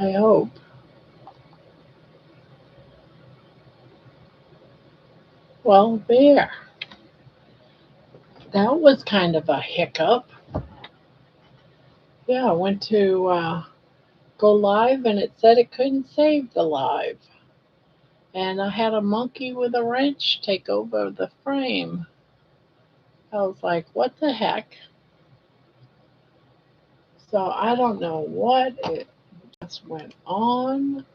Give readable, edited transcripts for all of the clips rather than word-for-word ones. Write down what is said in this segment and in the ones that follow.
I hope. Well, there. That was kind of a hiccup. Yeah, I went to go live and it said it couldn't save the live. And I had a monkey with a wrench take over the frame. I was like, what the heck? So I don't know what it just went on.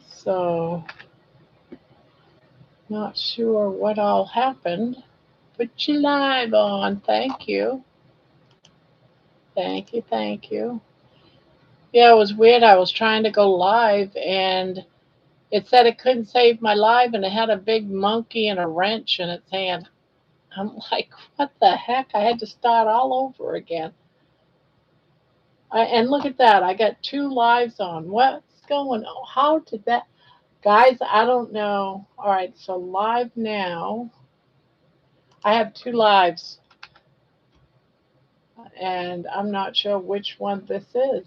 So not sure what all happened. Put you live on. Thank you. Thank you. Thank you. Yeah, it was weird. I was trying to go live and it said it couldn't save my live and it had a big monkey and a wrench in its hand. I'm like, what the heck? I had to start all over again. And look at that. I got two lives on. What's going on? How did that? Guys, I don't know. All right, so live now. I have two lives, and I'm not sure which one this is.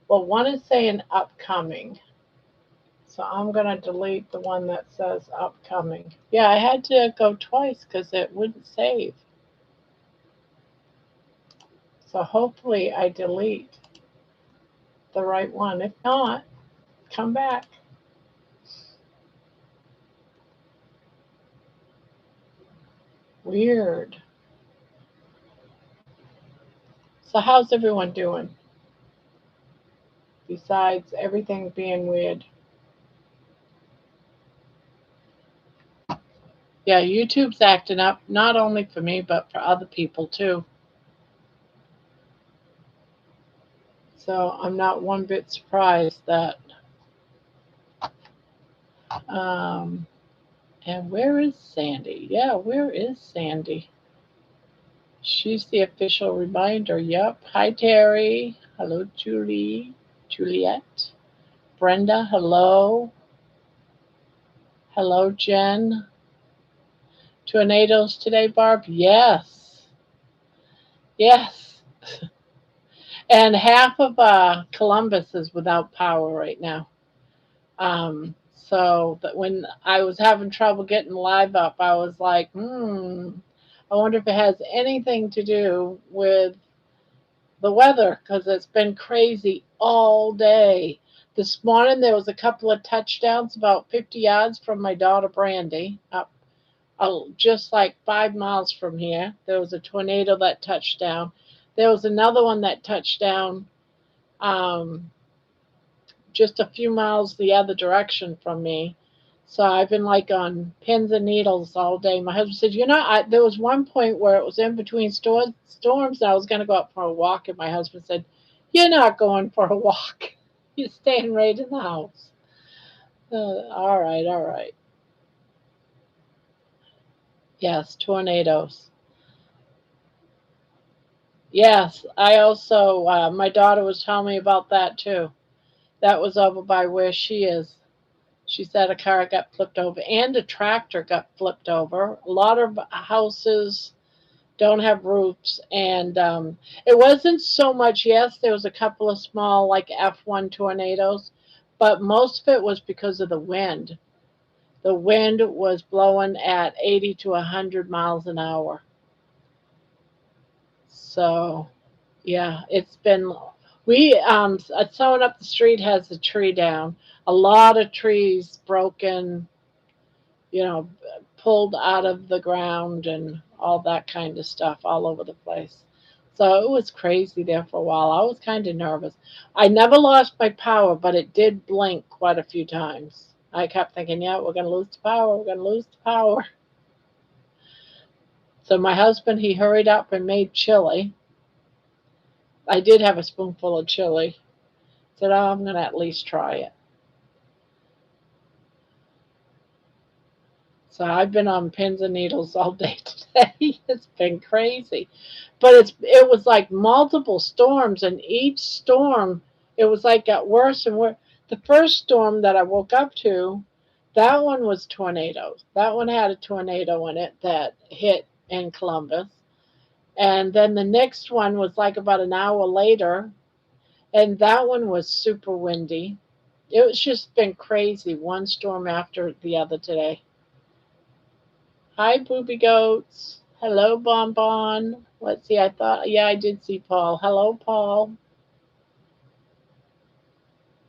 Well, one is saying upcoming. So I'm going to delete the one that says upcoming. Yeah, I had to go twice because it wouldn't save. So hopefully I delete the right one. If not, come back. Weird. So how's everyone doing? Besides everything being weird. Yeah, YouTube's acting up, not only for me, but for other people too. So I'm not one bit surprised that. Um, and where is Sandy? Yeah, where is Sandy? She's the official reminder. Yep. Hi, Terry. Hello, Julie. Juliet. Brenda, hello. Hello, Jen. Tornadoes today, Barb? Yes. Yes. And half of Columbus is without power right now. Um, so that when I was having trouble getting live up, I was like, I wonder if it has anything to do with the weather because it's been crazy all day. This morning there was a couple of touchdowns about 50 yards from my daughter Brandy, up just like 5 miles from here. There was a tornado that touched down. There was another one that touched down um, just a few miles the other direction from me. So I've been like on pins and needles all day. My husband said, there was one point where it was in between storms and I was going to go out for a walk. And my husband said, you're not going for a walk. You're staying right in the house. All right, all right. Yes, tornadoes. Yes, I also, my daughter was telling me about that too. That was over by where she is. She said a car got flipped over and a tractor got flipped over. A lot of houses don't have roofs. And it wasn't so much, yes, there was a couple of small, like F1 tornadoes, but most of it was because of the wind. The wind was blowing at 80 to 100 miles an hour. So, yeah, it's been. Someone up the street has a tree down. A lot of trees broken, you know, pulled out of the ground and all that kind of stuff all over the place. So it was crazy there for a while. I was kind of nervous. I never lost my power, but it did blink quite a few times. I kept thinking, yeah, we're going to lose the power. We're going to lose the power. So my husband, he hurried up and made chili. I did have a spoonful of chili. Said, oh, I'm going to at least try it. So I've been on pins and needles all day today. It's been crazy. But it was like multiple storms, and each storm, it was like got worse and worse. The first storm that I woke up to, that one was tornadoes. That one had a tornado in it that hit in Columbus. And then the next one was like about an hour later, and that one was super windy. It was just been crazy, one storm after the other today. Hi, Booby Goats. Hello, Bonbon. Let's see, yeah, I did see Paul. Hello, Paul.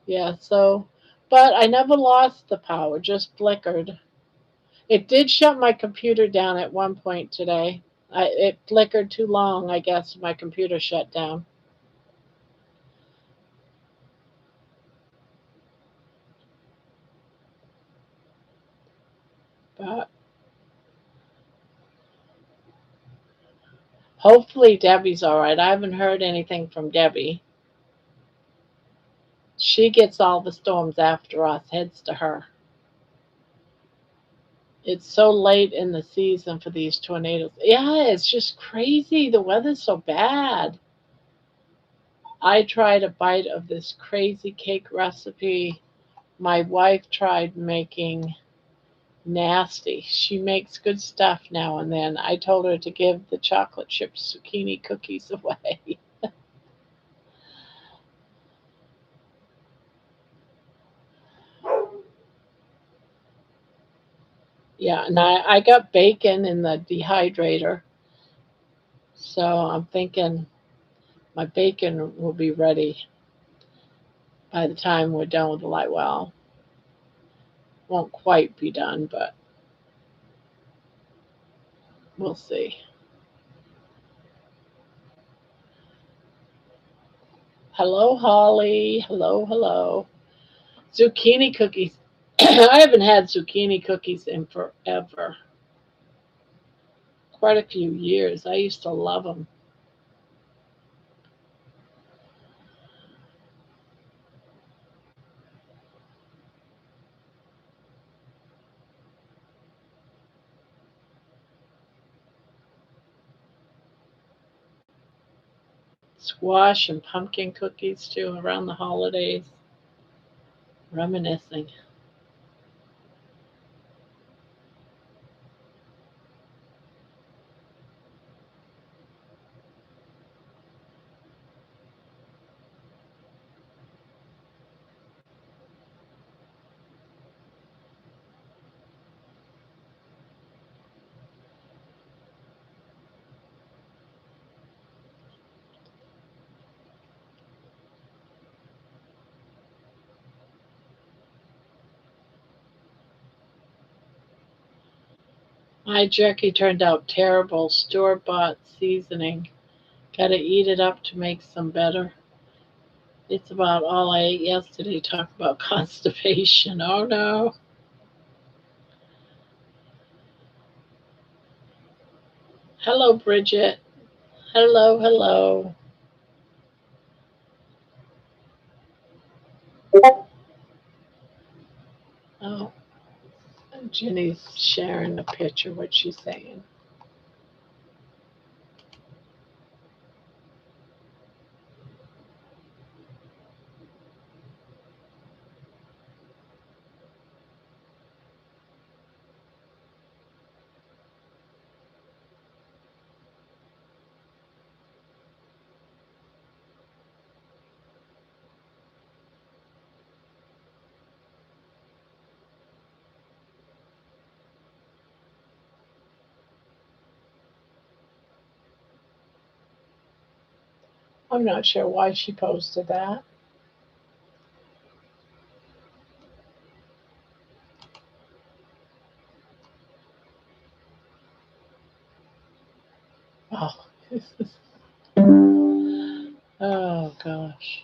Yeah, so, but I never lost the power, just flickered. It did shut my computer down at one point today. It flickered too long, I guess. My computer shut down. But hopefully Debbie's all right. I haven't heard anything from Debbie. She gets all the storms after us, heads to her. It's so late in the season for these tornadoes. Yeah, it's just crazy. The weather's so bad. I tried a bite of this crazy cake recipe my wife tried making nasty. She makes good stuff now and then. I told her to give the chocolate chip zucchini cookies away. Yeah, and I got bacon in the dehydrator. So I'm thinking my bacon will be ready by the time we're done with the light well. Won't quite be done, but we'll see. Hello, Holly. Hello, hello. Zucchini cookies. I haven't had zucchini cookies in forever. Quite a few years. I used to love them. Squash and pumpkin cookies too around the holidays. Reminiscing. My jerky turned out terrible. Store bought seasoning. Gotta eat it up to make some better. It's about all I ate yesterday. Talk about constipation. Oh no. Hello, Bridget. Hello, hello. Oh, Jenny's sharing a picture. What she's saying. I'm not sure why she posted that. Oh, oh gosh.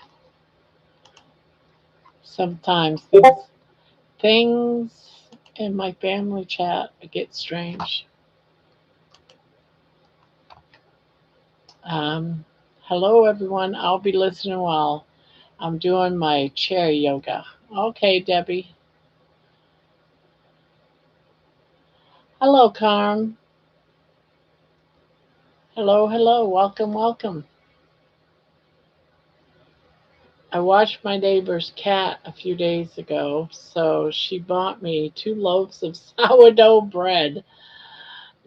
Sometimes things in my family chat get strange. Um, Hello, everyone. I'll be listening while I'm doing my chair yoga. Okay, Debbie. Hello, Carm. Hello, hello. Welcome, welcome. I watched my neighbor's cat a few days ago, so she bought me 2 loaves of sourdough bread.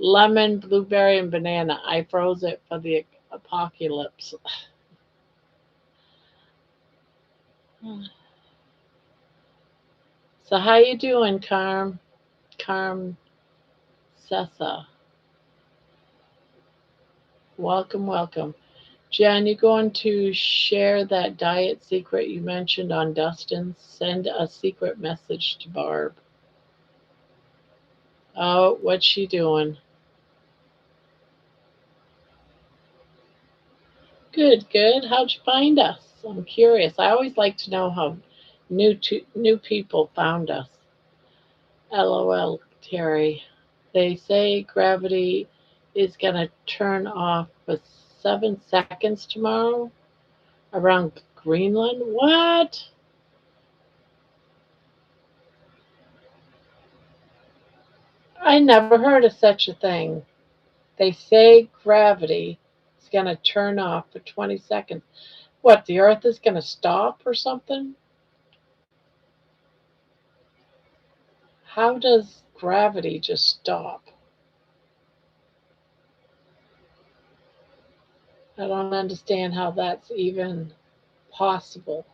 lemon, blueberry, and banana. I froze it for the apocalypse. So how you doing, Carm Sessa? Welcome, welcome. Jen, you going to share that diet secret you mentioned on Dustin? Send a secret message to Barb. Oh, what's she doing? Good, good. How'd you find us? I'm curious. I always like to know how new people found us. LOL, Terry. They say gravity is gonna turn off for 7 seconds tomorrow around Greenland. What? I never heard of such a thing. They say gravity is gonna turn off for 20 seconds. What, the earth is gonna stop or something? How does gravity just stop? I don't understand how that's even possible.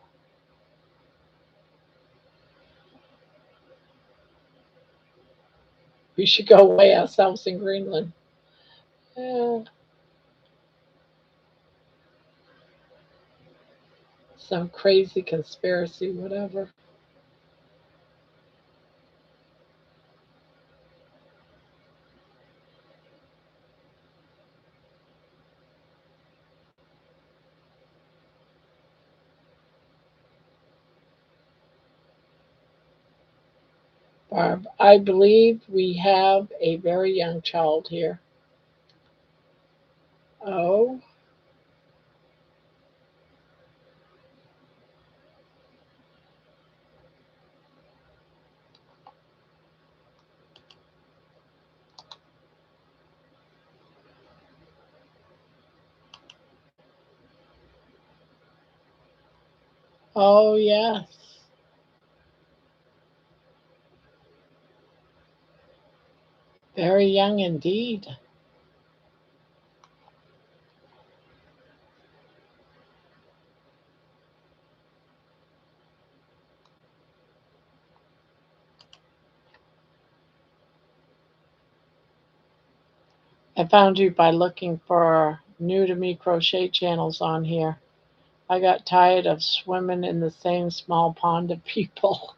We should go weigh ourselves in Greenland. Yeah, some crazy conspiracy, whatever. Barb, I believe we have a very young child here. Oh, oh, yes. Very young indeed. I found you by looking for new to me crochet channels on here. I got tired of swimming in the same small pond of people.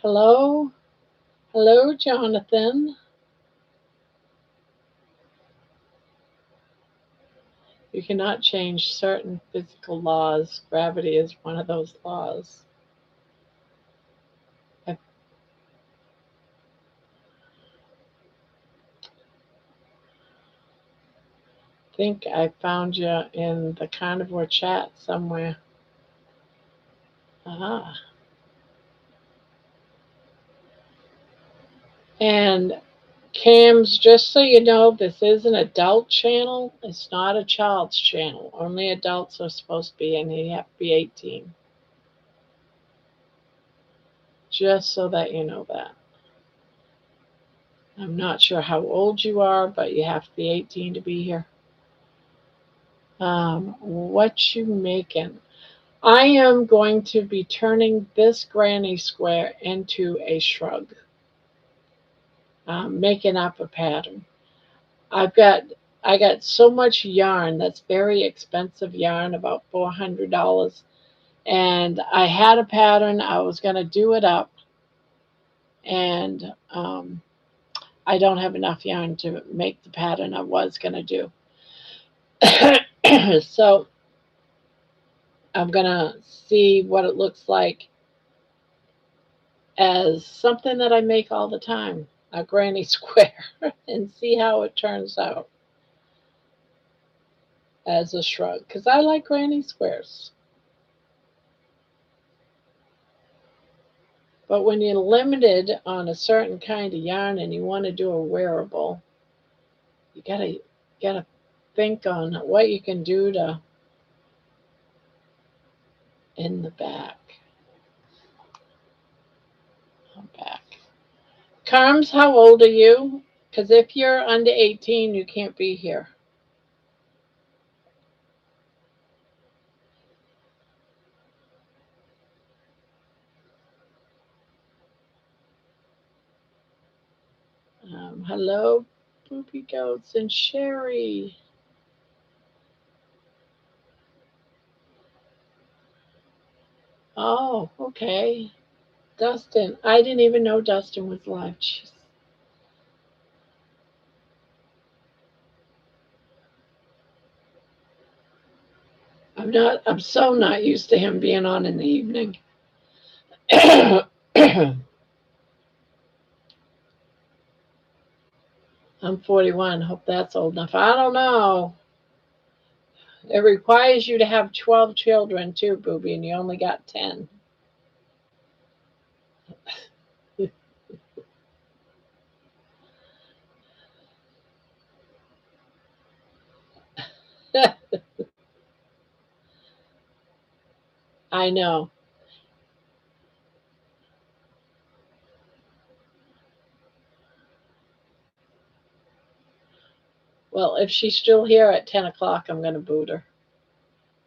Hello? Hello, Jonathan. You cannot change certain physical laws. Gravity is one of those laws. I think I found you in the carnivore chat somewhere. Ah. And Cams, just so you know, this is an adult channel. It's not a child's channel. Only adults are supposed to be, and you have to be 18. Just so that you know that. I'm not sure how old you are, but you have to be 18 to be here. What you making? I am going to be turning this granny square into a shrug, making up a pattern. I've got I got so much yarn that's very expensive yarn, about $400, and I had a pattern. I was going to do it up, and I don't have enough yarn to make the pattern I was going to do. So I'm going to see what it looks like as something that I make all the time, a granny square, and see how it turns out as a shrug. Because I like granny squares. But when you're limited on a certain kind of yarn and you want to do a wearable, You gotta think on what you can do to in the back. Back. Carms, how old are you? Because if you're under 18, you can't be here. Hello, Poopy Goats and Sherry. Oh, okay. Dustin. I didn't even know Dustin was live. Jeez. I'm so not used to him being on in the evening. I'm 41. Hope that's old enough. I don't know. It requires you to have 12 children too, Booby, and you only got 10. I know. Well, if she's still here at 10 o'clock, I'm going to boot her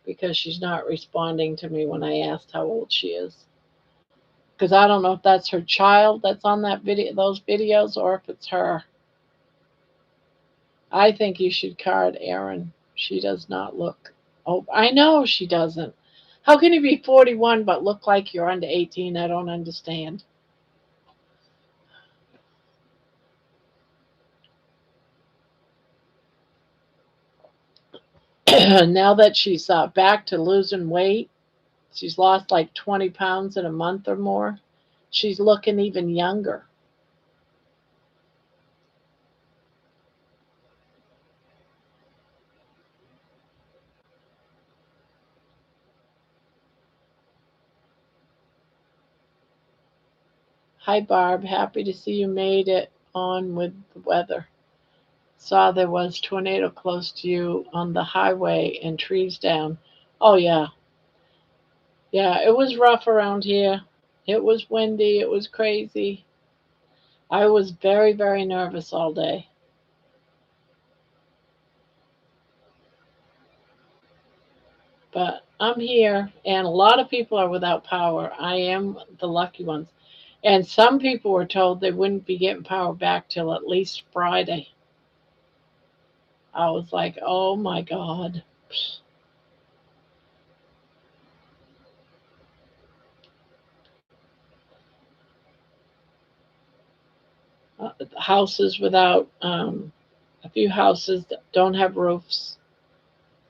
because she's not responding to me when I asked how old she is. Because I don't know if that's her child that's on that video, those videos, or if it's her. I think you should card Erin. She does not look. Oh, I know she doesn't. How can you be 41 but look like you're under 18? I don't understand. Now that she's back to losing weight, she's lost like 20 pounds in a month or more. She's looking even younger. Hi, Barb. Happy to see you made it on with the weather. Saw there was tornado close to you on the highway and trees down. Oh, yeah. Yeah, it was rough around here. It was windy. It was crazy. I was very, very nervous all day. But I'm here, and a lot of people are without power. I am the lucky ones. And some people were told they wouldn't be getting power back till at least Friday. I was like, oh my God. Houses without, a few houses that don't have roofs,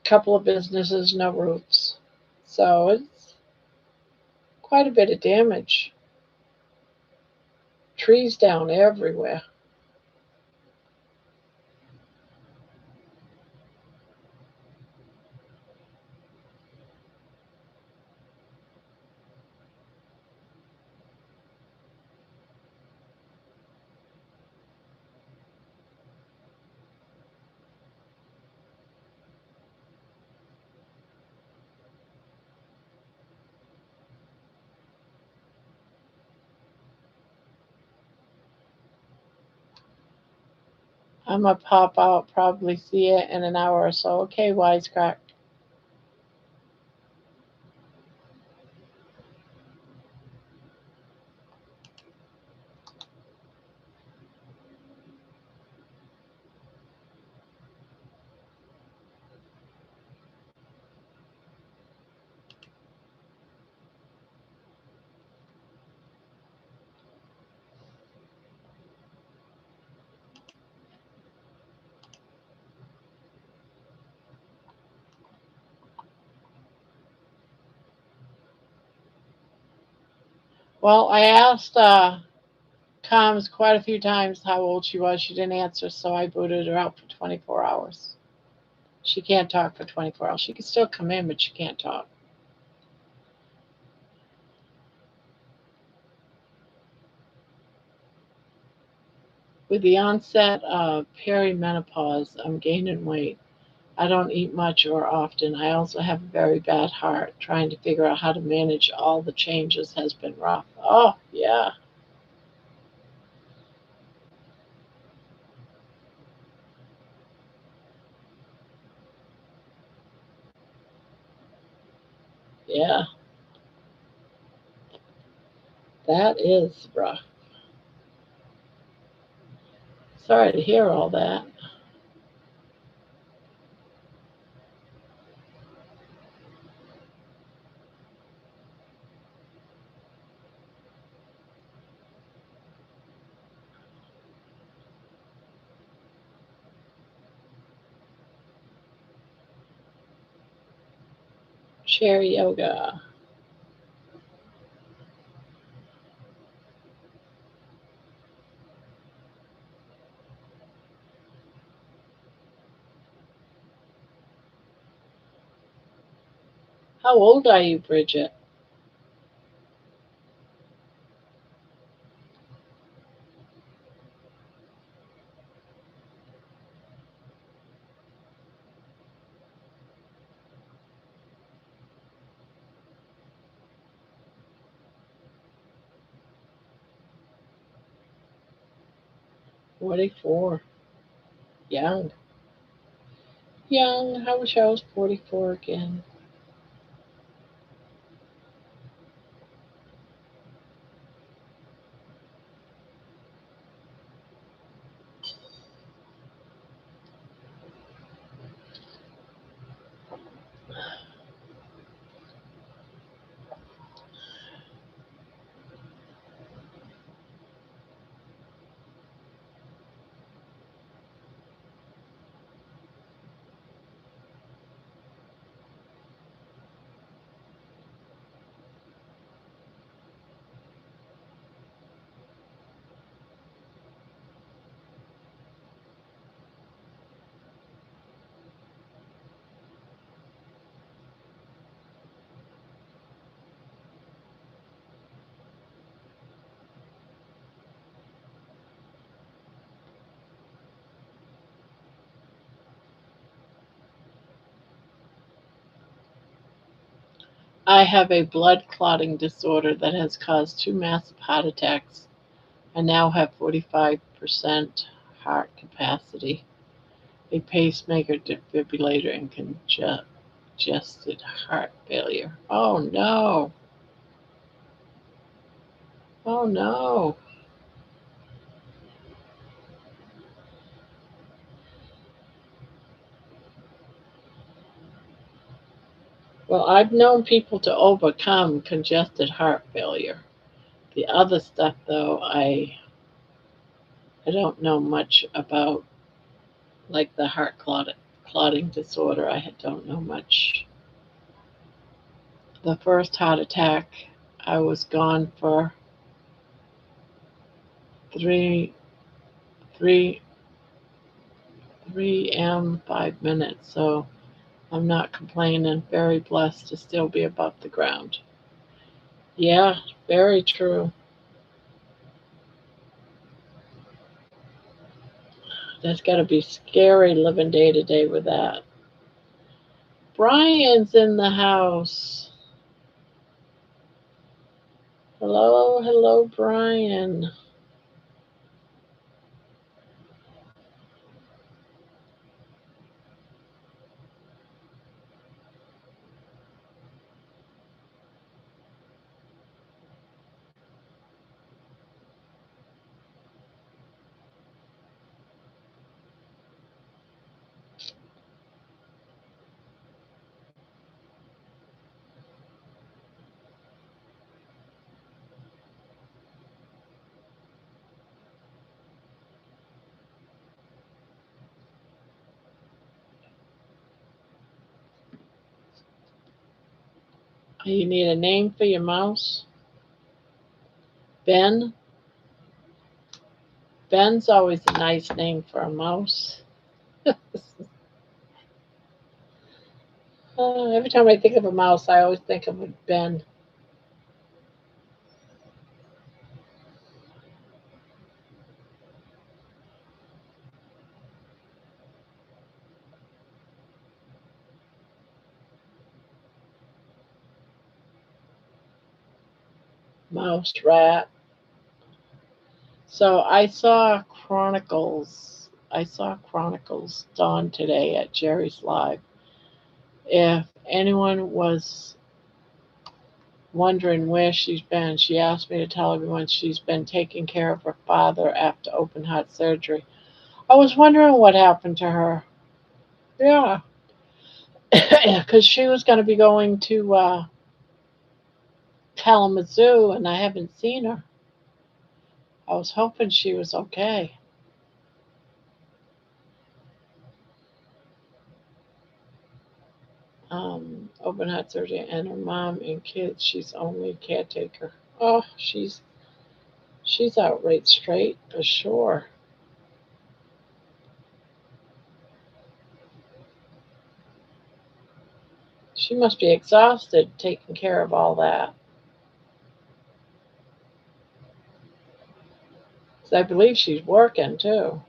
a couple of businesses, no roofs. So it's quite a bit of damage. Trees down everywhere. I'm gonna pop out, probably see it in an hour or so. Okay, wisecrack. Well, I asked Coms quite a few times how old she was. She didn't answer, so I booted her out for 24 hours. She can't talk for 24 hours. She can still come in, but she can't talk. With the onset of perimenopause, I'm gaining weight. I don't eat much or often. I also have a very bad heart. Trying to figure out how to manage all the changes has been rough. Oh, yeah, yeah, that is rough. Sorry to hear all that. Chair yoga. How old are you, Bridget? 44. Young. Young. I wish I was 44 again. 'I have a blood clotting disorder that has caused two massive heart attacks. I now have 45% heart capacity, a pacemaker, defibrillator, and congested heart failure. Oh no! Oh no! Well, I've known people to overcome congested heart failure. The other stuff, though, I don't know much about, like the clotting disorder. I don't know much. The first heart attack, I was gone for three, three, 5 minutes. So I'm not complaining. Very blessed to still be above the ground. Yeah, very true. That's got to be scary living day to day with that. Brian's in the house. Hello, hello, Brian. You need a name for your mouse? Ben? Ben's always a nice name for a mouse. Every time I think of a mouse, I always think of Ben. mouse, rat. So I saw Chronicles Dawn today at Jerry's Live. If anyone was wondering where she's been, she asked me to tell everyone she's been taking care of her father after open heart surgery. I was wondering what happened to her. Yeah, because she was going to be going to Kalamazoo, and I haven't seen her. I was hoping she was okay. Open heart surgery, and her mom and kids. She's only caretaker. Oh, she's out right straight for sure. She must be exhausted taking care of all that. 'Cause I believe she's working too.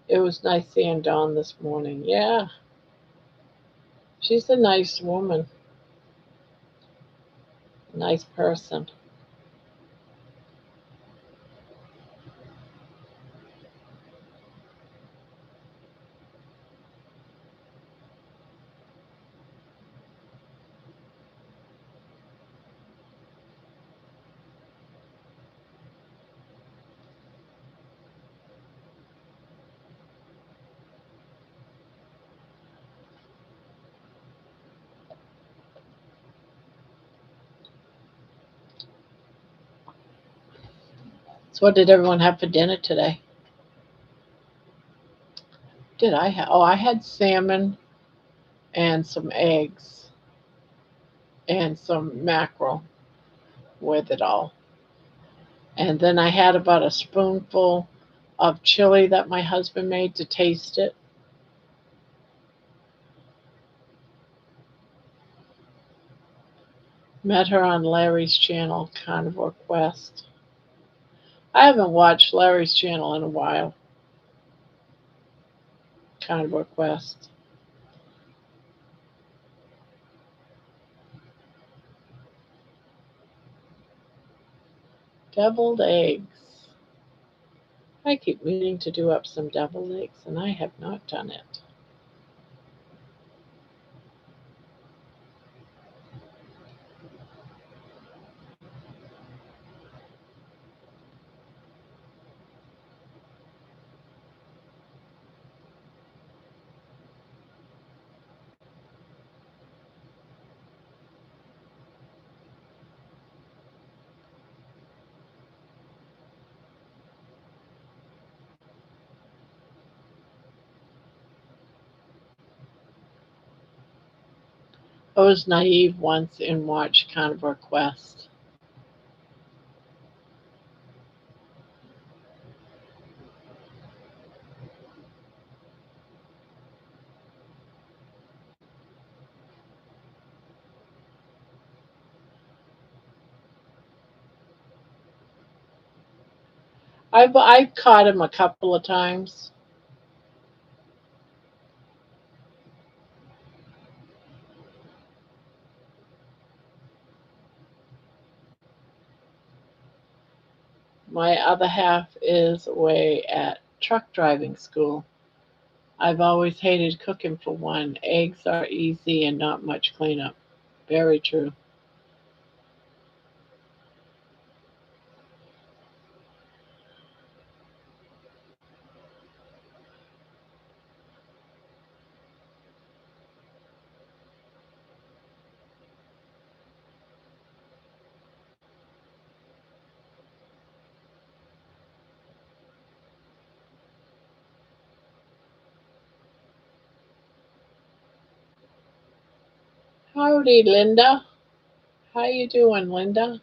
It was nice seeing Dawn this morning. Yeah, she's a nice woman, nice person. So, what did everyone have for dinner today? Did I have? Oh, I had salmon and some eggs and some mackerel with it all. And then I had about a spoonful of chili that my husband made to taste it. Met her on Larry's channel, Carnivore Quest. I haven't watched Larry's channel in a while, Carnivore Quest. Deviled eggs. I keep meaning to do up some deviled eggs, and I have not done it. I was naive once and watched Carnivore Quest. I caught him a couple of times. My other half is away at truck driving school. I've always hated cooking for one. Eggs are easy and not much cleanup. Very true. Howdy, Linda. How you doing, Linda?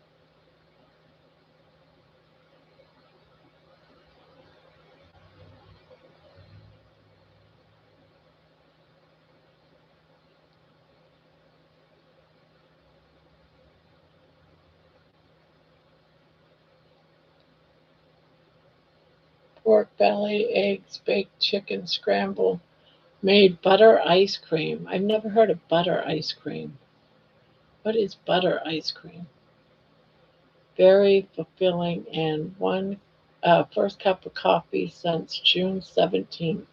pork belly, eggs, baked chicken, scramble, made butter ice cream. I've never heard of butter ice cream. What is butter ice cream? Very fulfilling and one first cup of coffee since June 17th.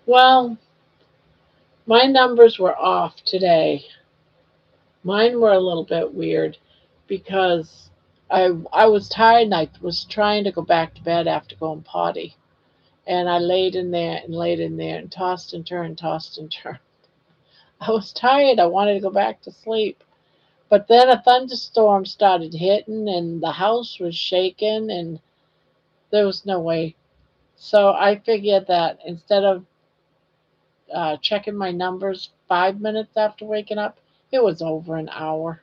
Well, my numbers were off today. Mine were a little bit weird because I was tired and I was trying to go back to bed after going potty. And I laid in there and laid in there and tossed and turned, tossed and turned. I was tired. I wanted to go back to sleep. But then a thunderstorm started hitting and the house was shaking and there was no way. So I figured that instead of checking my numbers 5 minutes after waking up, it was over an hour.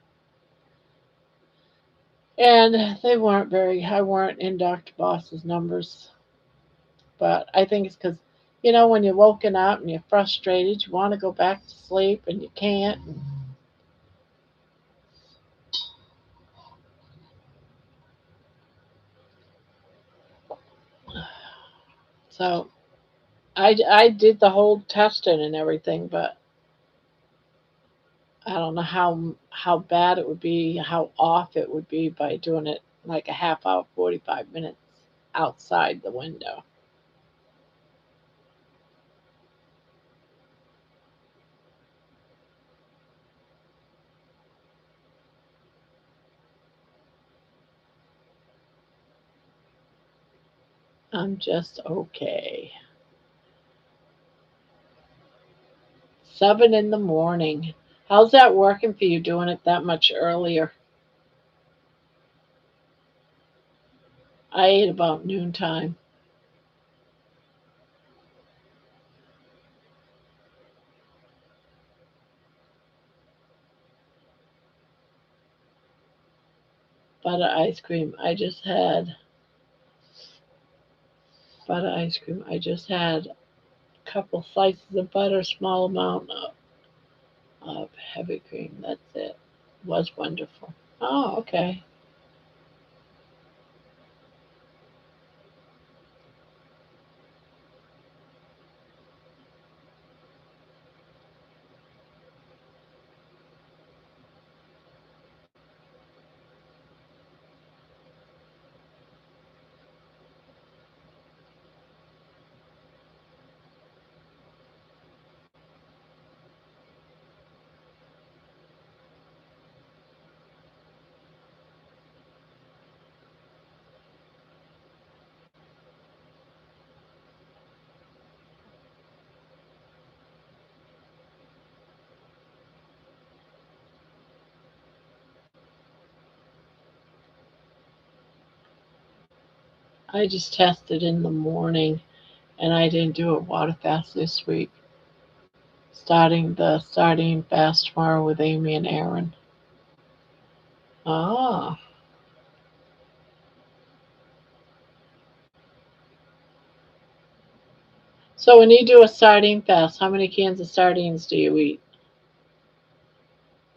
And they weren't I weren't in Dr. Boss's numbers. But I think it's because, when you're woken up and you're frustrated, you want to go back to sleep and you can't. So I did the whole testing and everything, but I don't know how bad it would be, how off it would be by doing it like a half hour, 45 minutes outside the window. I'm just okay. 7 in the morning. How's that working for you doing it that much earlier? I ate about noontime. Butter ice cream. Butter ice cream. I just had a couple slices of butter, small amount of heavy cream. That's it. Was wonderful. Oh, okay. I just tested in the morning and I didn't do it water fast this week. Starting fast tomorrow with Amy and Aaron. Ah. So when you do a sardine fast, how many cans of sardines do you eat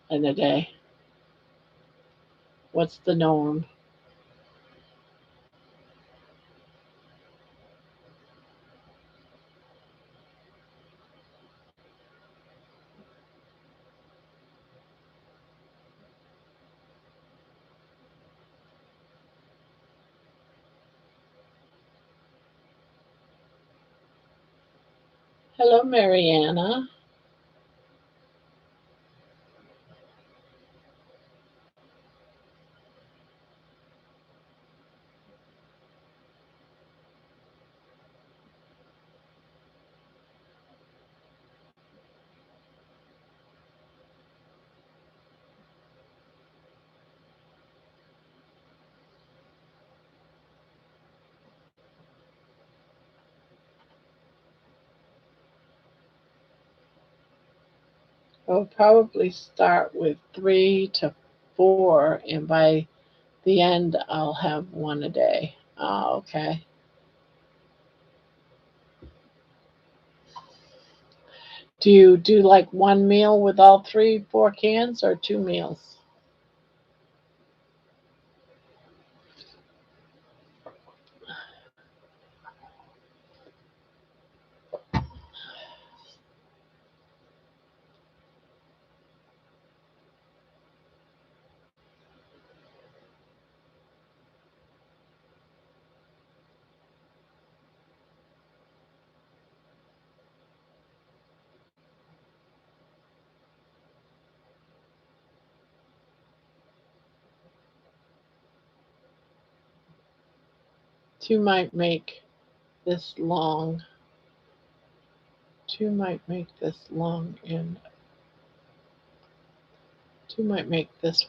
in a day? What's the norm? Hello, Mariana. I'll probably start with 3 to 4, and by the end, I'll have one a day. Oh, okay. Do you do like one meal with all 3, 4 cans or 2 meals? Two might make this long. Two might make this long, and two might make this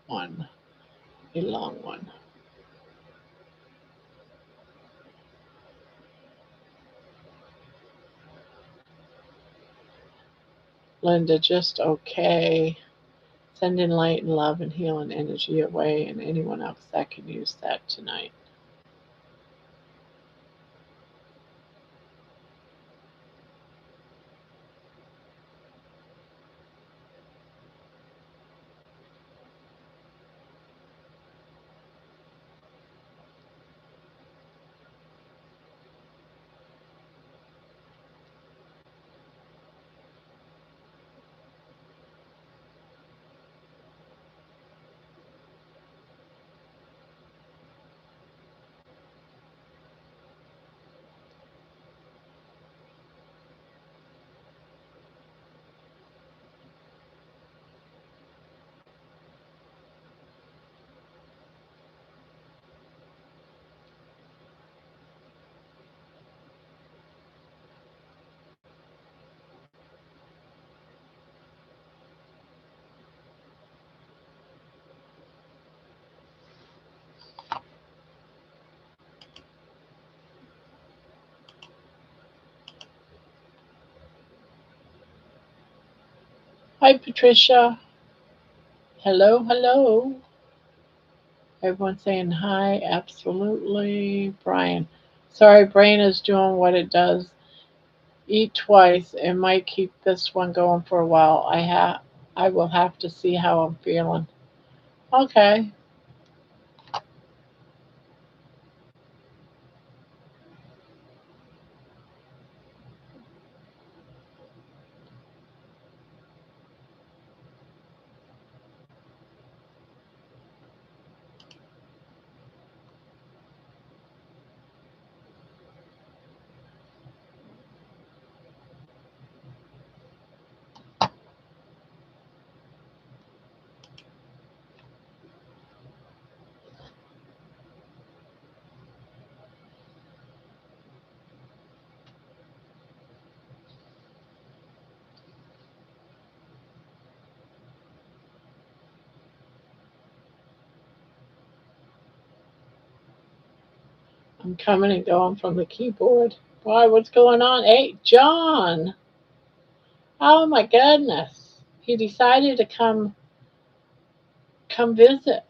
one a long one. Linda, just okay. Sending light and love and healing energy away, and anyone else that can use that tonight. Hi, Patricia. Hello, hello. Everyone saying hi. Absolutely. Brian. Sorry, brain is doing what it does. Eat twice. It might keep this one going for a while. I will have to see how I'm feeling. Okay. I'm coming and going from the keyboard. Why, what's going on? Hey, John. Oh my goodness. He decided to come visit,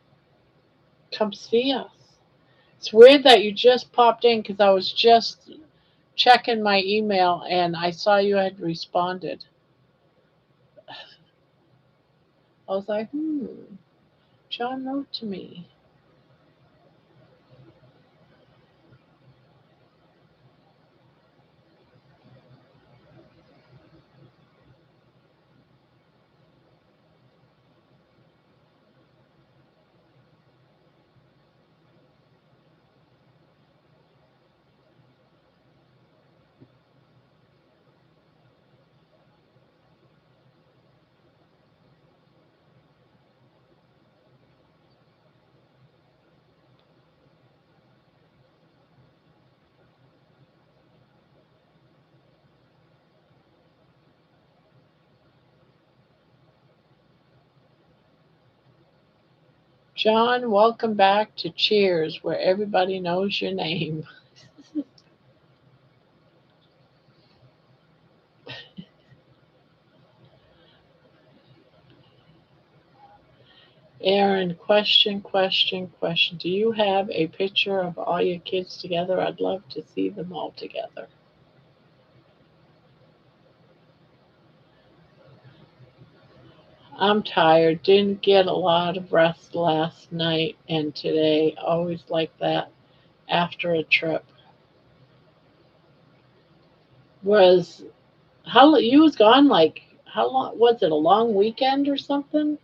come see us. It's weird that you just popped in because I was just checking my email and I saw you had responded. I was like, John wrote to me. John, welcome back to Cheers, where everybody knows your name. Aaron, question. Do you have a picture of all your kids together? I'd love to see them all together. I'm tired. Didn't get a lot of rest last night and today. Always like that after a trip. Was how you was gone like how long was it? A long weekend or something?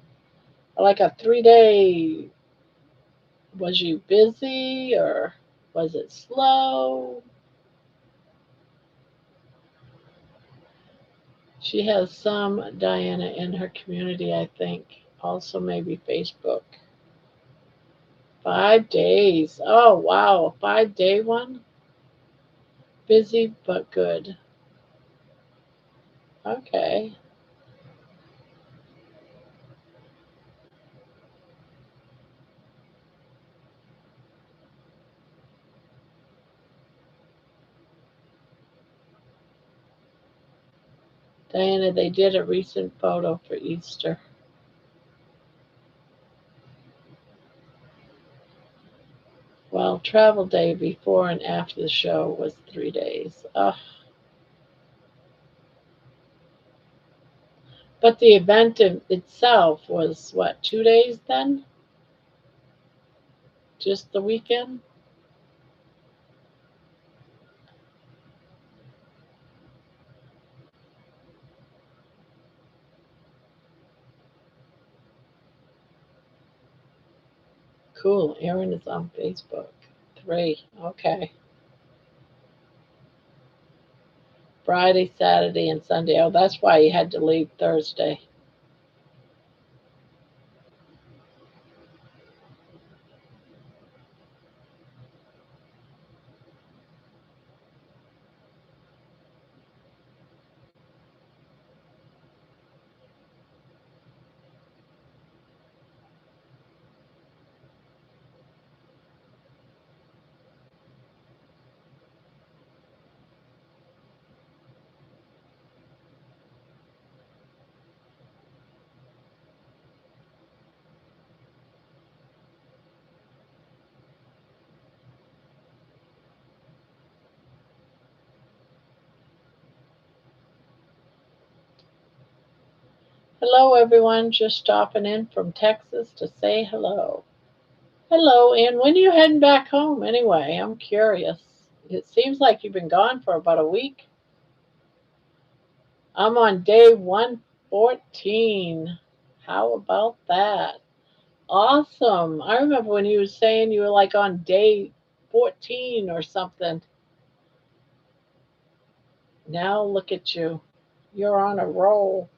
Like a 3 day? Was you busy or was it slow? She has some Diana in her community, I think. Also maybe Facebook. 5 days. Oh, wow. A 5 day one? Busy but good. Okay. Diana, they did a recent photo for Easter. Well, travel day before and after the show was 3 days. But the event itself was what, 2 days then? Just the weekend? Cool. Erin is on Facebook. 3. Okay. Friday, Saturday, and Sunday. Oh, that's why you had to leave Thursday. Hello, everyone. Just stopping in from Texas to say hello. Hello, and when are you heading back home anyway? I'm curious. It seems like you've been gone for about a week. I'm on day 114. How about that? Awesome. I remember when you were saying you were like on day 14 or something. Now look at you. You're on a roll.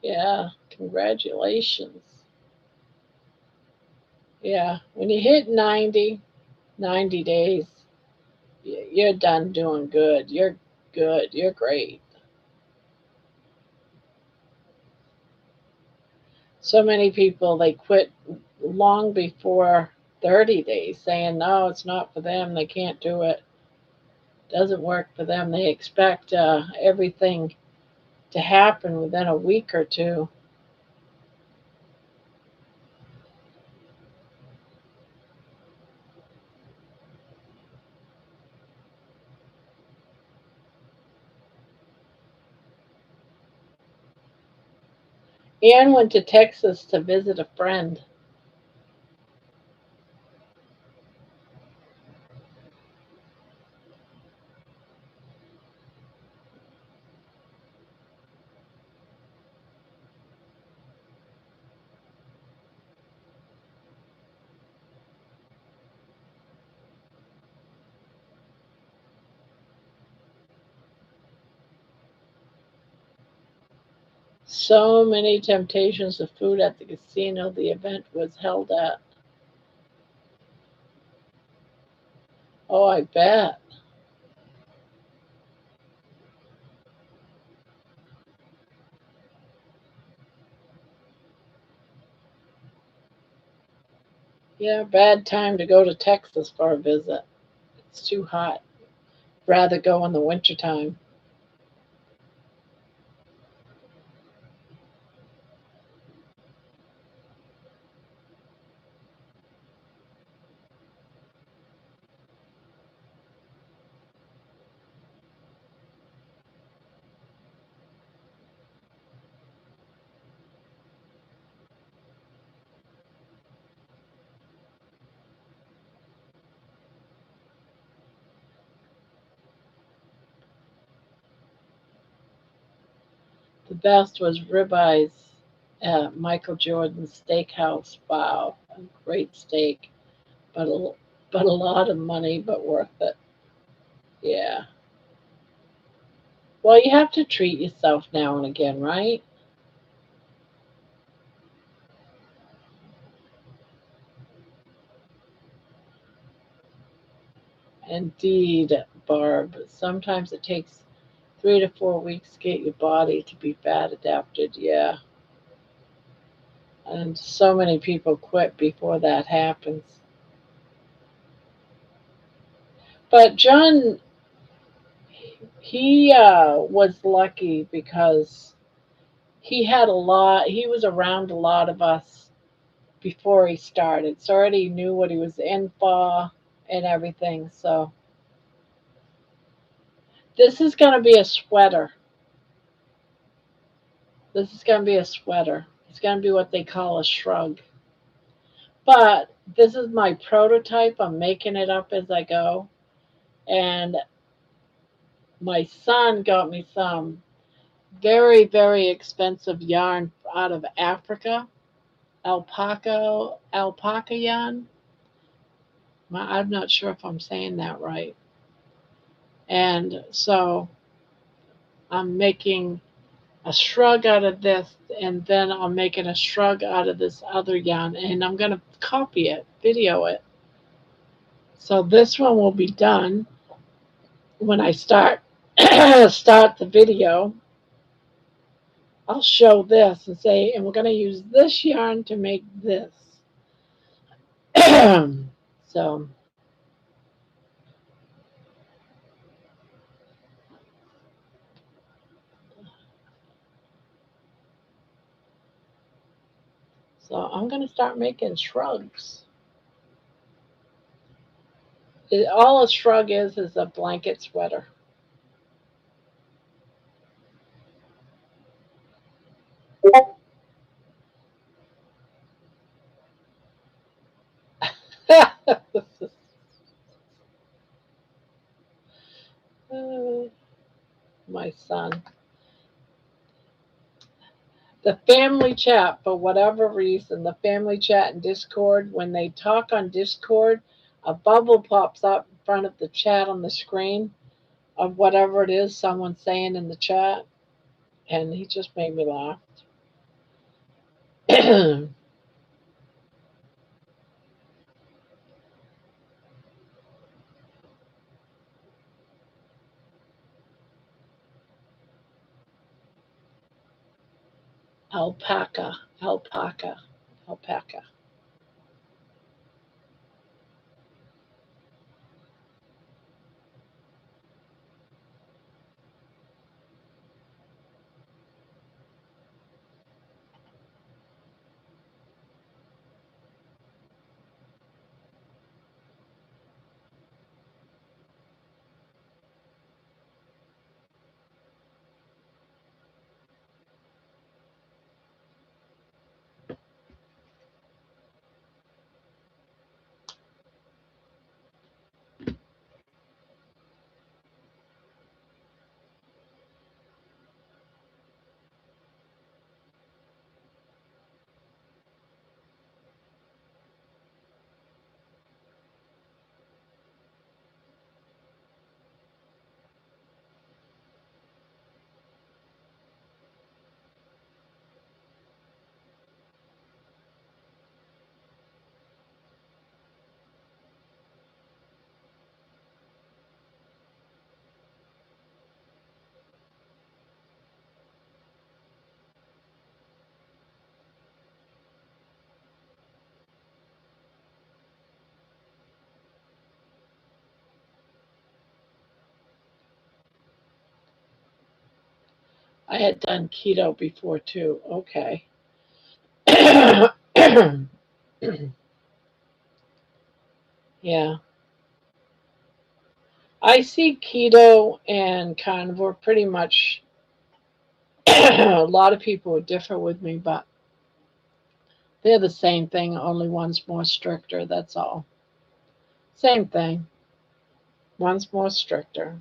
Yeah, congratulations. Yeah, when you hit 90 days, you're done doing good. You're good. You're great. So many people, they quit long before 30 days saying, no, it's not for them. They can't do it. Doesn't work for them. They expect everything to happen within a week or two. Anne went to Texas to visit a friend. So many temptations of food at the casino the event was held at. Oh, I bet. Yeah, bad time to go to Texas for a visit. It's too hot. Rather go in the wintertime. The best was ribeyes at Michael Jordan's Steakhouse. Wow, a great steak, but a lot of money, but worth it. Yeah. Well, you have to treat yourself now and again, right? Indeed, Barb. Sometimes it takes 3 to 4 weeks to get your body to be fat adapted. Yeah. And so many people quit before that happens. But John, he was lucky because he was around a lot of us before he started. So already knew what he was in for and everything. So this is going to be a sweater. This is going to be a sweater. It's going to be what they call a shrug. But this is my prototype. I'm making it up as I go. And my son got me some very, very expensive yarn out of Africa, alpaca yarn. I'm not sure if I'm saying that right. And so I'm making a shrug out of this, and then I'm making a shrug out of this other yarn, and I'm going to copy it, video it. So this one will be done when I start start the video. I'll show this and say, and we're going to use this yarn to make this. so so I'm going to start making shrugs. All a shrug is a blanket sweater. My son. The family chat, for whatever reason, the family chat in Discord, when they talk on Discord, a bubble pops up in front of the chat on the screen of whatever it is someone's saying in the chat. And he just made me laugh. Alpaca, alpaca, alpaca. I had done keto before too. Okay. yeah. I see keto and carnivore pretty much. A lot of people would differ with me, but they're the same thing, only one's more stricter. That's all. Same thing. One's more stricter.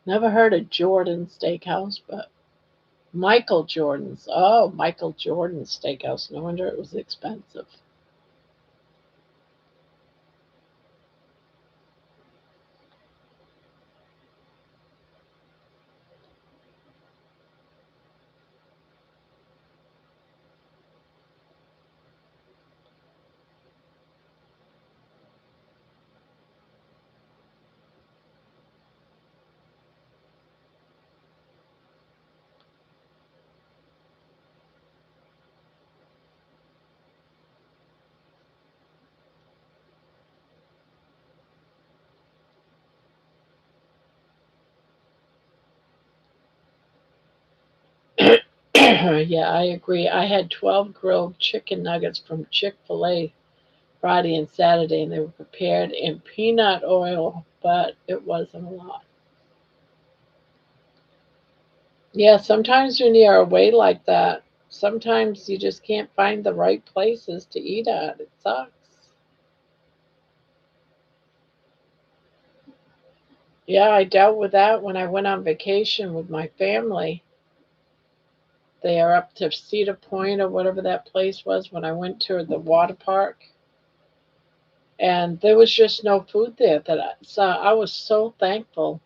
Never heard of Jordan Steakhouse, but Michael Jordan's. Oh, Michael Jordan's Steakhouse. No wonder it was expensive. Yeah, I agree. I had 12 grilled chicken nuggets from Chick fil A Friday and Saturday, and they were prepared in peanut oil, but it wasn't a lot. Yeah, sometimes when you're away like that, sometimes you just can't find the right places to eat at. It sucks. Yeah, I dealt with that when I went on vacation with my family. They are up to Cedar Point or whatever that place was when I went to the water park, and there was just no food there. So I was so thankful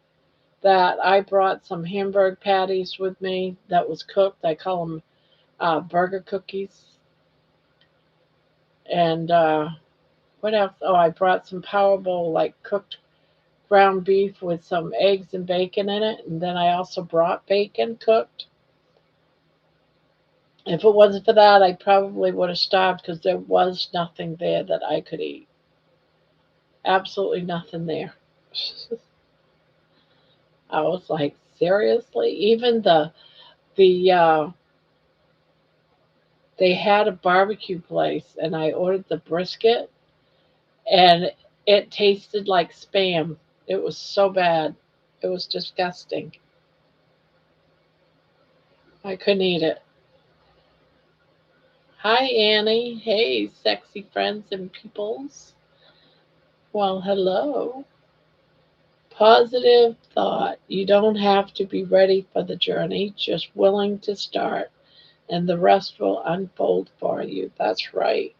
that I brought some hamburg patties with me that was cooked. I call them burger cookies, and what else? Oh, I brought some Power Bowl like cooked ground beef with some eggs and bacon in it, and then I also brought bacon cooked. If it wasn't for that, I probably would have stopped because there was nothing there that I could eat. Absolutely nothing there. I was like, seriously? Even the they had a barbecue place, and I ordered the brisket, and it tasted like spam. It was so bad. It was disgusting. I couldn't eat it. Hi, Annie. Hey, sexy friends and peoples. Well, hello. Positive thought. You don't have to be ready for the journey, just willing to start, and the rest will unfold for you. That's right.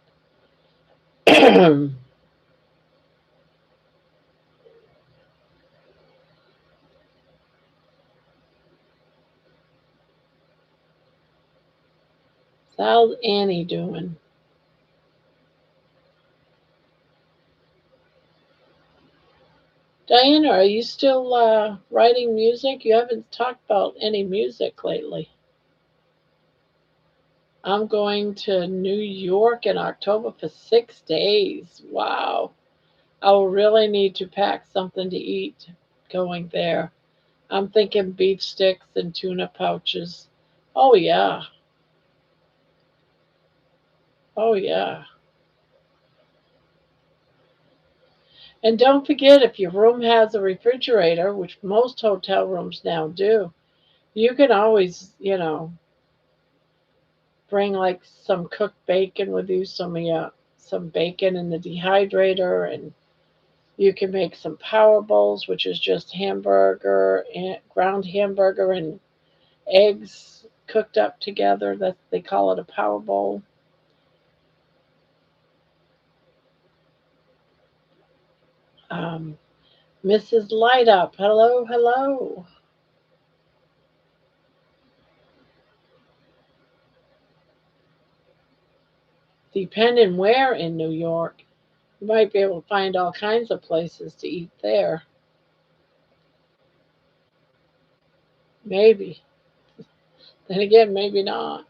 South Annie doing? Diana, are you still writing music? You haven't talked about any music lately. I'm going to New York in October for 6 days. Wow. I will really need to pack something to eat going there. I'm thinking beef sticks and tuna pouches. Oh, yeah. Oh, yeah. And don't forget, if your room has a refrigerator, which most hotel rooms now do, you can always, bring like some cooked bacon with you, some bacon in the dehydrator, and you can make some power bowls, which is just hamburger and ground hamburger and eggs cooked up together. That they call it a power bowl. Um, Mrs. Light Up, hello, hello. Depending where in New York, you might be able to find all kinds of places to eat there. Maybe. Then again, maybe not.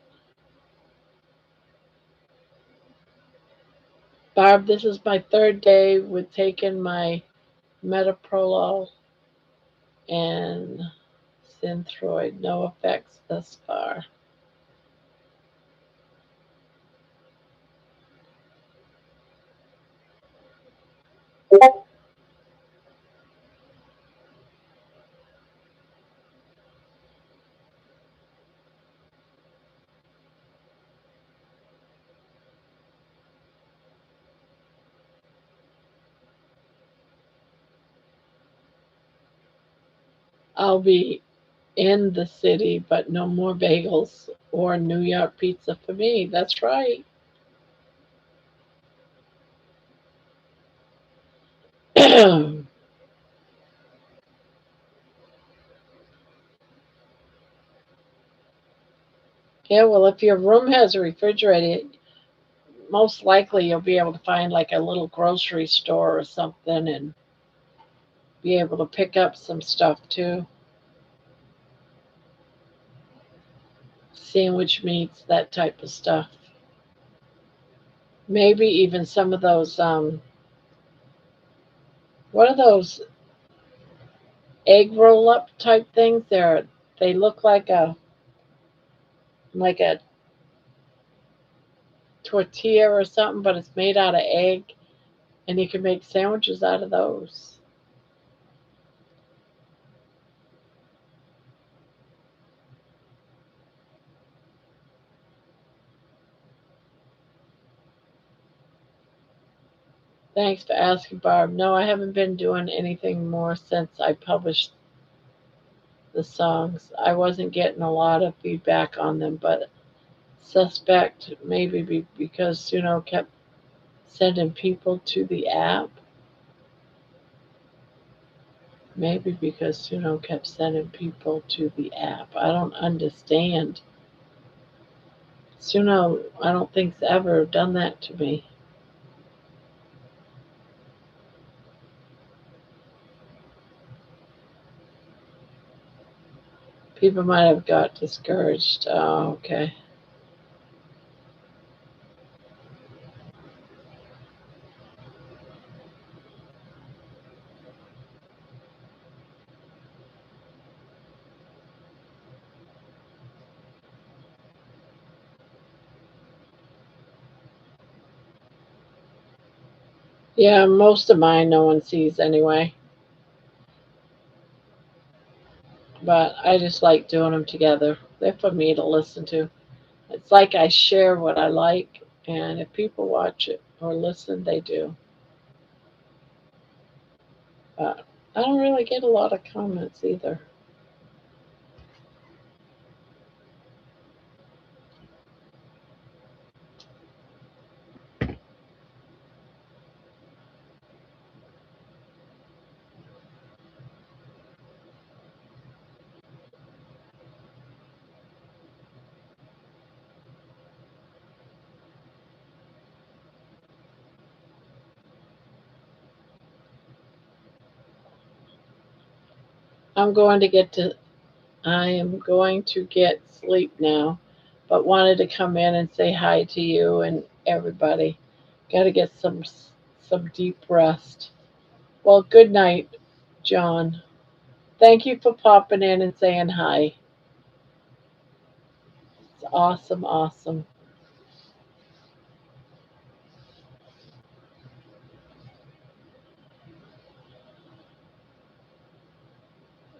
Barb, this is my third day with taking my metoprolol and synthroid. No effects thus far. I'll be in the city, but no more bagels or New York pizza for me. That's right. Yeah, well, if your room has a refrigerator, most likely you'll be able to find like a little grocery store or something and be able to pick up some stuff too. Sandwich meats, that type of stuff. Maybe even some of those what are those egg roll up type things? They look like a tortilla or something, but it's made out of egg and you can make sandwiches out of those. Thanks for asking, Barb. No, I haven't been doing anything more since I published the songs. I wasn't getting a lot of feedback on them, but suspect maybe because kept sending people to the app. Maybe because kept sending people to the app. I don't understand. I don't think's ever done that to me. People might have got discouraged. Oh, okay. Yeah, most of mine no one sees anyway. But I just like doing them together. They're for me to listen to. It's like I share what I like, and if people watch it or listen, they do. But I don't really get a lot of comments either. I'm going to get to I am going to get sleep now, but wanted to come in and say hi to you and everybody. Got to get some deep rest. Well, good night, John. Thank you for popping in and saying hi. It's awesome, awesome.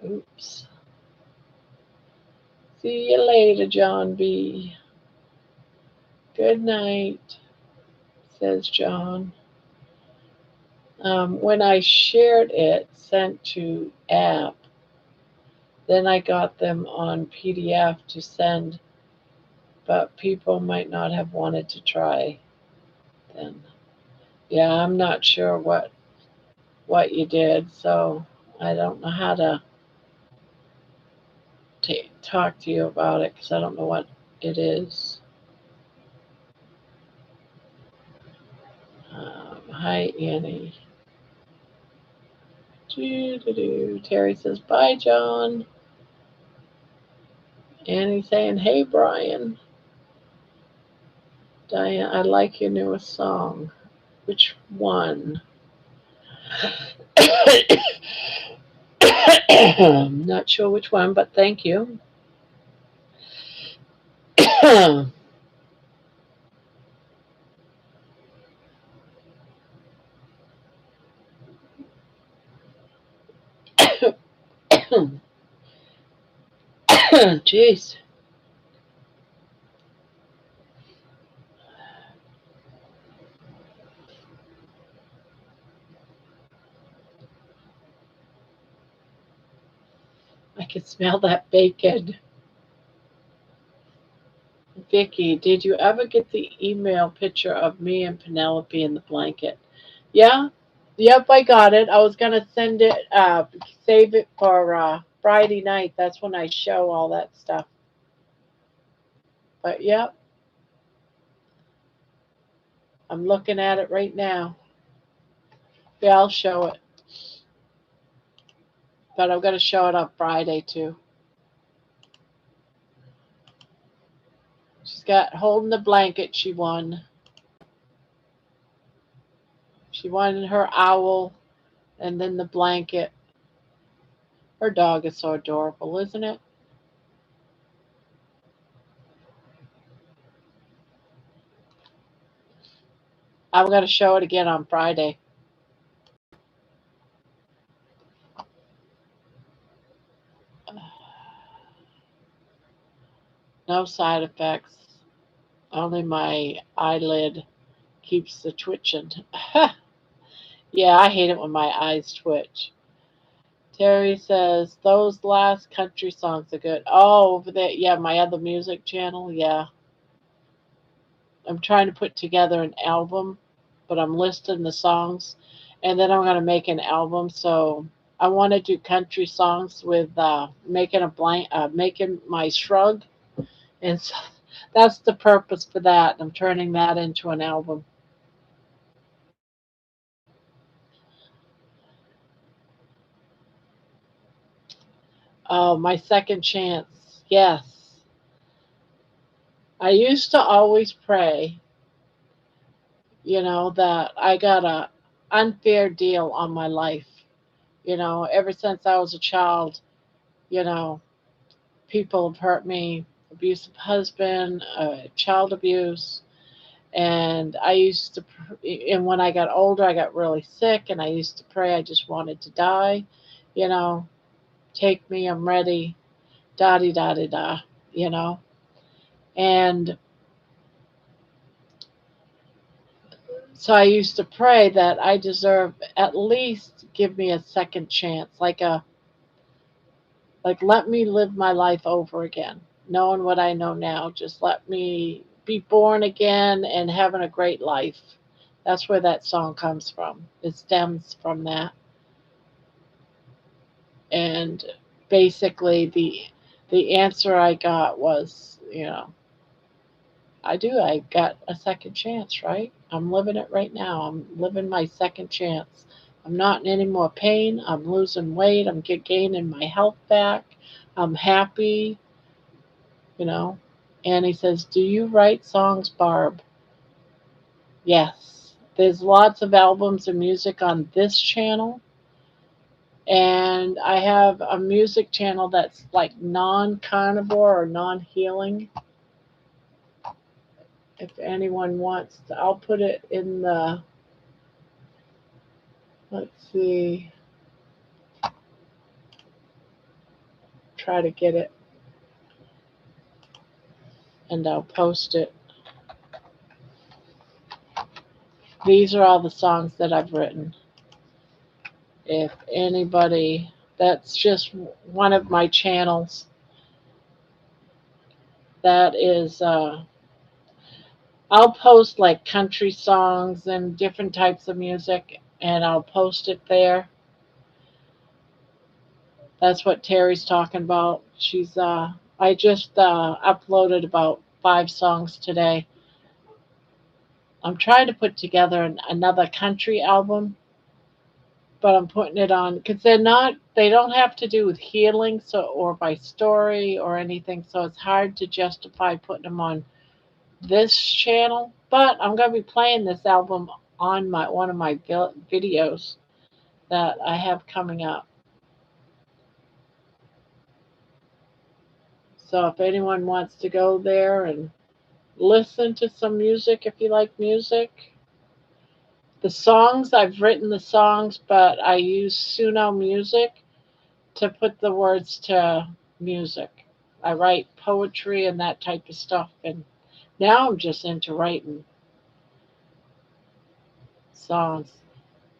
Oops. See you later, John B. Good night, says John. When I shared it, sent to app, then I got them on PDF to send, but people might not have wanted to try then. Yeah, I'm not sure what you did, so I don't know how to talk to you about it because I don't know what it is. Hi, Annie. Doo-doo-doo. Terry says, bye, John. Annie saying, hey, Brian. Diane, I like your newest song. Which one? I'm not sure which one, but thank you. Jeez. I can smell that bacon. Vicky, did you ever get the email picture of me and Penelope in the blanket? Yeah? Yep, I got it. I was going to send it, save it for Friday night. That's when I show all that stuff. But yep, I'm looking at it right now. Yeah, I'll show it. But I'm going to show it on Friday too. She's got holding the blanket. She won. She won her owl and then the blanket. Her dog is so adorable, isn't it? I'm going to show it again on Friday. No side effects. Only my eyelid keeps the twitching. Yeah, I hate it when my eyes twitch. Terry says those last country songs are good. Oh, over there, yeah, my other music channel, yeah. I'm trying to put together an album, but I'm listing the songs, and then I'm gonna make an album. So I want to do country songs with making my shrug, and so that's the purpose for that. I'm turning that into an album. Oh, my second chance. Yes. I used to always pray, that I got a unfair deal on my life. Ever since I was a child, you know, people have hurt me, abusive husband, child abuse, and and when I got older, I got really sick, and I used to pray I just wanted to die, you know, take me, I'm ready, da di da di da, you know, and so I used to pray that I deserve at least give me a second chance, like let me live my life over again, knowing what I know now. Just let me be born again and having a great life. That's where that song comes from. It stems from that. And basically the answer I got was, I got a second chance, right? I'm living it right now. I'm living my second chance. I'm not in any more pain. I'm losing weight. I'm gaining my health back. I'm happy, you know. And he says, do you write songs, Barb? Yes. There's lots of albums and music on this channel. And I have a music channel that's like non carnivore or non healing. If anyone wants to, I'll put it in the, let's see, try to get it and I'll post it. These are all the songs that I've written. If anybody, that's just one of my channels. That is, I'll post like country songs and different types of music, and I'll post it there. That's what Terry's talking about. I just uploaded about 5 songs today. I'm trying to put together another country album, but I'm putting it on because they don't have to do with healing, or by story or anything, so it's hard to justify putting them on this channel. But I'm going to be playing this album on my one of my videos that I have coming up. So if anyone wants to go there and listen to some music, if you like music, I've written the songs, but I use Suno Music to put the words to music. I write poetry and that type of stuff, and now I'm just into writing songs.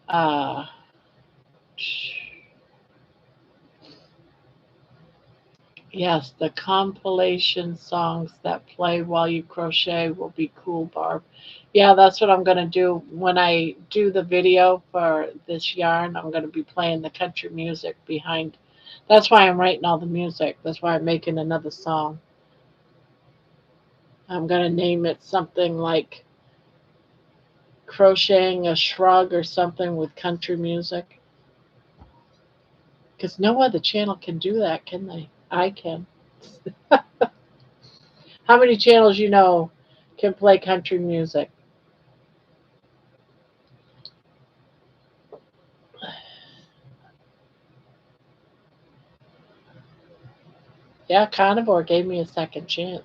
Uh, yes, the compilation songs that play while you crochet will be cool, Barb. Yeah, that's what I'm going to do when I do the video for this yarn. I'm going to be playing the country music behind. That's why I'm writing all the music. That's why I'm making another song. I'm going to name it something like Crocheting a Shrug or something with country music. Because no other channel can do that, can they? I can. How many channels you know can play country music? Yeah, Carnivore gave me a second chance.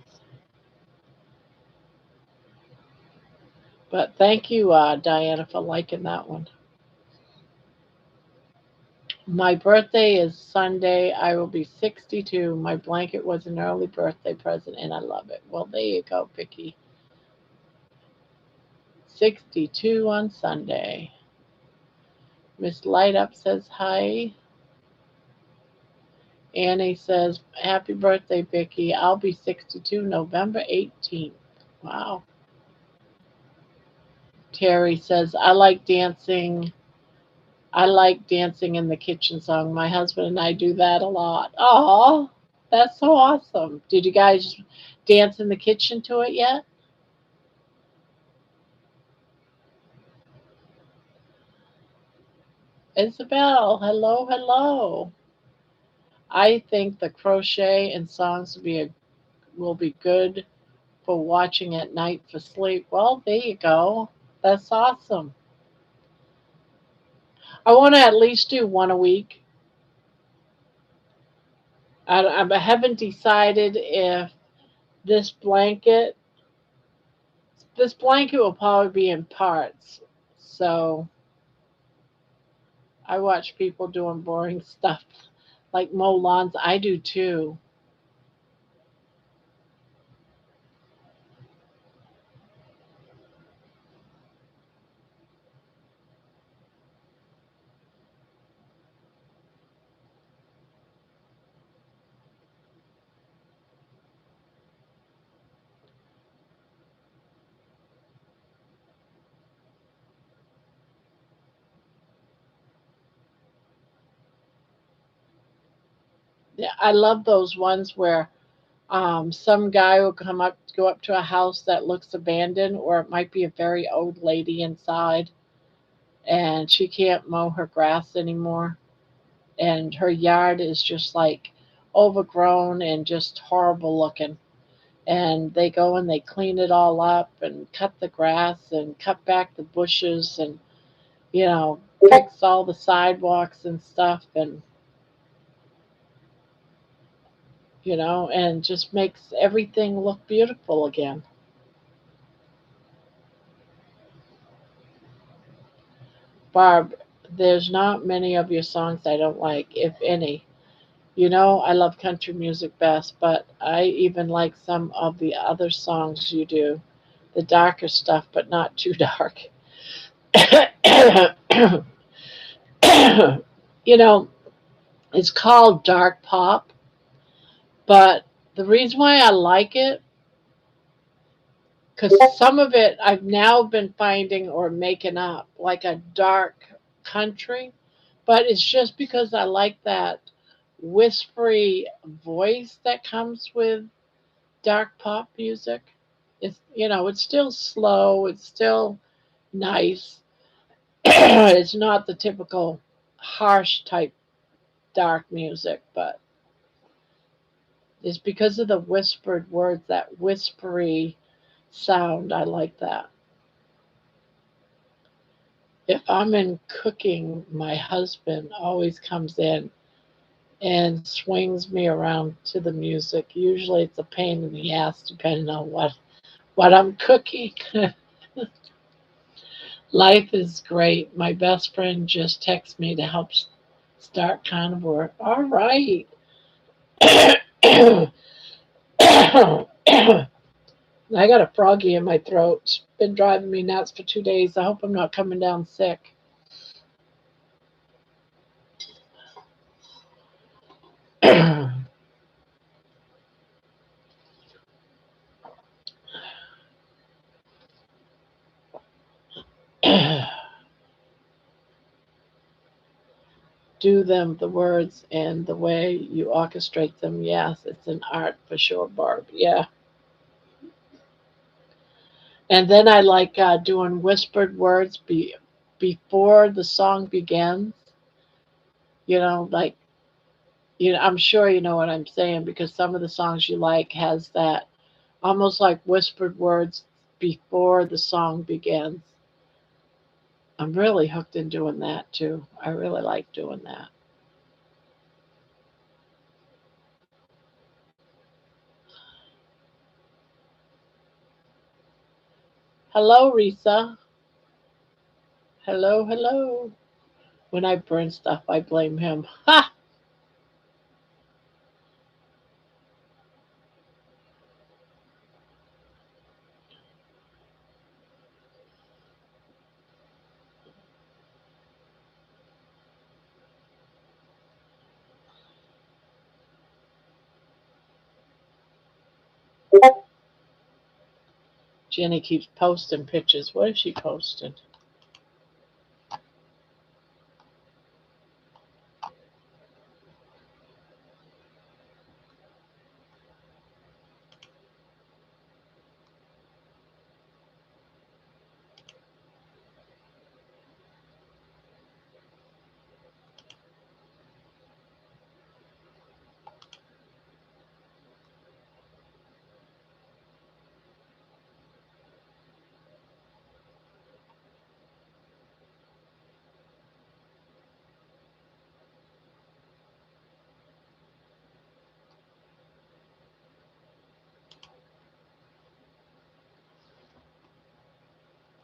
But thank you, Diana, for liking that one. My birthday is Sunday. I will be 62. My blanket was an early birthday present, and I love it. Well, there you go, Vicky. 62 on Sunday. Miss Light Up says hi. Annie says, happy birthday, Vicky. I'll be 62 November 18th. Wow. Terry says, I like dancing in the kitchen song. My husband and I do that a lot. Oh, that's so awesome. Did you guys dance in the kitchen to it yet? Isabel, hello, hello. I think the crochet and songs will be good for watching at night for sleep. Well, there you go. That's awesome. I want to at least do one a week. I haven't decided if this blanket this blanket will probably be in parts. So I watch people doing boring stuff like mow lawns. I do too. Yeah, I love those ones where some guy will go up to a house that looks abandoned, or it might be a very old lady inside, and she can't mow her grass anymore, and her yard is just like overgrown and just horrible looking. And they go and they clean it all up and cut the grass and cut back the bushes and fix all the sidewalks and stuff, and and just makes everything look beautiful again. Barb, there's not many of your songs I don't like, if any. I love country music best, but I even like some of the other songs you do, the darker stuff, but not too dark. you know, it's called dark pop, but the reason why I like it, because some of it I've now been finding or making up, like a dark country, but it's just because I like that whispery voice that comes with dark pop music. It's still slow, it's still nice. It's not the typical harsh type dark music, but it's because of the whispered words, that whispery sound. I like that. If I'm in cooking, my husband always comes in and swings me around to the music. Usually it's a pain in the ass depending on what I'm cooking. Life is great. My best friend just texted me to help start carnivore. All right. I got a froggy in my throat. It's been driving me nuts for 2 days. I hope I'm not coming down sick. Do them, the words, and the way you orchestrate them. Yes, it's an art for sure, Barb. Yeah. And then I like doing whispered words before the song begins. Like I'm sure you know what I'm saying because some of the songs you like has that almost like whispered words before the song begins. I'm really hooked in doing that too. I really like doing that. Hello, Risa. Hello, hello. When I burn stuff, I blame him. Ha! Jenny keeps posting pictures. What is she posting?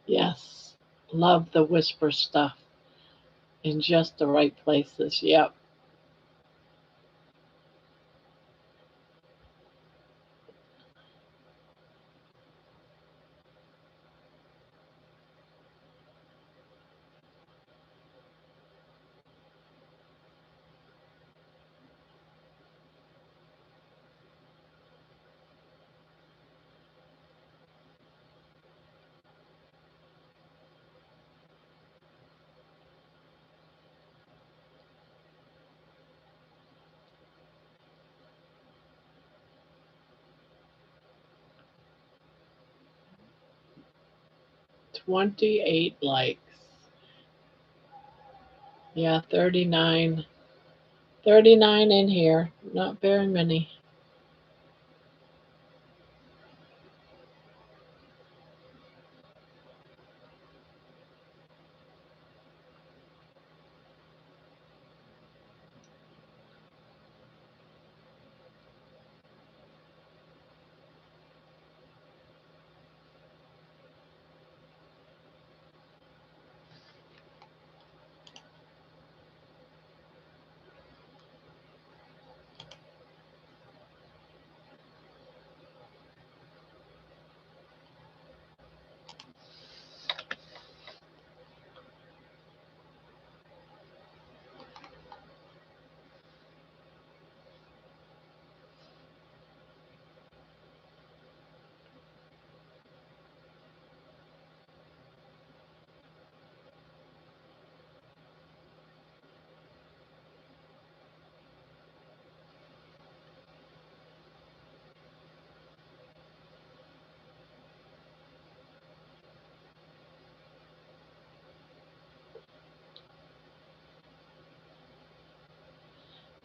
Yes. Love the whisper stuff in just the right places. Yep. 28 likes. Yeah, 39. 39 in here. Not very many.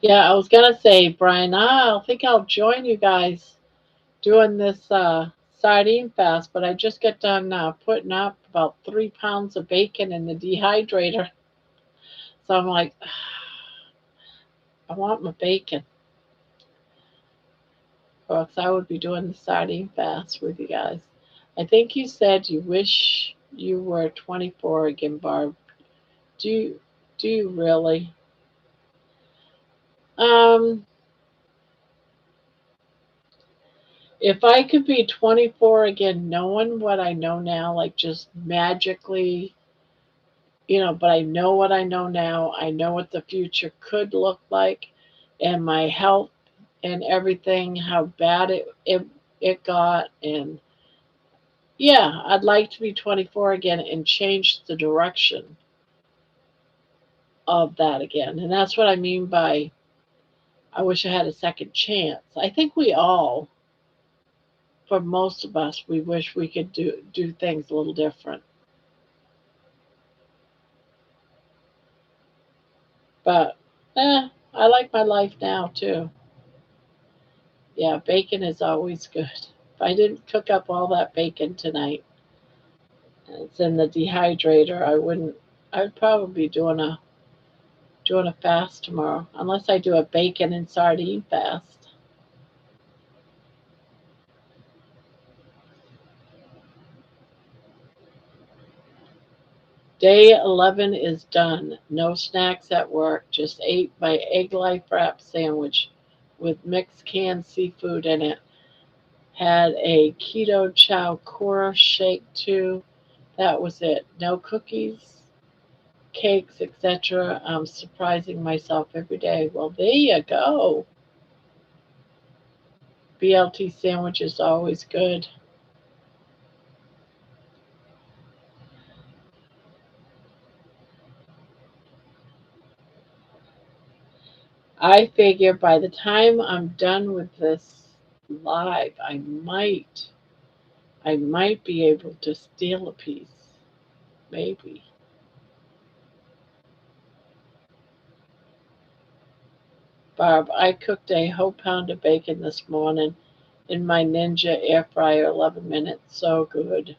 Yeah, I was gonna say, Brian, I think I'll join you guys doing this sardine fast, but I just got done putting up about 3 pounds of bacon in the dehydrator. So I'm like, I want my bacon. Or else I would be doing the sardine fast with you guys. I think you said you wish you were 24 again, Barb. Do you, do you really? Um, If I could be 24 again, knowing what I know now, like just magically, but I know what I know now. I know what the future could look like, and my health and everything, how bad it got. And yeah, I'd like to be 24 again and change the direction of that again. And that's what I mean by I wish I had a second chance. I think we all, for most of us, we wish we could do things a little different. But I like my life now too. Yeah, bacon is always good. If I didn't cook up all that bacon tonight, and it's in the dehydrator, I wouldn't. I'd probably be doing a fast tomorrow, unless I do a bacon and sardine fast. Day 11 is done. No snacks at work. Just ate my egg life wrap sandwich with mixed canned seafood in it. Had a keto chow core shake too. That was it. No cookies, cakes, etc. I'm surprising myself every day. Well, there you go. BLT sandwich is always good. I figure by the time I'm done with this live, I might be able to steal a piece. Maybe. Barb, I cooked a whole pound of bacon this morning in my Ninja air fryer, 11 minutes. So good.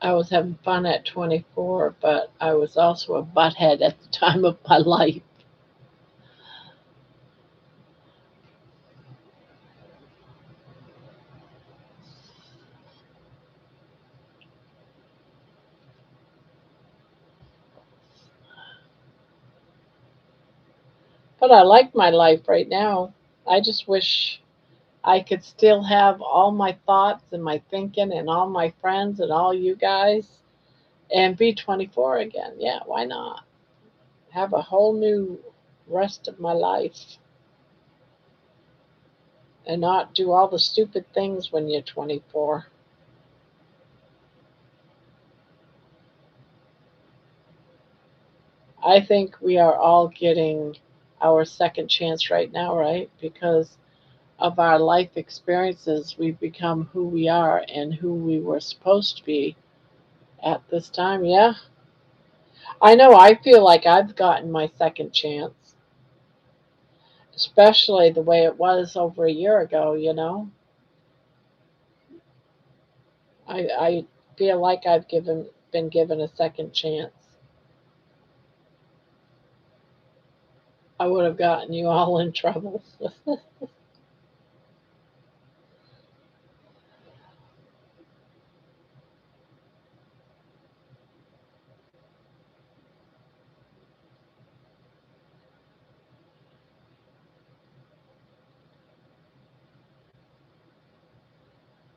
I was having fun at 24, but I was also a butthead at the time of my life. But I like my life right now. I just wish I could still have all my thoughts and my thinking and all my friends and all you guys and be 24 again. Yeah, why not? Have a whole new rest of my life and not do all the stupid things when you're 24. I think we are all getting our second chance right now, right? Because of our life experiences, we've become who we are and who we were supposed to be at this time. Yeah, I know. I feel like I've gotten my second chance, especially the way it was over a year ago. I feel like I've been given a second chance. I would have gotten you all in trouble.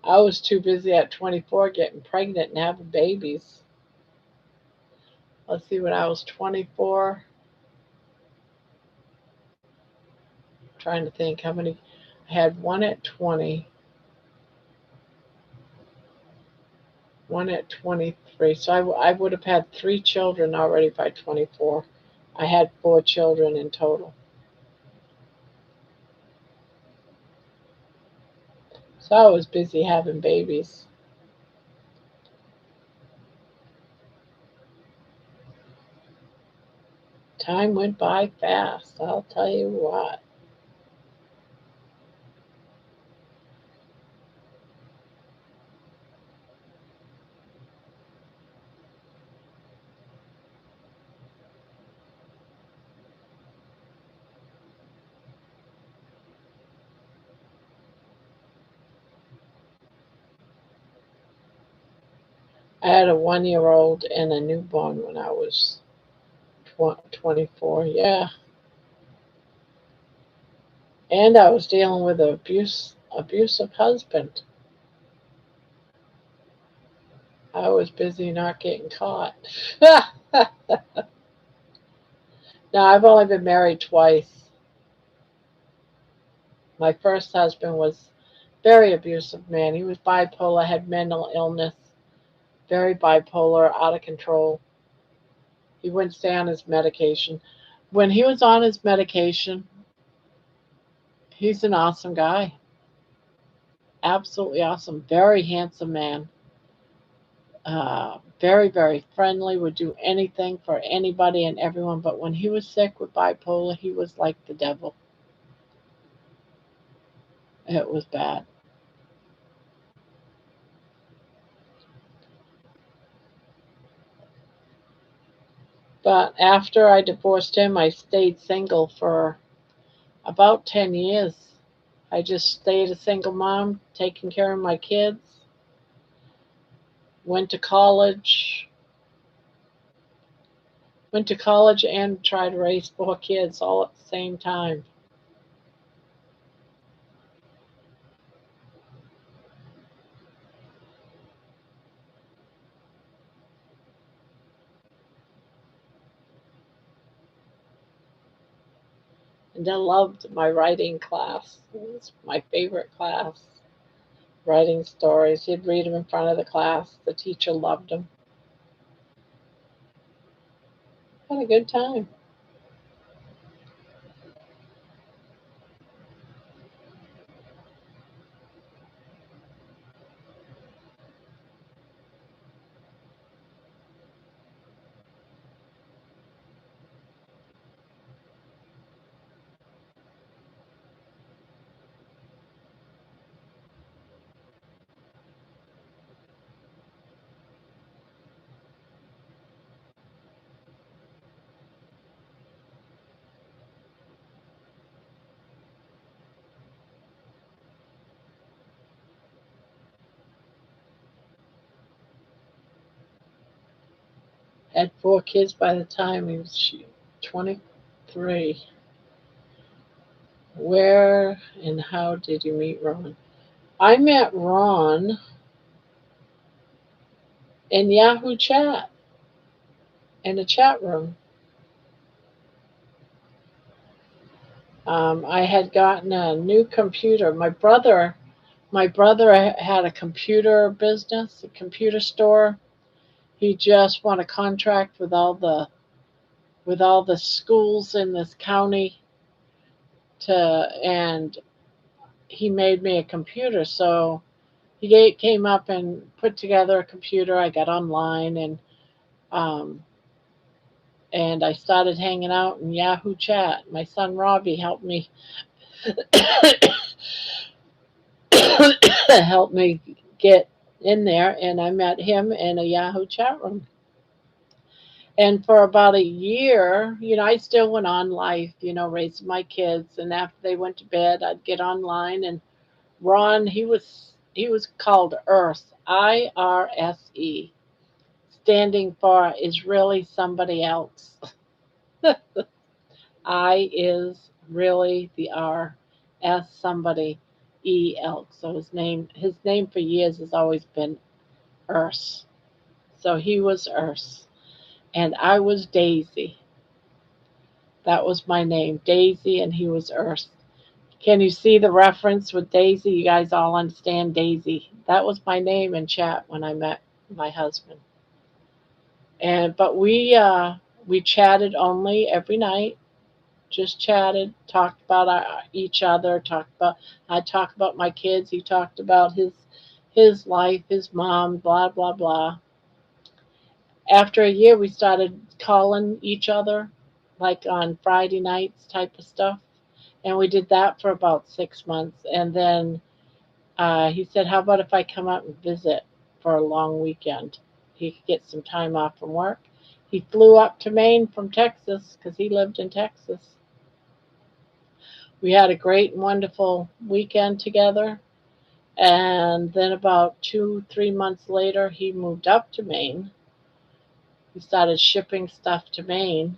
I was too busy at 24 getting pregnant and having babies. Let's see, when I was 24, trying to think how many. I had one at 20, one at 23. So I would have had three children already by 24. I had four children in total. So I was busy having babies. Time went by fast, I'll tell you what. I had a 1 year old and a newborn when I was 24. Yeah. And I was dealing with an abusive husband. I was busy not getting caught. Now, I've only been married twice. My first husband was very abusive man. He was bipolar, had mental illness, very bipolar, out of control. He wouldn't stay on his medication. When he was on his medication, he's an awesome guy. Absolutely awesome. Very handsome man. Very, very friendly, would do anything for anybody and everyone. But when he was sick with bipolar, he was like the devil. It was bad. But after I divorced him, I stayed single for about 10 years. I just stayed a single mom, taking care of my kids, went to college, and tried to raise 4 kids all at the same time. And I loved my writing class. It was my favorite class. Writing stories. You'd read them in front of the class. The teacher loved them. Had a good time. Had 4 kids by the time he was 23. Where and how did you meet Ron? I met Ron in Yahoo Chat in a chat room. I had gotten a new computer. My brother had a computer business, a computer store. He just won a contract with all the schools in this county to, and he made me a computer. So he came up and put together a computer. I got online um, and I started hanging out in Yahoo Chat. My son Robbie helped me helped me get in there, and I met him in a Yahoo chat room. And for about a year, I still went on life, raising my kids. And after they went to bed, I'd get online. And Ron, he was called Earth, IRSE, standing for is really somebody else. I is really the R, S somebody, E elk. So his name for years has always been Earth. So he was Earth, and I was Daisy. That was my name, Daisy, and he was Earth. Can you see the reference with Daisy? You guys all understand Daisy. That was my name in chat when I met my husband. And but we chatted only every night. Just chatted, talked about each other, talked about I talked about my kids. He talked about his life, his mom, blah blah blah. After a year, we started calling each other. like on Friday nights type of stuff. And we did that for about 6 months. And then he said, "How about if I come out and visit for a long weekend? He could get some time off from work." He flew up to Maine from Texas because he lived in Texas. We had a great and wonderful weekend together. And then about 2, 3 months later, he moved up to Maine. He started shipping stuff to Maine,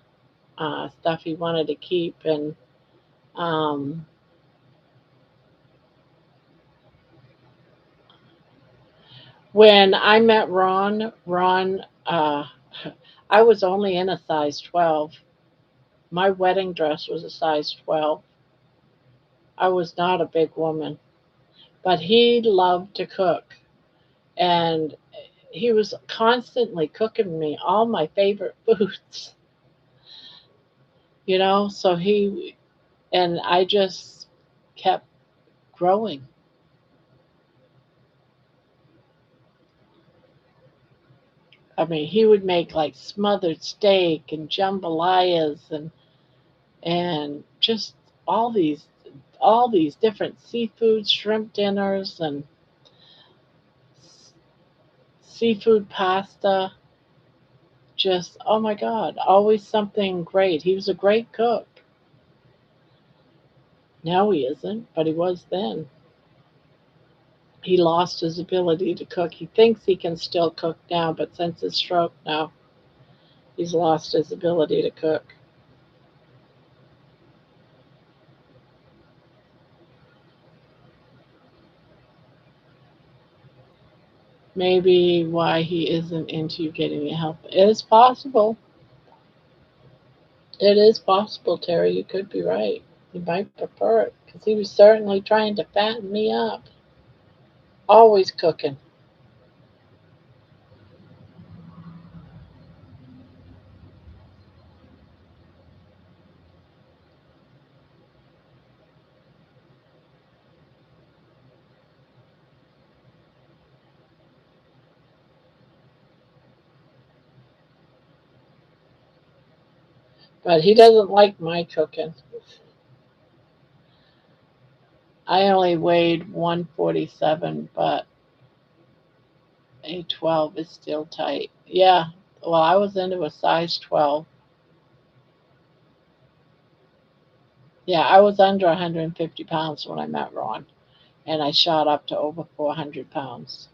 stuff he wanted to keep. And um, when I met Ron, I was only in a size 12. My wedding dress was a size 12. I was not a big woman, but he loved to cook. And he was constantly cooking me all my favorite foods, So and I just kept growing. I mean, he would make like smothered steak and jambalayas and just all these all these different seafood, shrimp dinners and seafood pasta. Just oh my God, always something great. He was a great cook. Now he isn't, but he was then. He lost his ability to cook. He thinks he can still cook now, but since his stroke now, he's lost his ability to cook. Maybe why he isn't into getting the help. It is possible. It is possible, Terry. You could be right. He might prefer it because he was certainly trying to fatten me up. Always cooking. But he doesn't like my cooking. I only weighed 147, but a 12 is still tight. Yeah, well, I was into a size 12. Yeah, I was under 150 pounds when I met Ron, and I shot up to over 400 pounds.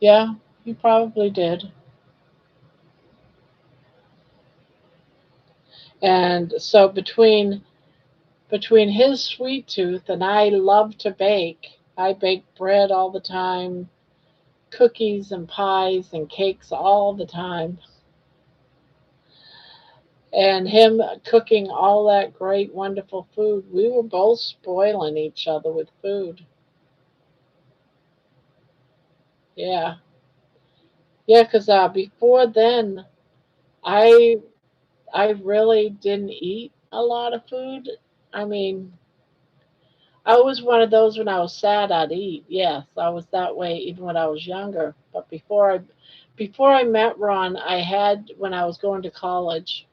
Yeah, you probably did. And so between his sweet tooth and I love to bake. I bake bread all the time, cookies and pies and cakes all the time. And him cooking all that great, wonderful food. We were both spoiling each other with food. Yeah. Yeah, because before then, I I really didn't eat a lot of food. I mean, I was one of those when I was sad I'd eat. Yes, I was that way even when I was younger. But before I met Ron, I had when I was going to college,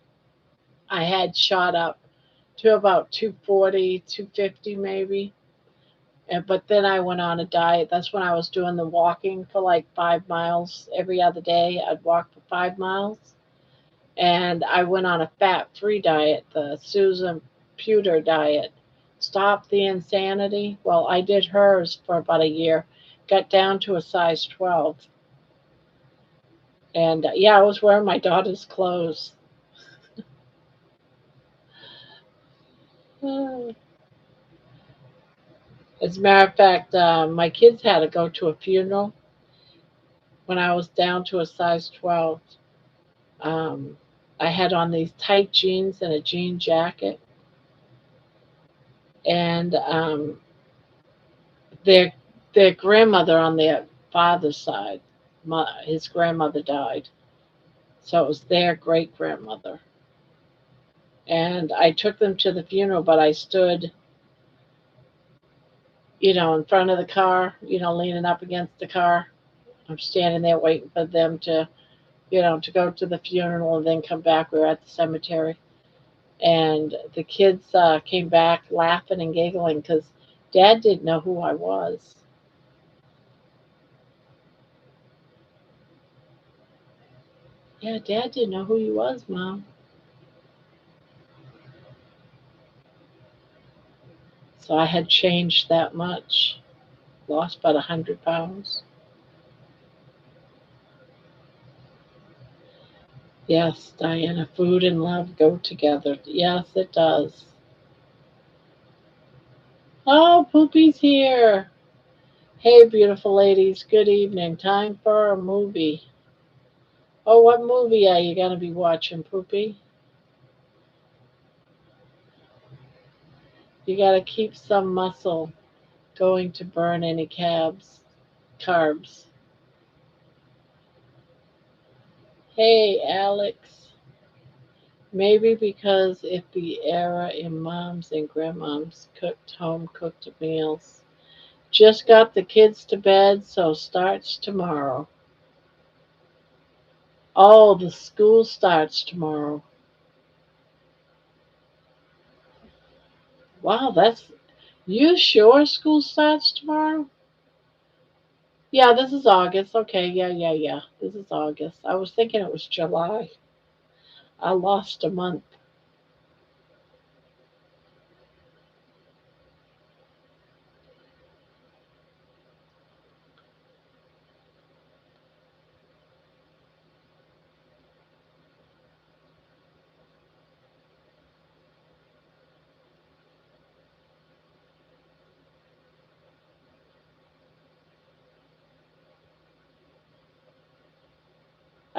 I had shot up to about 240, 250 maybe. But then I went on a diet. That's when I was doing the walking for like 5 miles every other day. I'd walk for 5 miles. And I went on a fat-free diet, the Susan Pewter diet. Stop the insanity. Well, I did hers for about a year, got down to a size 12. And yeah, I was wearing my daughter's clothes. As a matter of fact, my kids had to go to a funeral when I was down to a size 12. Um, I had on these tight jeans and a jean jacket, and their their grandmother on their father's side, his grandmother died, so it was their great grandmother. And I took them to the funeral, but I stood, in front of the car, leaning up against the car. I'm standing there waiting for them to to go to the funeral and then come back. We were at the cemetery, and the kids came back laughing and giggling because Dad didn't know who I was. Yeah, Dad didn't know who he was, Mom. So I had changed that much, lost about 100 pounds. Yes, Diana, food and love go together. Yes, it does. Oh, Poopy's here. Hey, beautiful ladies, good evening. Time for a movie. Oh, what movie are you going to be watching, Poopy? You got to keep some muscle going to burn any carbs. Hey, Alex. Maybe because if the era in moms and grandmoms cooked home cooked meals. Just got the kids to bed, so starts tomorrow. Oh, the school starts tomorrow. Wow, that's you sure school starts tomorrow? Yeah, this is August. Okay, yeah. This is August. I was thinking it was July. I lost a month.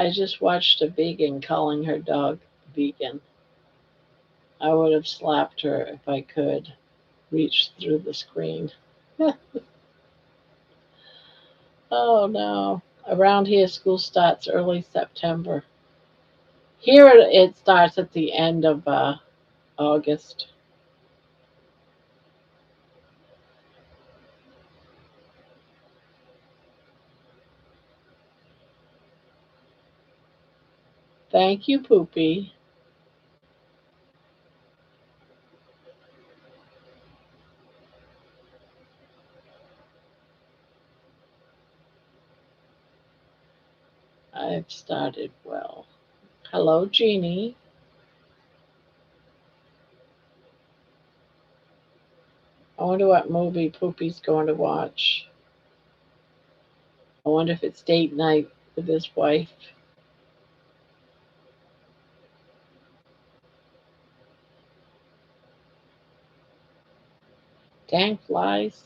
I just watched a vegan calling her dog vegan. I would have slapped her if I could reach through the screen. Oh no. Around here, school starts early September. Here it starts at the end of August. Thank you, Poopy. I've started well. Hello, Jeannie. I wonder what movie Poopy's going to watch. I wonder if it's date night with his wife. Dang flies.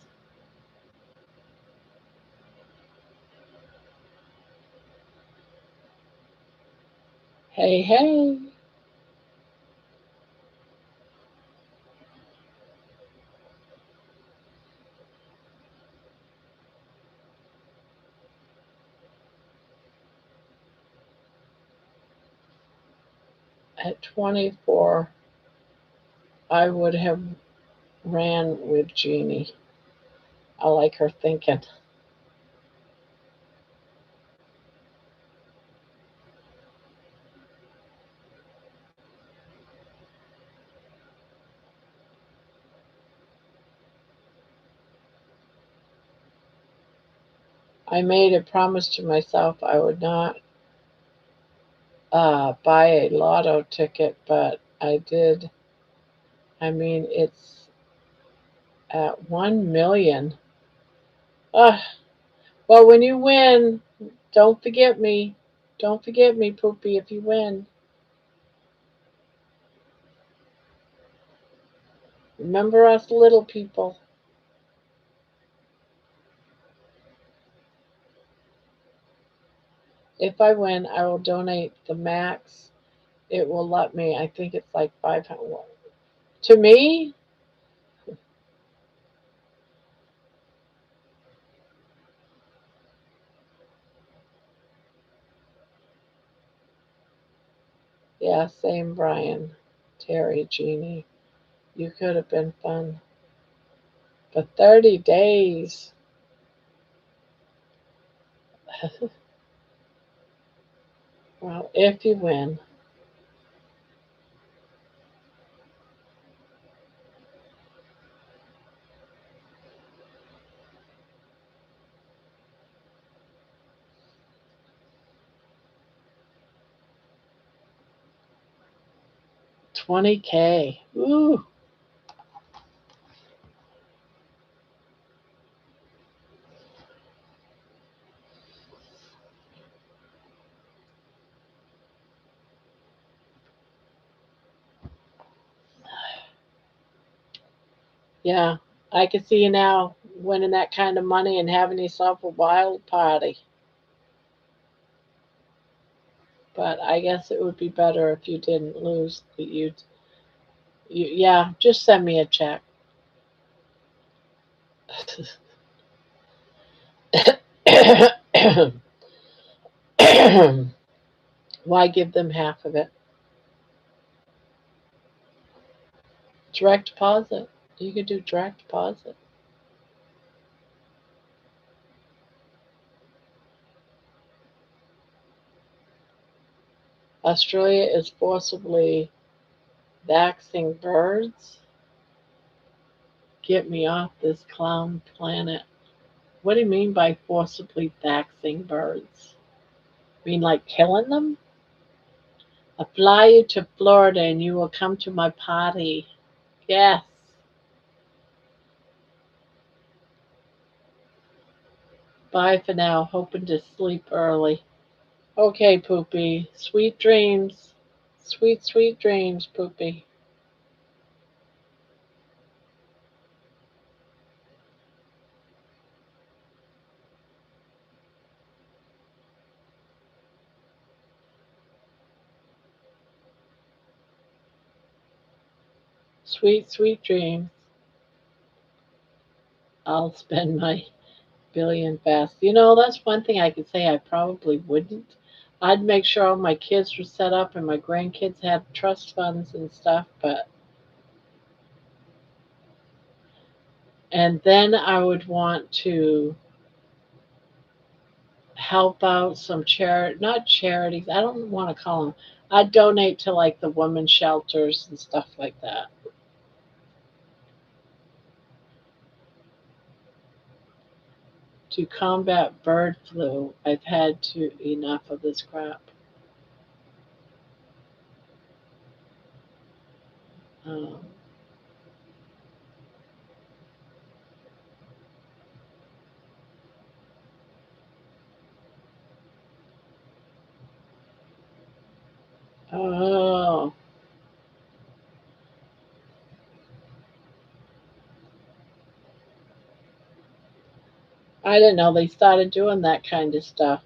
Hey, hey. At 24, I would have ran with Jeannie. I like her thinking. I made a promise to myself I would not buy a lotto ticket, but I did. I mean, it's at 1 million. Uh, well, when you win, don't forget me. Don't forget me, Poopy, if you win. Remember us little people. If I win, I will donate the max it will let me. I think it's like 500. To me, yeah, same Brian, Terry, Jeannie. You could have been fun. But 30 days. Well, if you win, 20K. Ooh, yeah. I can see you now winning that kind of money and having yourself a wild party. But I guess it would be better if you didn't lose. That yeah, just send me a check. Why give them half of it? Direct deposit. You could do direct deposit. Australia is forcibly vaxing birds. Get me off this clown planet. What do you mean by forcibly vaxing birds? You mean like killing them? I'll fly you to Florida and you will come to my party. Yes. Bye for now. Hoping to sleep early. Okay, Poopy. Sweet dreams. Sweet, sweet dreams, Poopy. Sweet, sweet dreams. I'll spend my billion fast. That's one thing I could say I probably wouldn't. I'd make sure all my kids were set up and my grandkids had trust funds and stuff, and then I would want to help out some not charities. I don't want to call them. I'd donate to like the women's shelters and stuff like that to combat bird flu. I've had to enough of this crap. Um, oh, I didn't know they started doing that kind of stuff.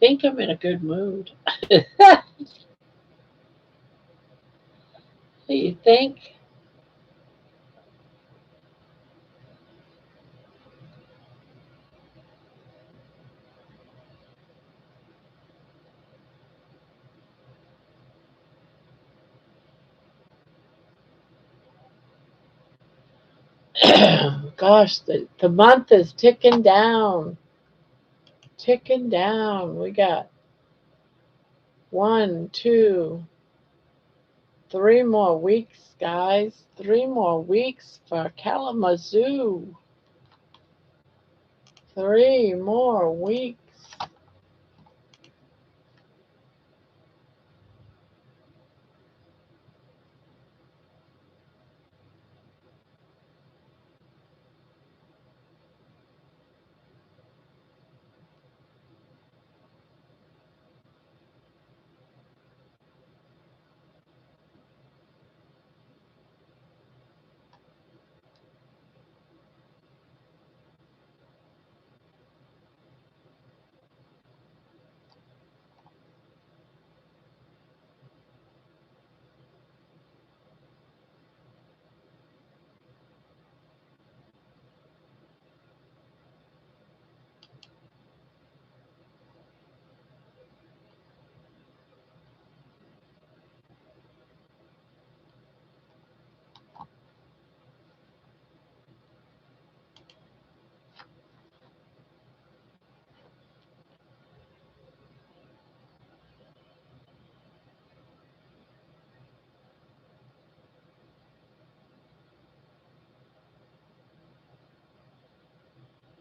I think I'm in a good mood. You think? Gosh, the month is ticking down. Ticking down. We got one, two, 3 more weeks, guys. 3 more weeks for Kalamazoo. 3 more weeks.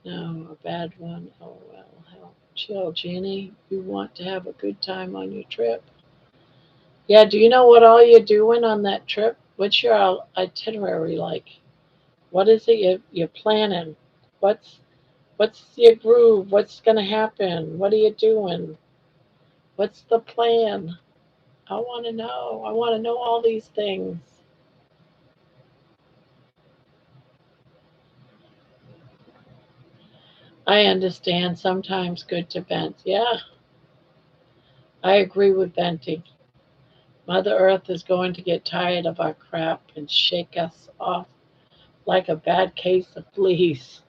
No, a bad one. Oh, well, hell. Chill, Jeannie. You want to have a good time on your trip? Yeah, do you know what all you're doing on that trip? What's your itinerary like? What is it you're planning? What's what's your groove? What's gonna happen? What are you doing? What's the plan? I want to know. I want to know all these things. I understand sometimes good to vent. Yeah, I agree with venting. Mother Earth is going to get tired of our crap and shake us off like a bad case of fleas.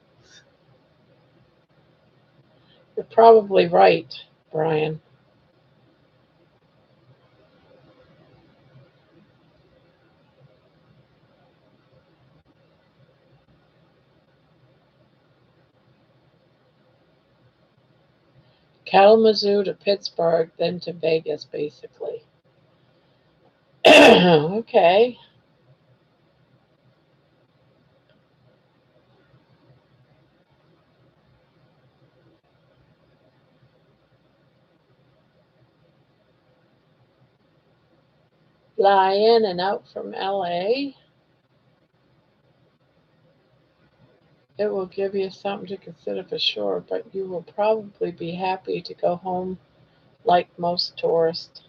You're probably right, Brian. Kalamazoo to Pittsburgh, then to Vegas, basically. Okay. Fly in and out from LA. It will give you something to consider for sure, but you will probably be happy to go home like most tourists.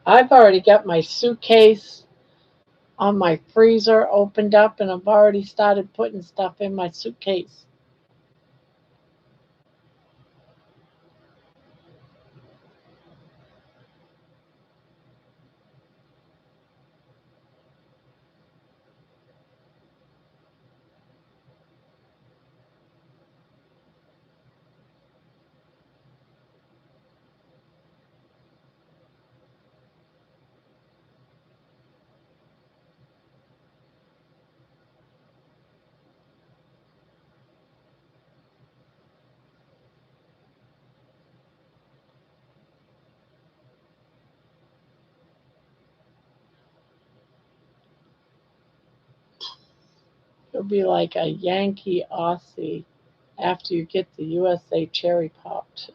I've already got my suitcase on my freezer opened up and I've already started putting stuff in my suitcase. It'll be like a Yankee Aussie after you get the USA cherry popped.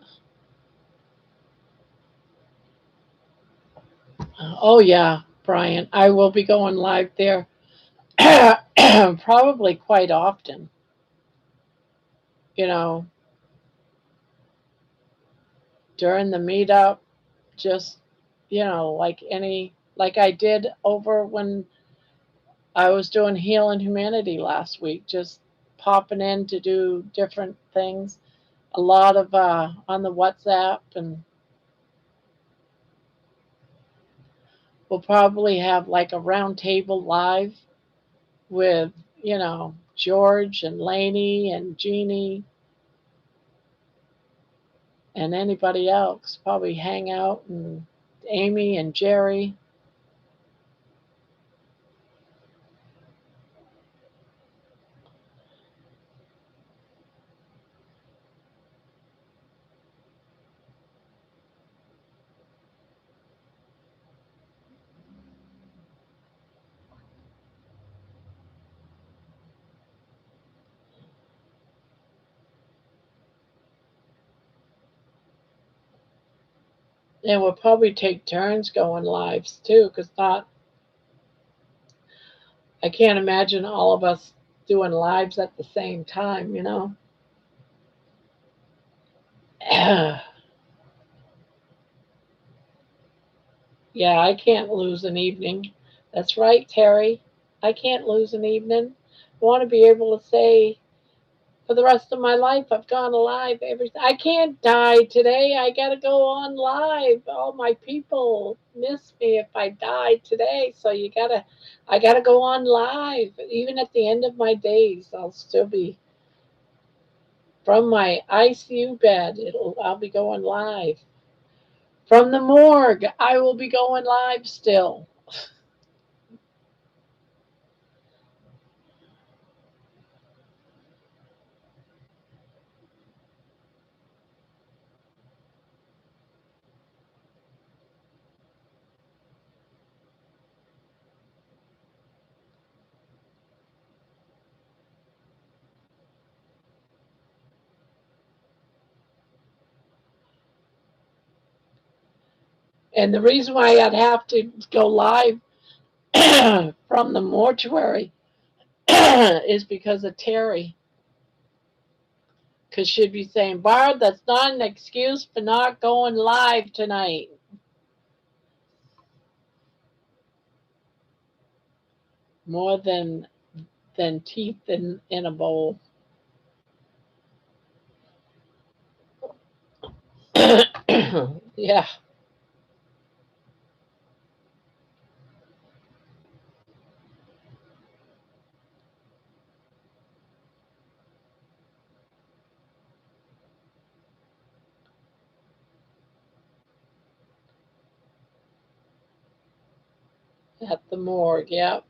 Oh, yeah, Brian. I will be going live there probably quite often. You know, during the meetup, just, like I did over when I was doing Healing Humanity last week, just popping in to do different things. A lot of on the WhatsApp, and we'll probably have like a round table live with, George and Lainey and Jeannie and anybody else. Probably hang out and Amy and Jerry. And we'll probably take turns going lives too, because not I can't imagine all of us doing lives at the same time. Yeah, I can't lose an evening. That's right, Terry. I can't lose an evening. I want to be able to say, For the rest of my life, I've gone live every. I can't die today. I gotta go on live. All my people miss me if I die today. So I gotta go on live. Even at the end of my days, I'll still be from my ICU bed. I'll be going live from the morgue. I will be going live still and the reason why I'd have to go live from the mortuary is because of Terry. Because she'd be saying, Barb, that's not an excuse for not going live tonight. More than teeth in a bowl. Yeah, at the morgue. Yep.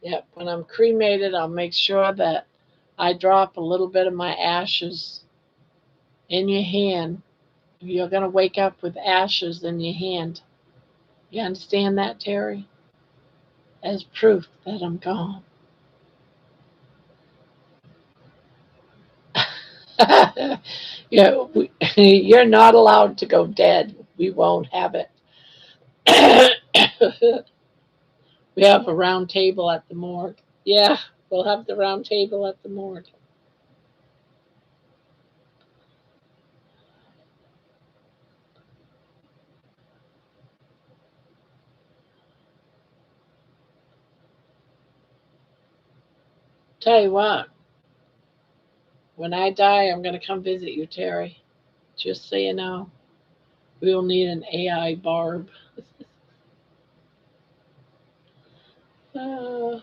Yep. When I'm cremated, I'll make sure that I drop a little bit of my ashes in your hand. You're going to wake up with ashes in your hand. You understand that, Terry? As proof that I'm gone. Yeah, you're not allowed to go dead. We won't have it. We have a round table at the morgue. Yeah, we'll have the round table at the morgue. Tell you what, when I die, I'm going to come visit you, Terry. Just so you know, we'll need an AI Barb. Uh,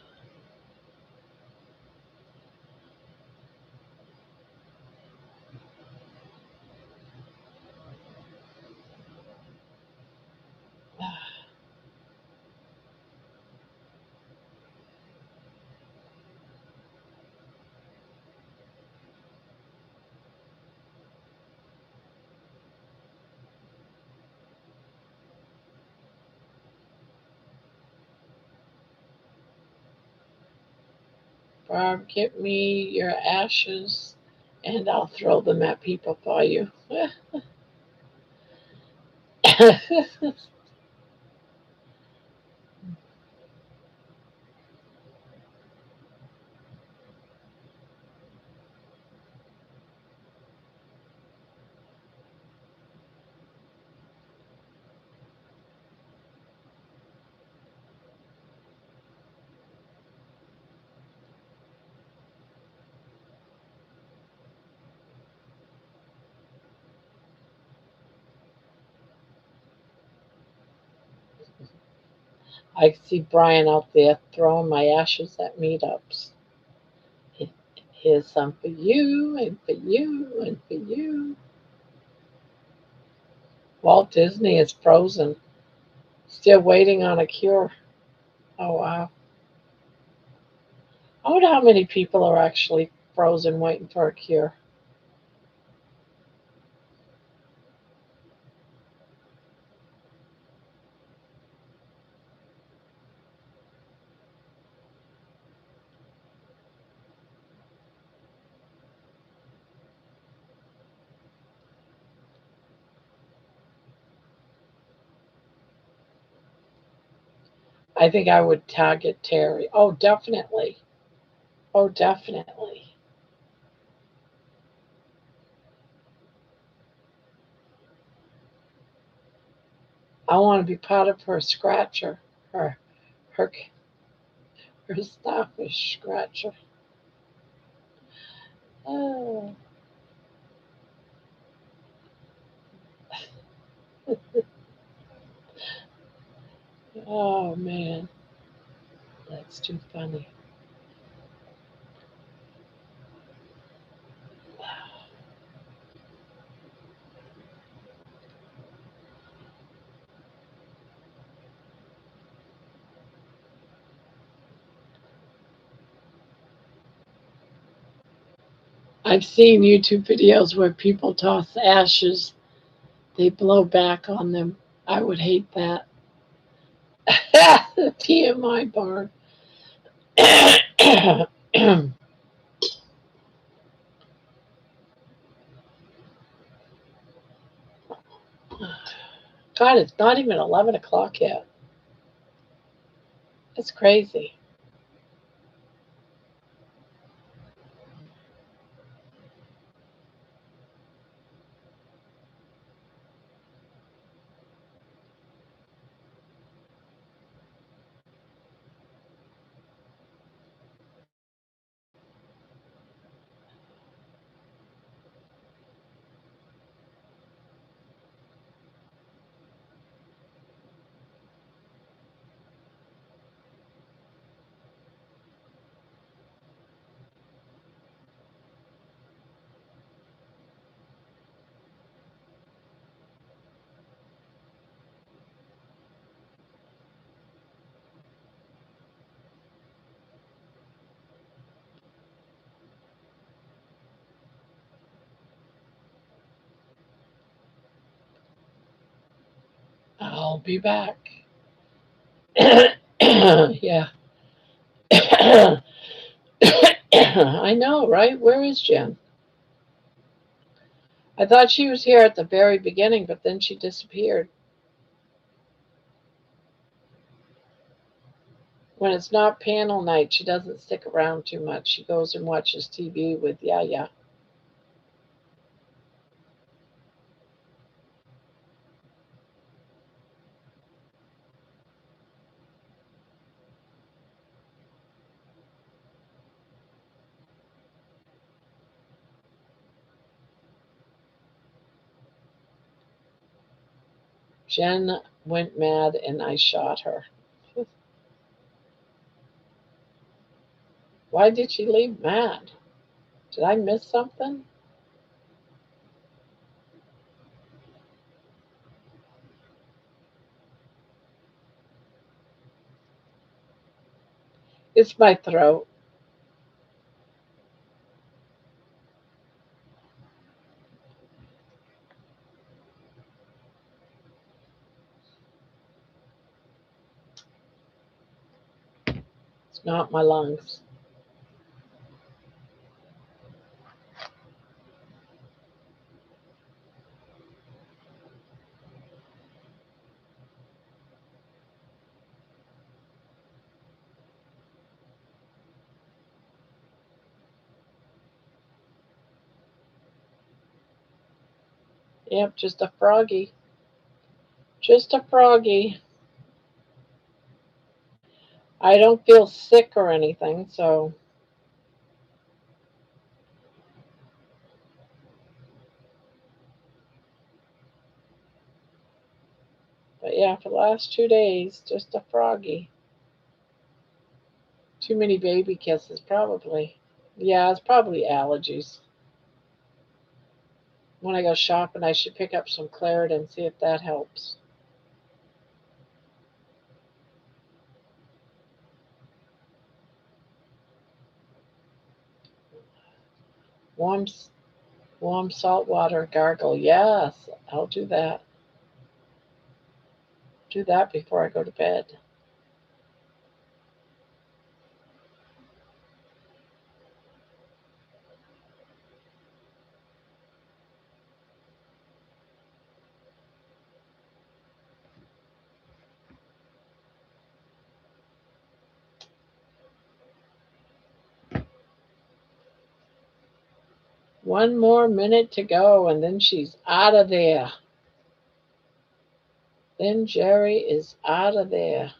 Barb, get me your ashes and I'll throw them at people for you. I see Brian out there throwing my ashes at meetups. Here's some for you, and for you, and for you. Walt Disney is frozen, still waiting on a cure. Oh, wow. I wonder how many people are actually frozen waiting for a cure. I think I would target Terry. Oh, definitely. Oh, definitely. I want to be part of her scratcher, her her her starfish scratcher. Oh, oh man, that's too funny. I've seen YouTube videos where people toss ashes, they blow back on them. I would hate that. TMI bar. God, it's not even 11 o'clock yet. It's crazy. I'll be back. Yeah. I know, right? Where is Jen? I thought she was here at the very beginning, but then she disappeared. When it's not panel night, she doesn't stick around too much. She goes and watches TV with Yaya. Jen went mad and I shot her. Why did she leave mad? Did I miss something? It's my throat. It's not my lungs. Yep, just a froggy. Just a froggy. I don't feel sick or anything, so, but yeah, for the last 2 days, just a froggy. Too many baby kisses, probably. Yeah, it's probably allergies. When I go shopping, I should pick up some Claritin and see if that helps. Warm, warm salt water gargle. Yes, I'll do that. Do that before I go to bed. One more minute to go, and then she's out of there. Then Jerry is out of there.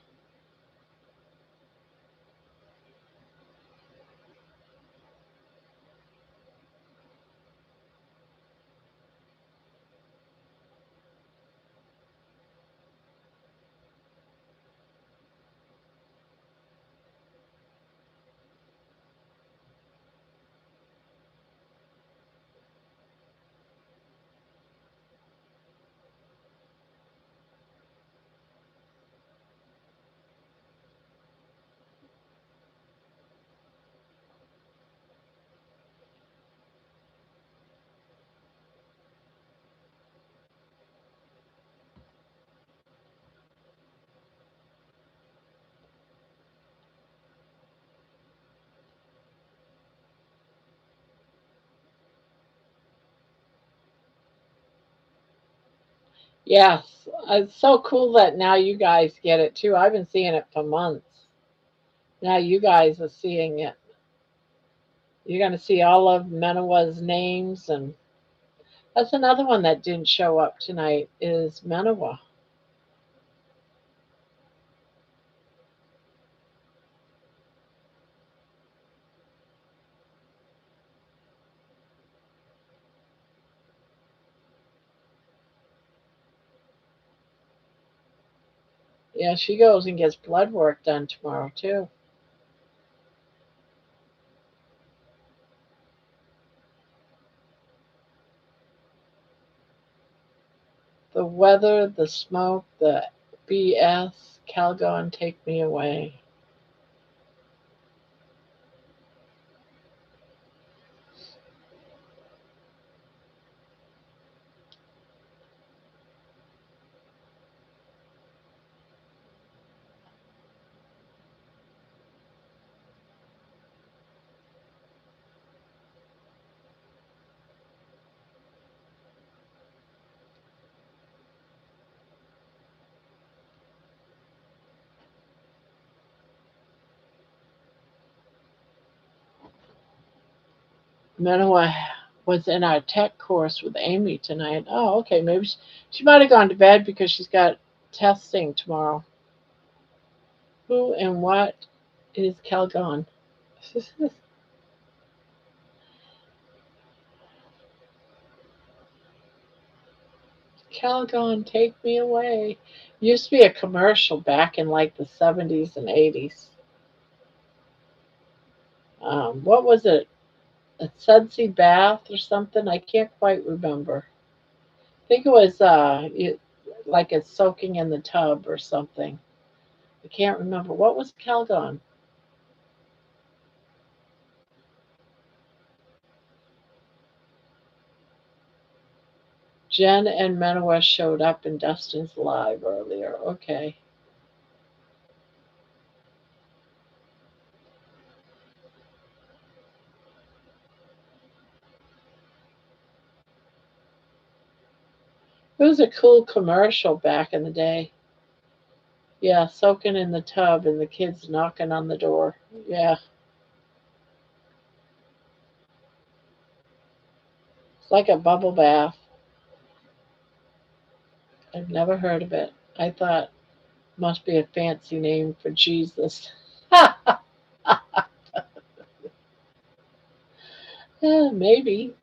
Yes, it's so cool that now you guys get it too. I've been seeing it for months. Now you guys are seeing it. You're going to see all of Menawa's names, and that's another one that didn't show up tonight is Menawa. Yeah, she goes and gets blood work done tomorrow too. The weather, the smoke, the BS, Calgon, take me away. Manoa was in our tech course with Amy tonight. Oh, okay. Maybe she might have gone to bed because she's got testing tomorrow. Who and what is Calgon? Calgon, take me away. Used to be a commercial back in like the 70s and 80s. What was it? A sudsy bath or something? I can't quite remember. I think it was like it's soaking in the tub or something. I can't remember. What was Calgon? Jen and Menowes showed up in Dustin's live earlier. Okay. It was a cool commercial back in the day. Yeah, soaking in the tub and the kids knocking on the door. Yeah, it's like a bubble bath. I've never heard of it. I thought must be a fancy name for Jesus. Maybe.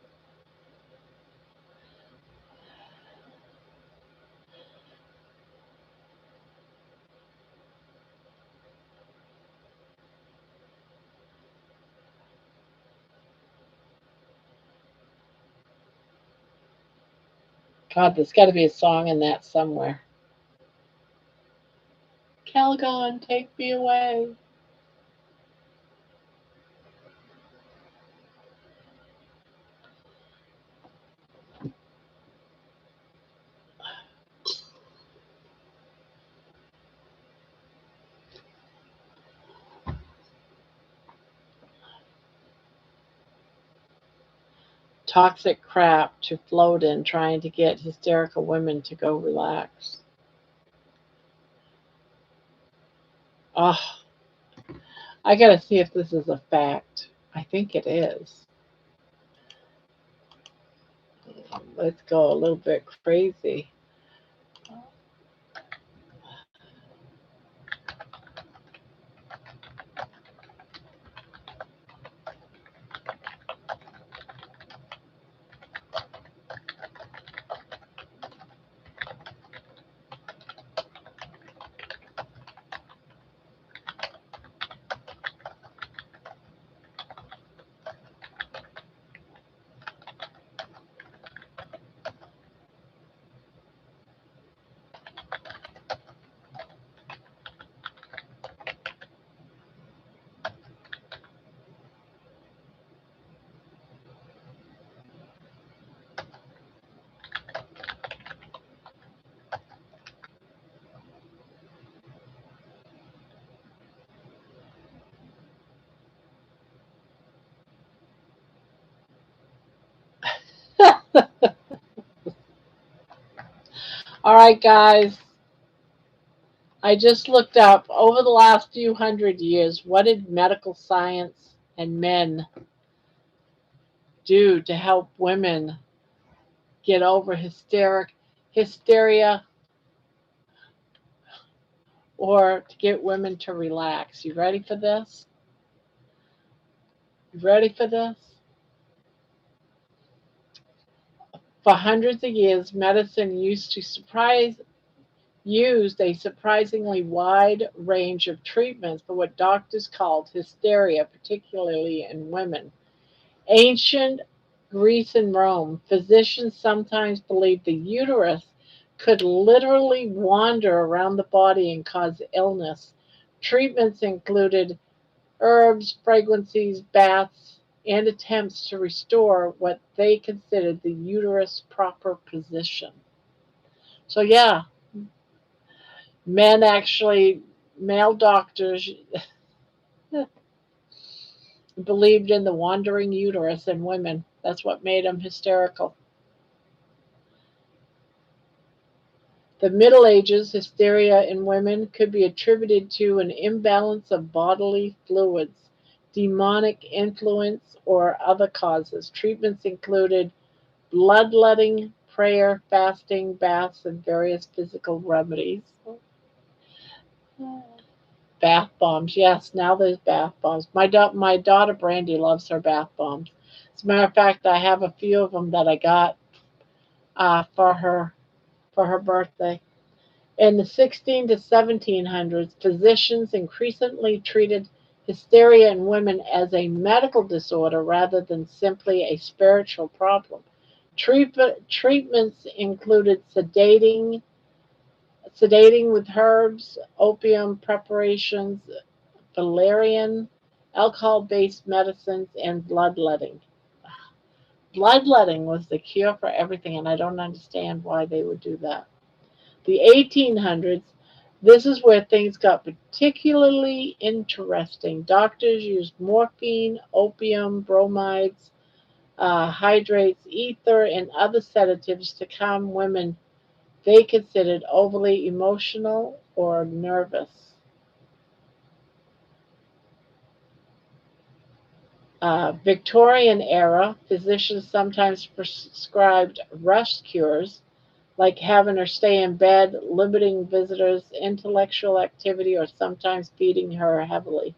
God, there's got to be a song in that somewhere. Calgon, take me away. Toxic crap to float in trying to get hysterical women to go relax. Oh, I gotta see if this is a fact. I think it is. let's go a little bit crazy. All right, guys. I just looked up over the last few hundred years, what did medical science and men do to help women get over hysteria or to get women to relax? You ready for this? You ready for this? For hundreds of years, medicine used a surprisingly wide range of treatments for what doctors called hysteria, particularly in women. Ancient Greece and Rome, physicians sometimes believed the uterus could literally wander around the body and cause illness. Treatments included herbs, fragrances, baths, and attempts to restore what they considered the uterus proper position. So, yeah, men actually, male doctors believed in the wandering uterus in women. That's what made them hysterical. The Middle Ages, hysteria in women could be attributed to an imbalance of bodily fluids, demonic influence, or other causes. Treatments included bloodletting, prayer, fasting, baths, and various physical remedies. Bath bombs, yes, now there's bath bombs. My daughter Brandy loves her bath bombs. As a matter of fact, I have a few of them that I got for her birthday. In the 16 to 1700s, physicians increasingly treated hysteria in women as a medical disorder rather than simply a spiritual problem. Treatments included sedating with herbs, opium preparations, valerian, alcohol-based medicines, and bloodletting. Bloodletting was the cure for everything, and I don't understand why they would do that. The 1800s, this is where things got particularly interesting. Doctors used morphine, opium, bromides, hydrates, ether, and other sedatives to calm women they considered overly emotional or nervous. Victorian era, physicians sometimes prescribed rush cures like having her stay in bed, limiting visitors' intellectual activity, or sometimes feeding her heavily.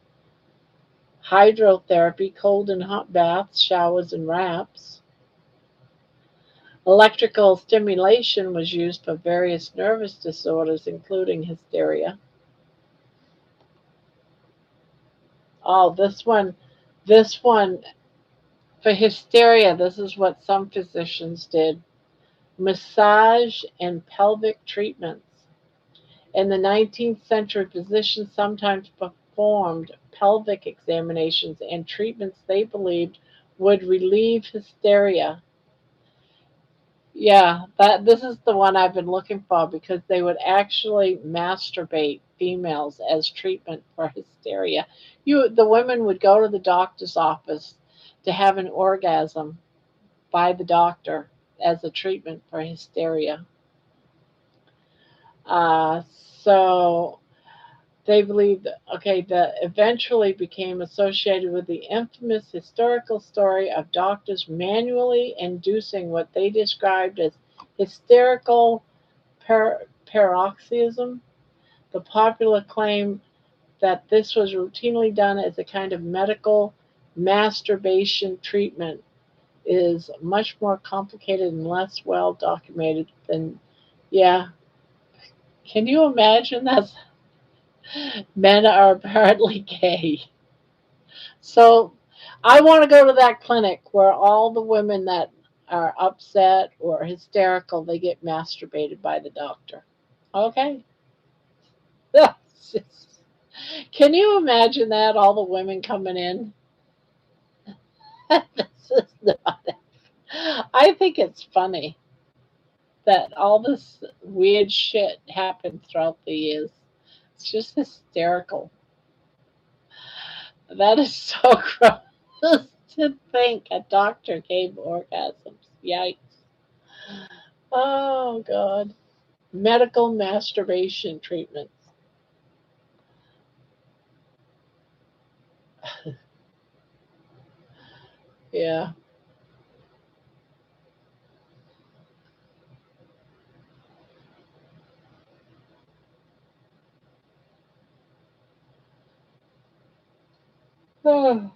Hydrotherapy, cold and hot baths, showers, and wraps. Electrical stimulation was used for various nervous disorders, including hysteria. Oh, this one, for hysteria, this is what some physicians did: massage and pelvic treatments. In the 19th century, physicians sometimes performed pelvic examinations and treatments they believed would relieve hysteria. Yeah, that this is the one I've been looking for because they would actually masturbate females as treatment for hysteria. The women would go to the doctor's office to have an orgasm by the doctor as a treatment for hysteria. Uh, so They believe that, okay, that eventually became associated with the infamous historical story of doctors manually inducing what they described as hysterical paroxysm. The popular claim that this was routinely done as a kind of medical masturbation treatment is much more complicated and less well documented than, yeah. Can you imagine that men are apparently gay? So I want to go to that clinic where all the women that are upset or hysterical, they get masturbated by the doctor. Okay. Can you imagine that? All the women coming in? This is not, I think it's funny that all this weird shit happened throughout the years. It's just hysterical. That is so gross to think a doctor gave orgasms. Yikes. Oh, God. Medical masturbation treatments. Yeah. Oh,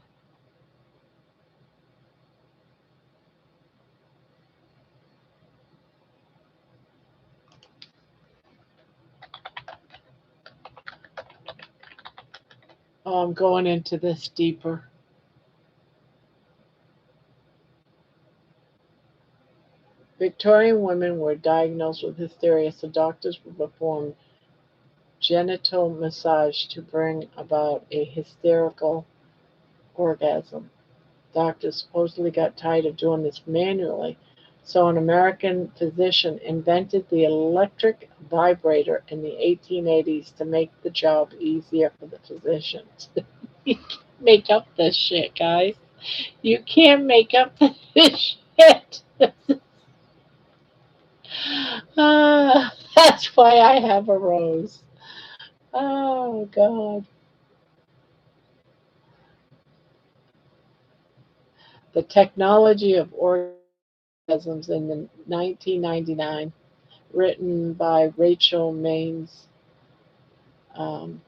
I'm going into this deeper. Victorian women were diagnosed with hysteria, so doctors would perform genital massage to bring about a hysterical orgasm. Doctors supposedly got tired of doing this manually, so an American physician invented the electric vibrator in the 1880s to make the job easier for the physicians. You can't make up this shit, guys. You can't make up this shit. That's why I have a rose. Oh, God. The technology of orgasms in the 1999, written by Rachel Maines, um,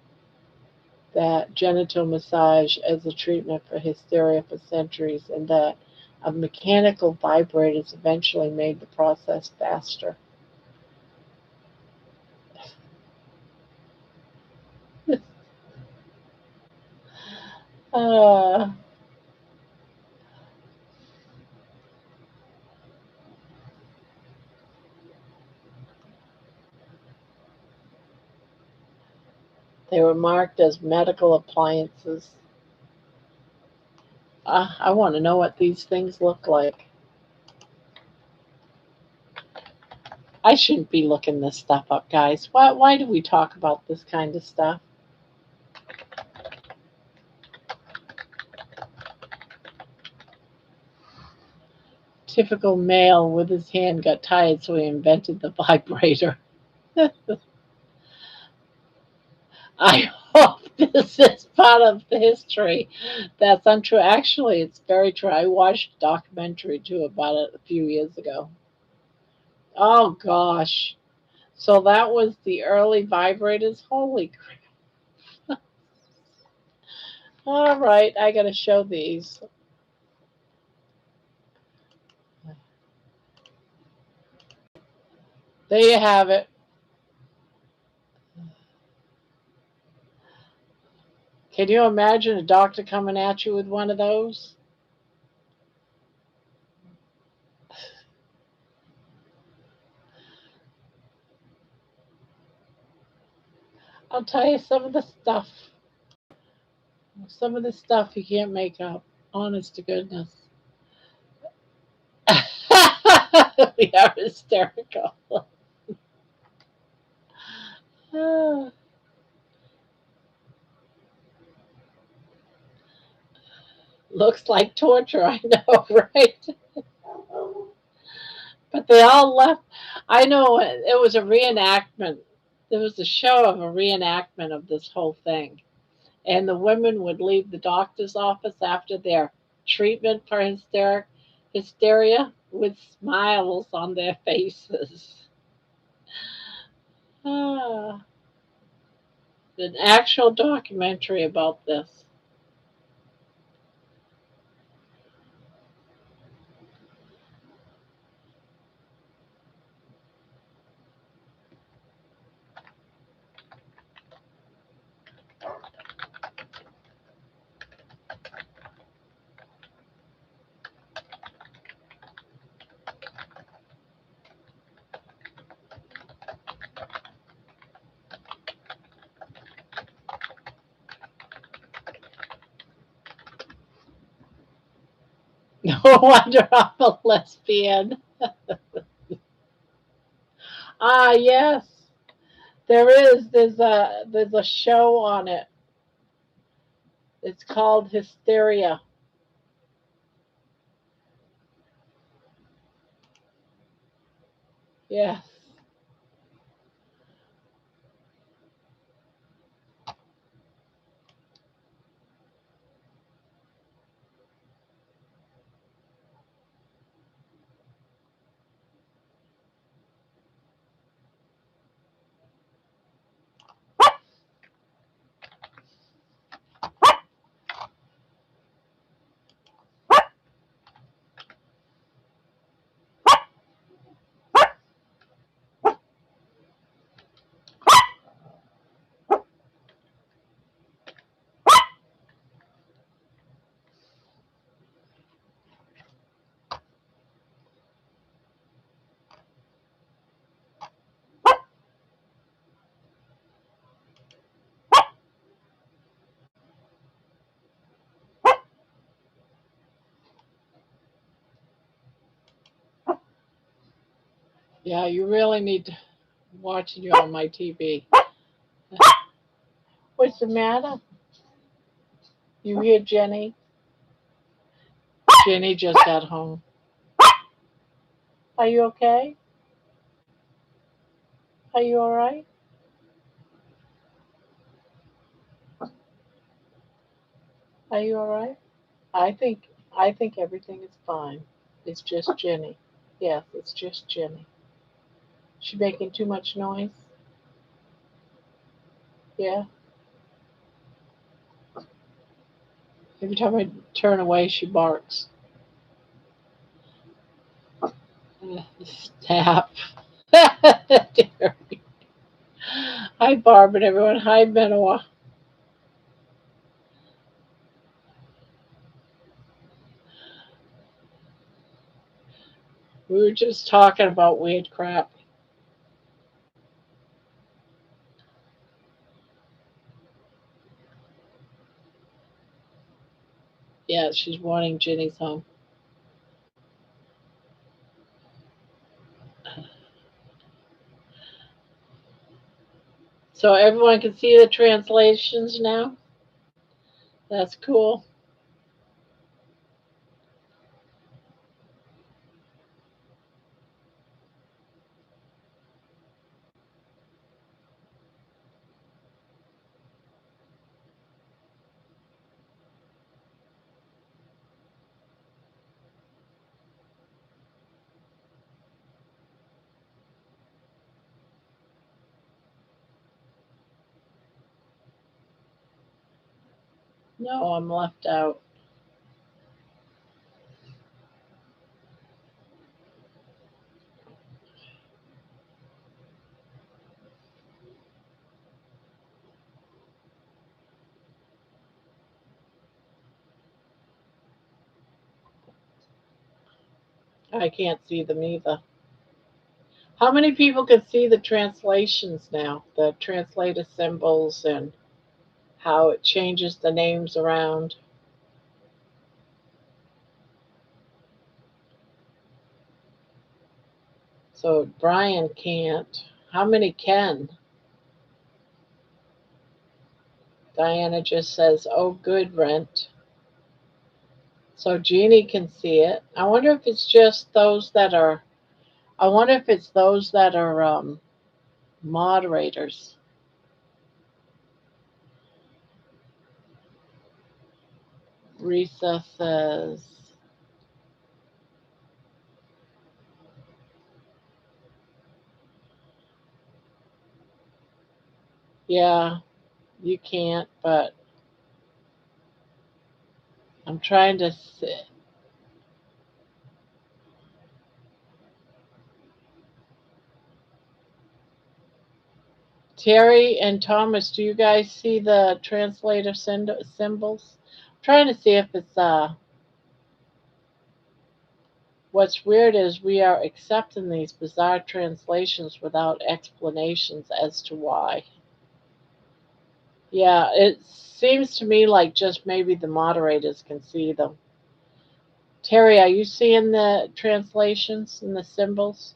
that genital massage as a treatment for hysteria for centuries, and that of mechanical vibrators eventually made the process faster. uh, they were marked as medical appliances. I want to know what these things look like. I shouldn't be looking this stuff up, guys. Why do we talk about this kind of stuff? Typical male with his hand got tired, so he invented the vibrator. I hope this is part of the history that's untrue. Actually, it's very true. I watched a documentary too about it a few years ago. Oh gosh. So that was the early vibrators. Holy crap. All right, I got to show these. There you have it. Can you imagine a doctor coming at you with one of those? I'll tell you some of the stuff you can't make up. Honest to goodness. We are hysterical. Looks like torture, I know, right? But they all left. I know it was a reenactment There was a show of a reenactment of this whole thing. And the women would leave the doctor's office after their treatment for hysteria with smiles on their faces. Ah, an actual documentary about this. No wonder I'm a lesbian. Ah, yes, there is. There's a show on it. It's called Hysteria. Yes. Yeah, you really need to watch you on my TV. What's the matter? You hear Jenny? Jenny just got home. Are you okay? Are you all right? Are you all right? I think everything is fine. It's just Jenny. Yes, it's just Jenny. She making too much noise? Yeah. Every time I turn away, she barks. Stop. Hi, Barb and everyone. Hi, Benoit. We were just talking about weird crap. Yeah, she's wanting Jenny's home. So everyone can see the translations now. That's cool. No, I'm left out. I can't see them either. How many people can see the translations now? The translated symbols and how it changes the names around. So Brian can't. How many can? Diana just says, "Oh, good, Rent." So Jeannie can see it. I wonder if it's just those that are. I wonder if it's those that are Moderators. Recesses. Yeah, you can't, but I'm trying to see. Terry and Thomas, do you guys see the translator symbols? I'm trying to see if it's what's weird is we are accepting these bizarre translations without explanations as to why. Yeah, it seems to me like just maybe the moderators can see them. Terry, are you seeing the translations and the symbols?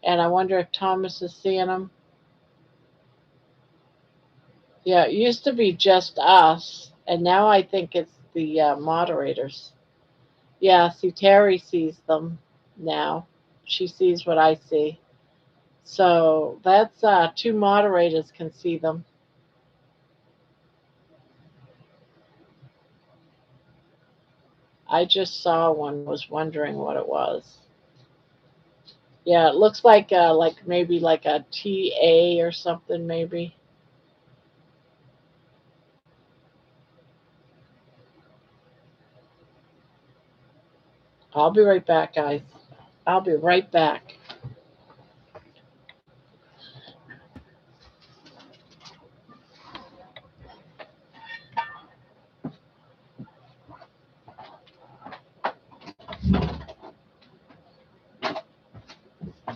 And I wonder if Thomas is seeing them. Yeah, it used to be just us, and now I think it's the moderators. Yeah, see, Terry sees them now. She sees what I see. So that's two moderators can see them. I just saw one, was wondering what it was. Yeah, it looks like maybe like a TA or something, maybe. I'll be right back, guys. I'll be right back.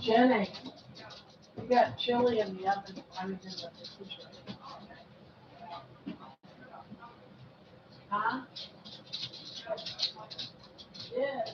Jenny, we got chili in the oven. I'm in the refrigerator. Huh? Yeah.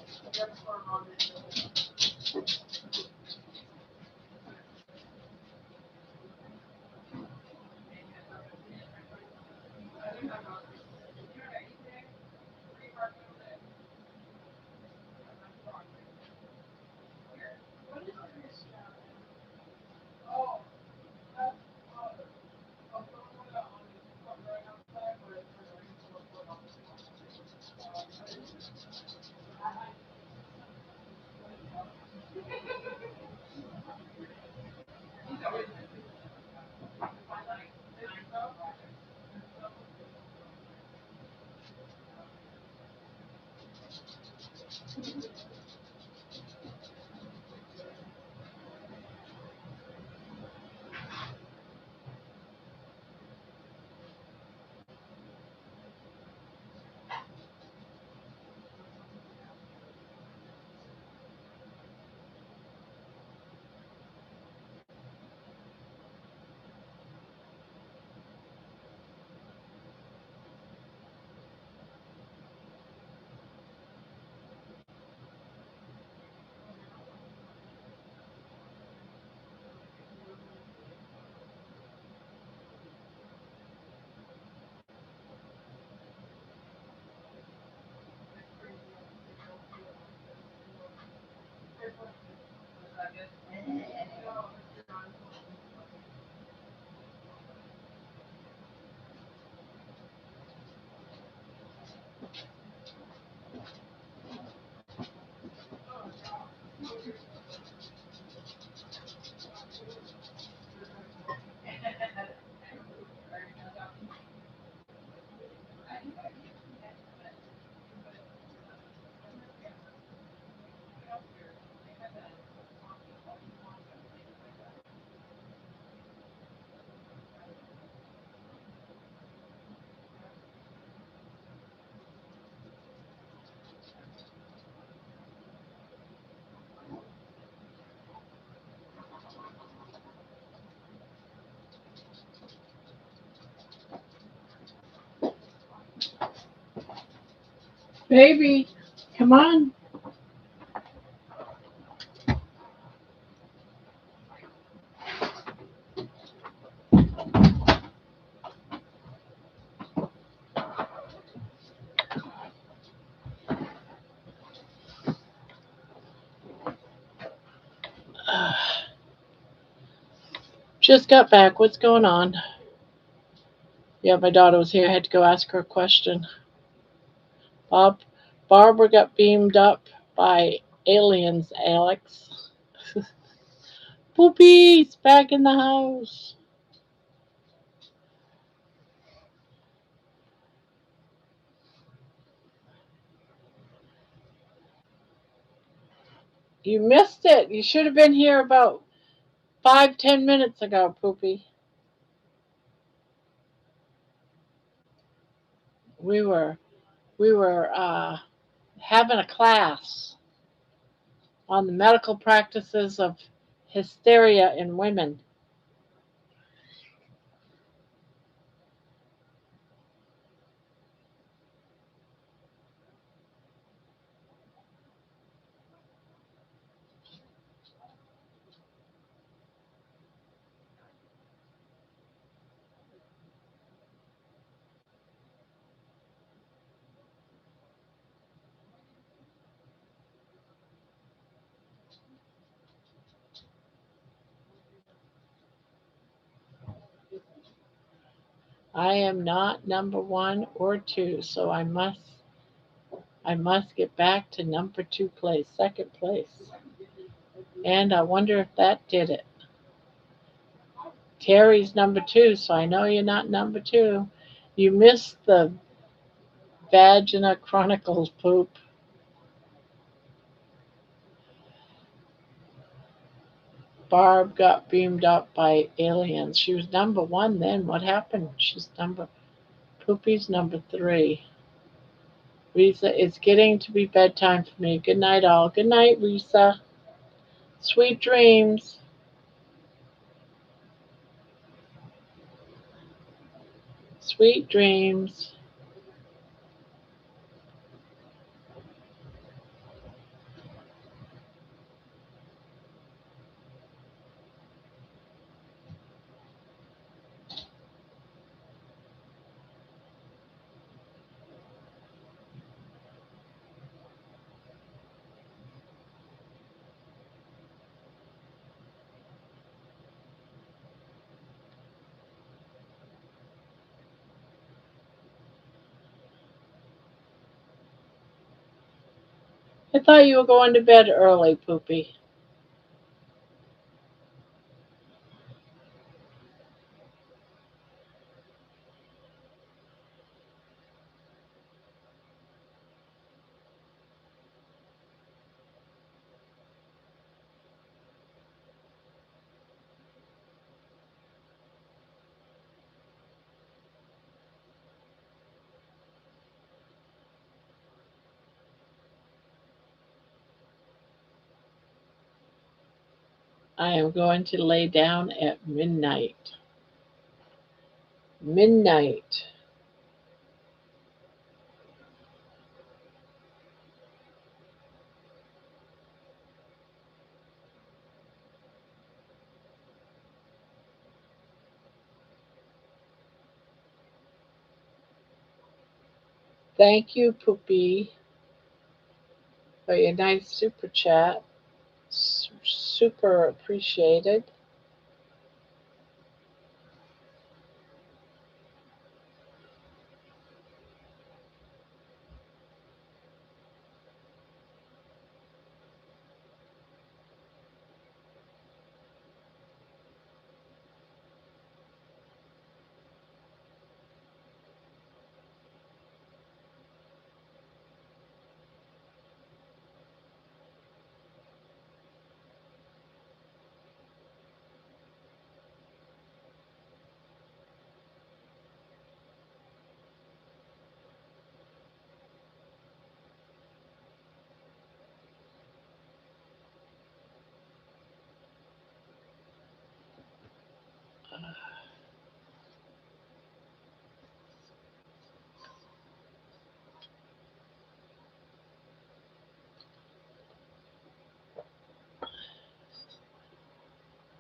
Baby, come on. Just got back. What's going on? Yeah, my daughter was here. I had to go ask her a question. Bob, Barbara got beamed up by aliens, Alex. Poopy's back in the house. You missed it. You should have been here about 5, 10 minutes ago, Poopy. We were we were having a class on the medical practices of hysteria in women. I am not number one or two, so I must get back to number two place, second place. And I wonder if that did it. Terry's number two, so I know you're not number two. You missed the Vagina Chronicles, Poop. Barb got beamed up by aliens. She was number one then. What happened? Poopy's number three. Risa, it's getting to be bedtime for me. Good night, all. Good night, Risa. Sweet dreams. Sweet dreams. I thought you were going to bed early, Poopy. I am going to lay down at midnight. Midnight. Thank you, Poopy, for your nice super chat. Super appreciated. Uh,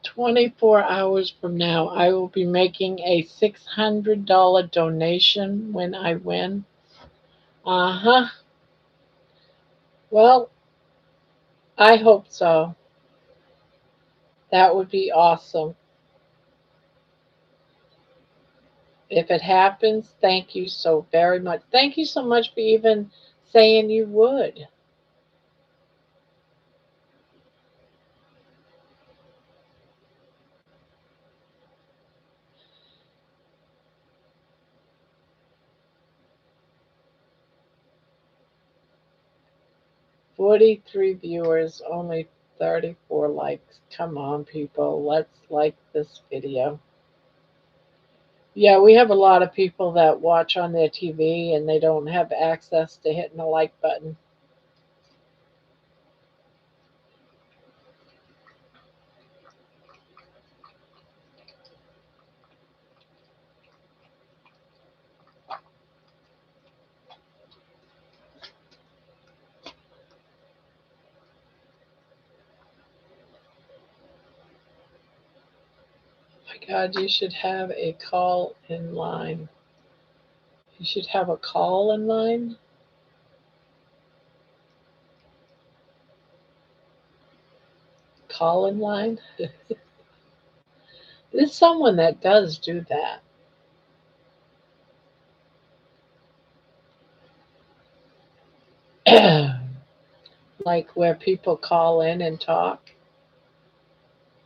24 hours from now, I will be making a $600 donation when I win. Uh huh. Well, I hope so. That would be awesome. If it happens, thank you so very much. Thank you so much for even saying you would. 43 viewers, only 34 likes. Come on, people. Let's like this video. Yeah, we have a lot of people that watch on their TV and they don't have access to hitting the like button. My God, you should have a call in line. You should have a call in line. Call in line. There's someone that does do that. Like where people call in and talk.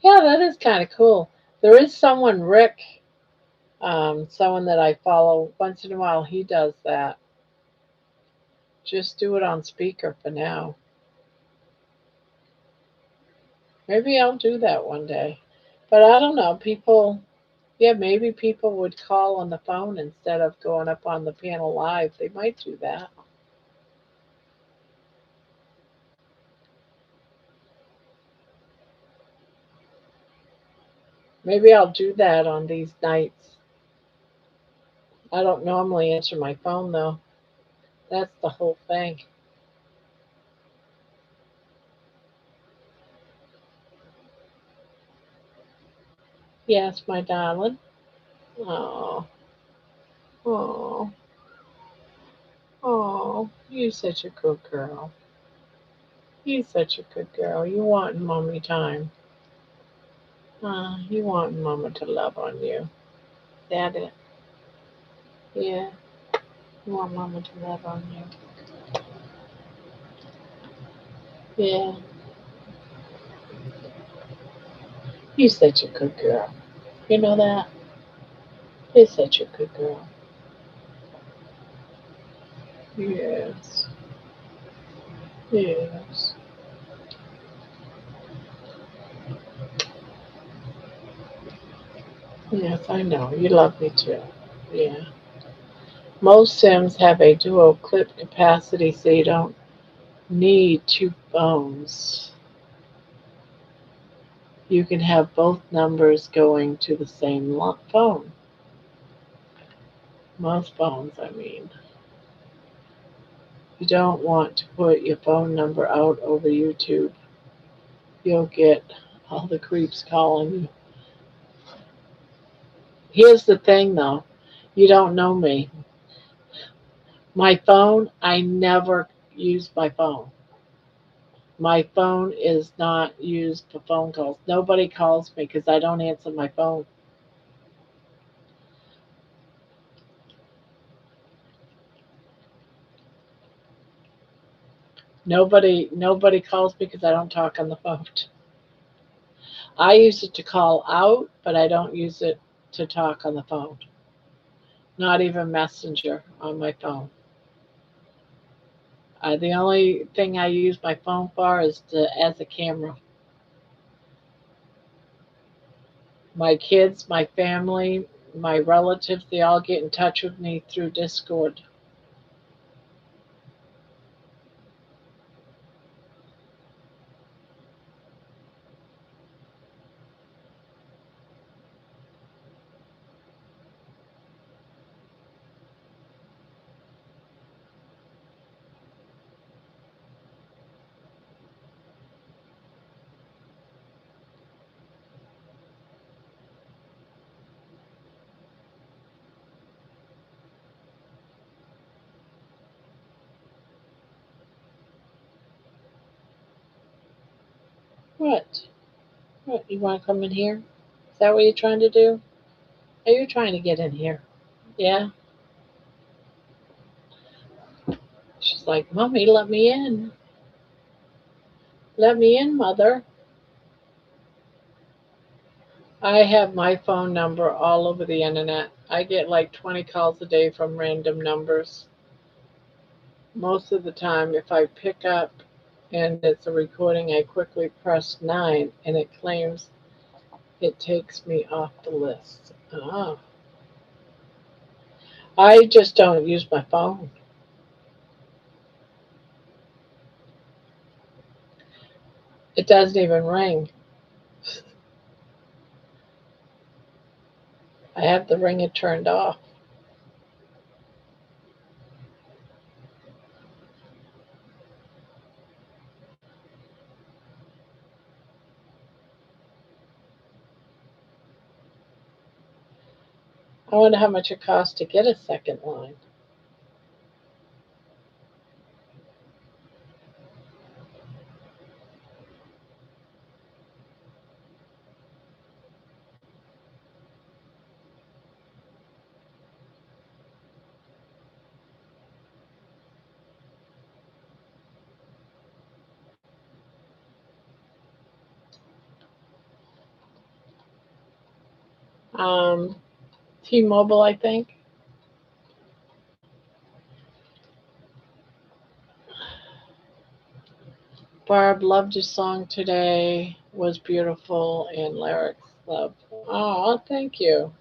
Yeah, that is kind of cool. There is someone, Rick, someone that I follow once in a while. He does that. Just do it on speaker for now. Maybe I'll do that one day. But I don't know. People, yeah, maybe people would call on the phone instead of going up on the panel live. They might do that. Maybe I'll do that on these nights. I don't normally answer my phone though. That's the whole thing. Yes, my darling. Oh, oh, oh, you're such a good girl. You're such a good girl. You want mommy time. You want mama to love on you. That it? Yeah, you want mama to love on you. Yeah, you're such a good girl. You know that? You're such a good girl. Yes, yes. Yes, I know. You love me too. Yeah. Most Sims have a dual clip capacity, so you don't need two phones. You can have both numbers going to the same phone. Most phones, I mean. You don't want to put your phone number out over YouTube. You'll get all the creeps calling you. Here's the thing though, you don't know me. My phone, I never use my phone. My phone is not used for phone calls. Nobody calls me because I don't answer my phone. Nobody calls me because I don't talk on the phone. I use it to call out, but I don't use it to talk on the phone. Not even Messenger on my phone. The only thing I use my phone for is as a camera. My kids, my family, my relatives, they all get in touch with me through Discord. What? What? You want to come in here? Is that what you're trying to do? Are you trying to get in here? Yeah. She's like, Mommy, let me in. Let me in, Mother. I have my phone number all over the internet. I get like 20 calls a day from random numbers. Most of the time, if I pick up and it's a recording, I quickly press 9 and it claims it takes me off the list. Ah, I just don't use my phone. It doesn't even ring. I have the ringer turned off. I wonder how much it costs to get a second line. Um, T-Mobile, I think. Barb loved your song today. Was beautiful and lyrics. Love. Oh, thank you.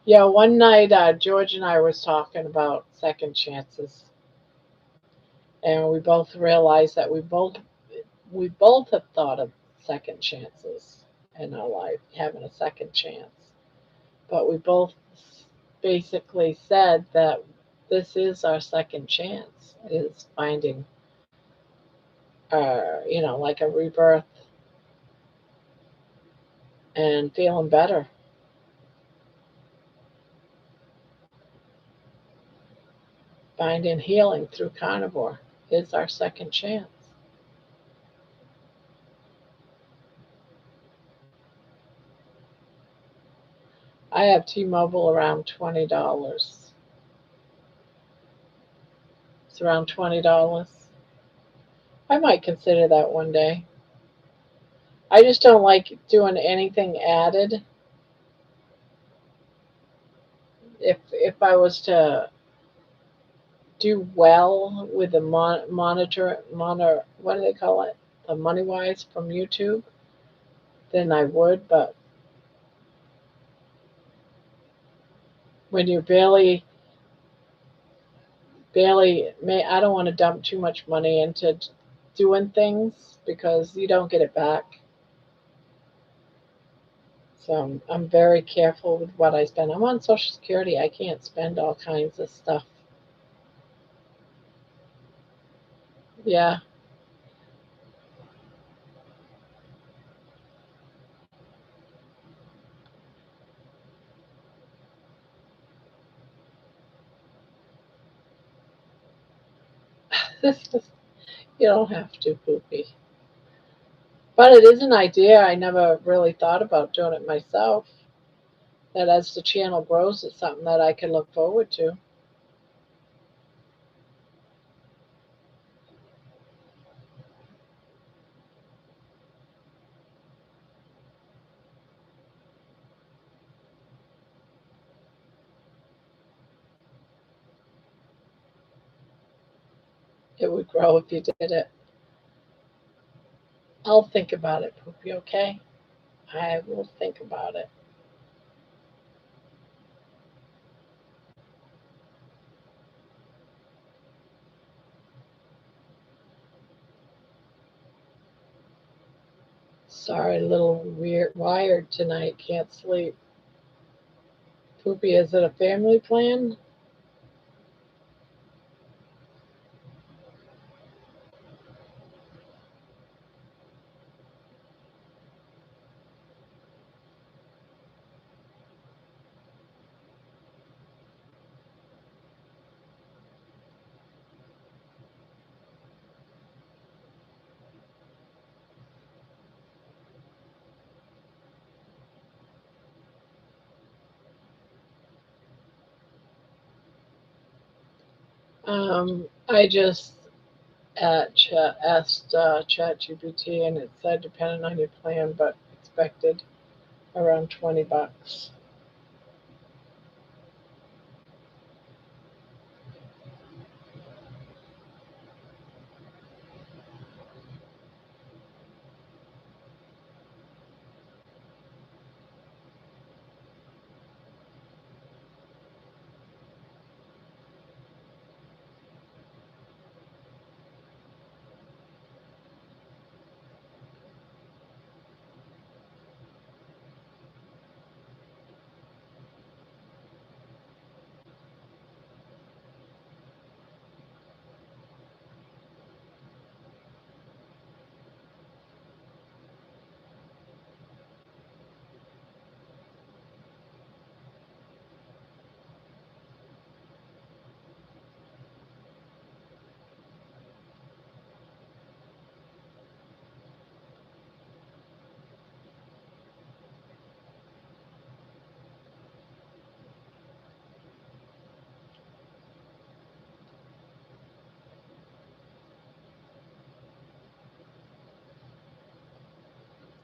Yeah, one night George and I was talking about second chances, and we both realized that we both have thought of second chances in our life, having a second chance. But we both basically said that this is our second chance, is finding, like a rebirth and feeling better, finding healing through carnivore is our second chance. I have T-Mobile around $20. It's around $20. I might consider that one day. I just don't like doing anything added. If I was to do well with the monitor, what do they call it? The money wise from YouTube, then I would. But when you I don't want to dump too much money into doing things because you don't get it back. So I'm very careful with what I spend. I'm on Social Security. I can't spend all kinds of stuff. Yeah. You don't have to, Poopy. But it is an idea. I never really thought about doing it myself. That as the channel grows, it's something that I can look forward to. It would grow if you did it. I'll think about it, Poopy, okay? I will think about it. Sorry, little weird wired tonight, can't sleep. Poopy, is it a family plan? I just asked ChatGPT, and it said depending on your plan, but expected around $20.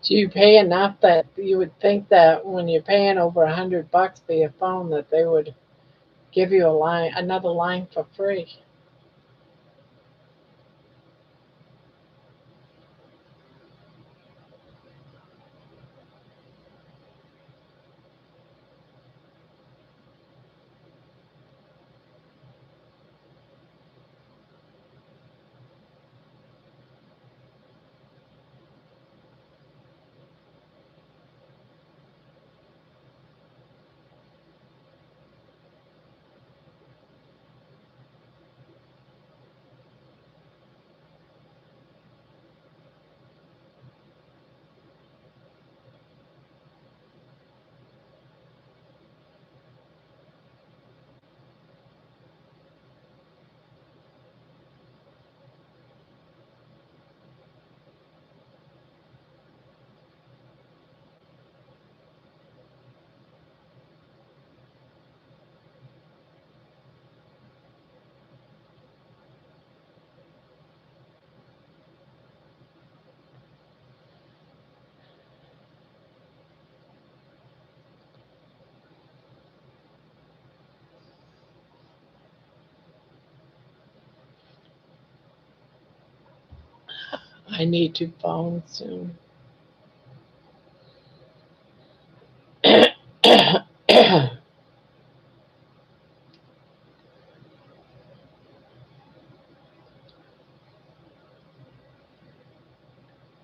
Do you pay enough that you would think that when you're paying over $100 for your phone that they would give you a line, another line for free? I need to phone soon.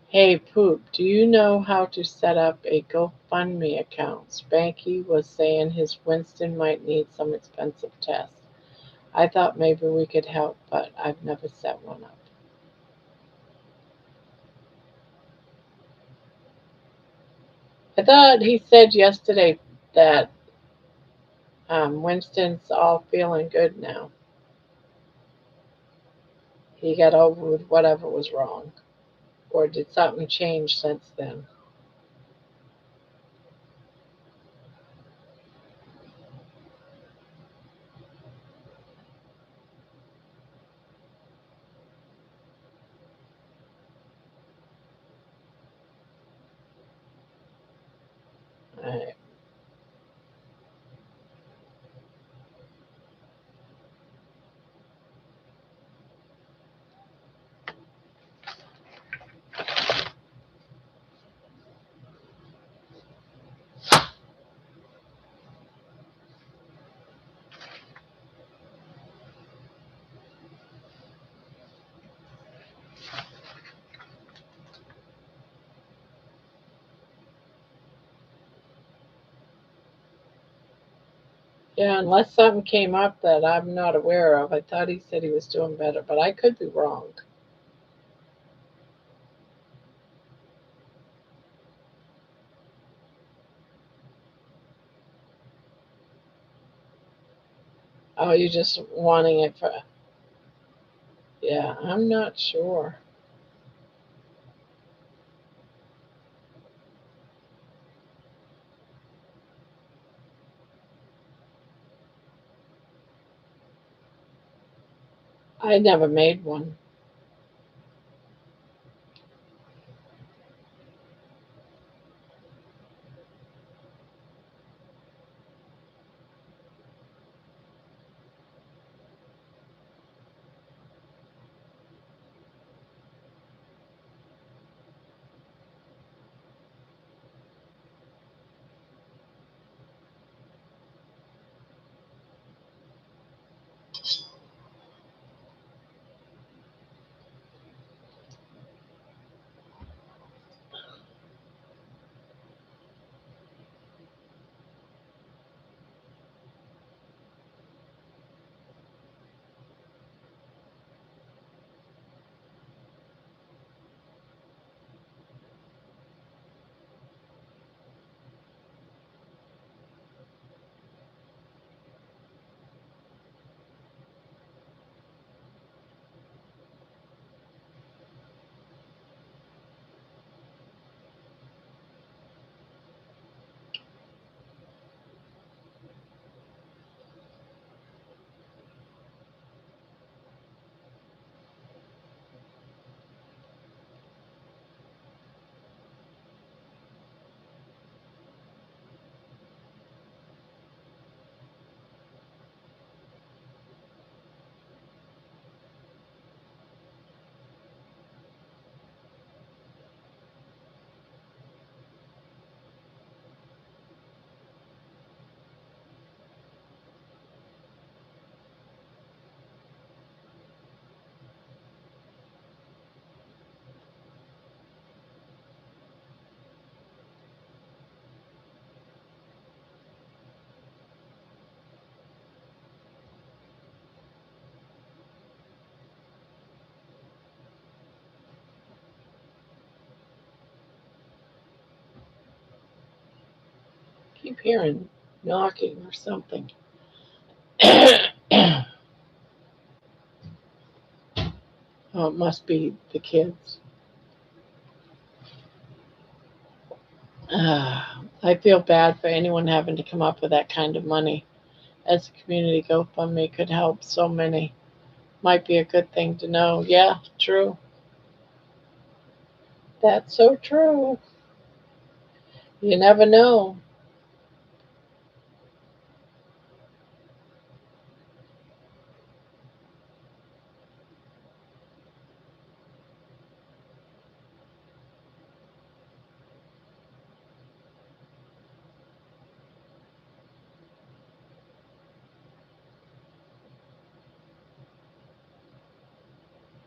Hey Poop, do you know how to set up a GoFundMe account? Spanky was saying his Winston might need some expensive tests. I thought maybe we could help, but I've never set one up. I thought he said yesterday that Winston's all feeling good now. He got over with whatever was wrong. Or did something change since then? I, yeah, unless something came up that I'm not aware of. I thought he said he was doing better, but I could be wrong. Oh, you're just wanting it for. Yeah, I'm not sure. I never made one. Keep hearing knocking or something. Oh, it must be the kids. I feel bad for anyone having to come up with that kind of money. As a community GoFundMe could help so many. Might be a good thing to know. Yeah, true. That's so true. You never know.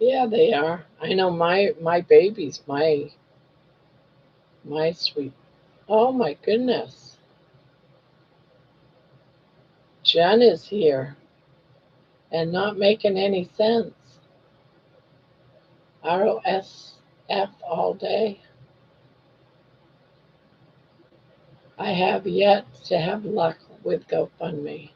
Yeah, they are. I know my babies, my sweet. Oh my goodness. Jen is here and not making any sense. ROSF all day. I have yet to have luck with GoFundMe.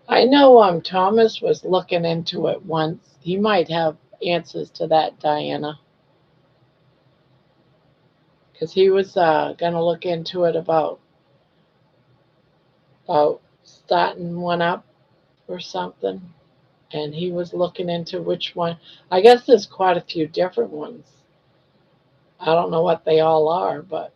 I know Thomas was looking into it once. He might have answers to that, Diana, because he was going to look into it about starting one up or something. And he was looking into which one. I guess there's quite a few different ones. I don't know what they all are, but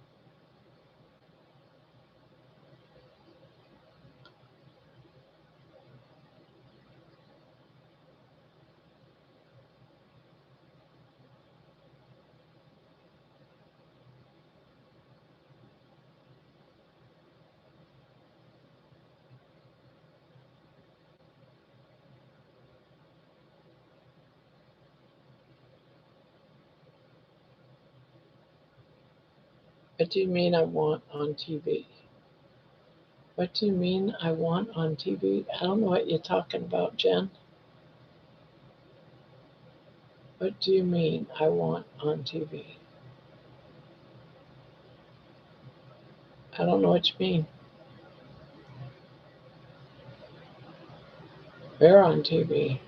What do you mean I want on TV? What do you mean I want on TV? I don't know what you're talking about, Jen. What do you mean I want on TV? I don't know what you mean. We're on TV.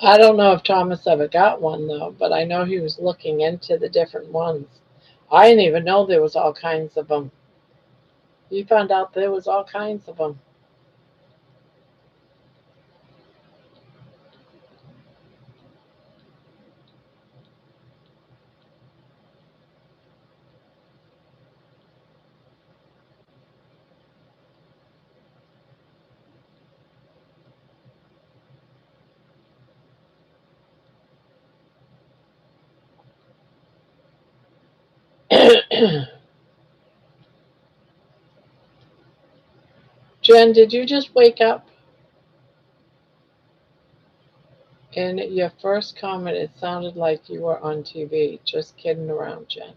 I don't know if Thomas ever got one though, but I know he was looking into the different ones. I didn't even know there was all kinds of them. He found out there was all kinds of them. Jen, did you just wake up? In your first comment, it sounded like you were on TV. Just kidding around, Jen.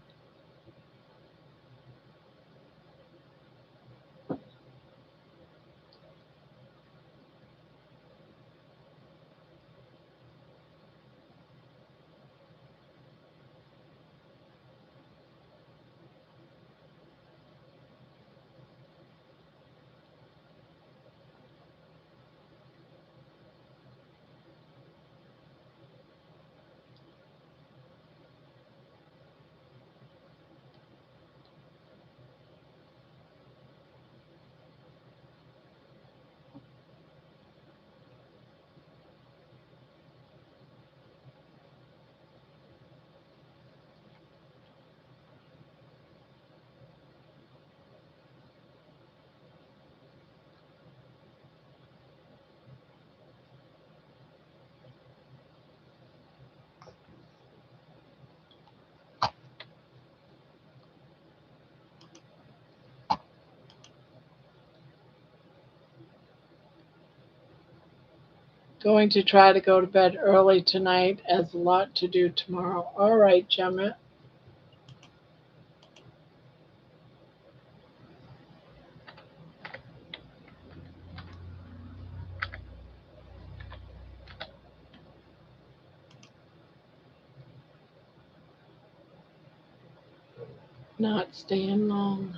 Going to try to go to bed early tonight as a lot to do tomorrow. All right, Gemma. Not staying long.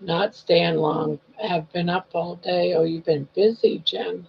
Not staying long. Have been up all day. Oh, you've been busy, Jen.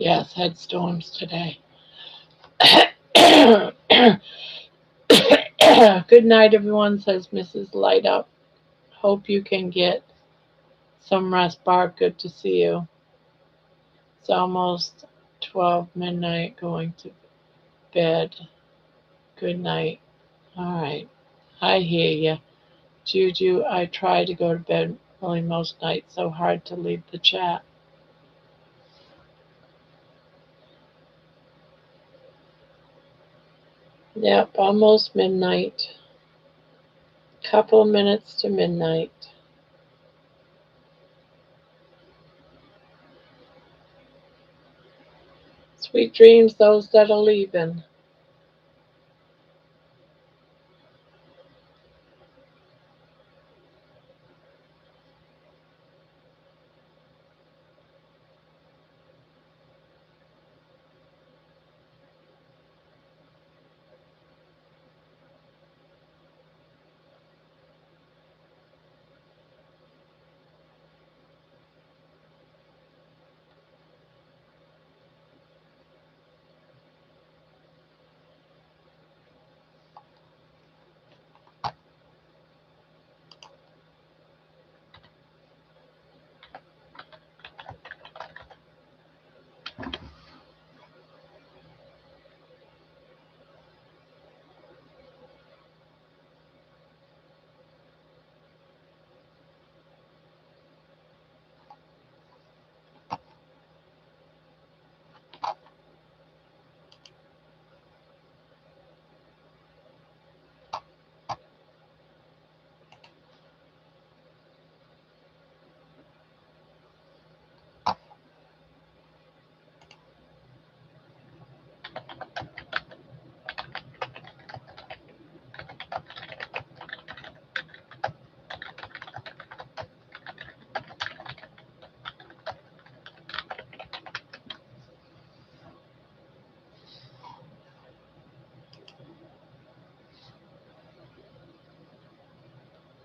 Yes, had storms today. Good night, everyone, says Mrs. Light Up. Hope you can get some rest, Barb. Good to see you. It's almost 12 midnight, going to bed. Good night. All right. I hear you. Juju, I try to go to bed early most nights, so hard to leave the chat. Yep, almost midnight. Couple of minutes to midnight. Sweet dreams, those that are leaving.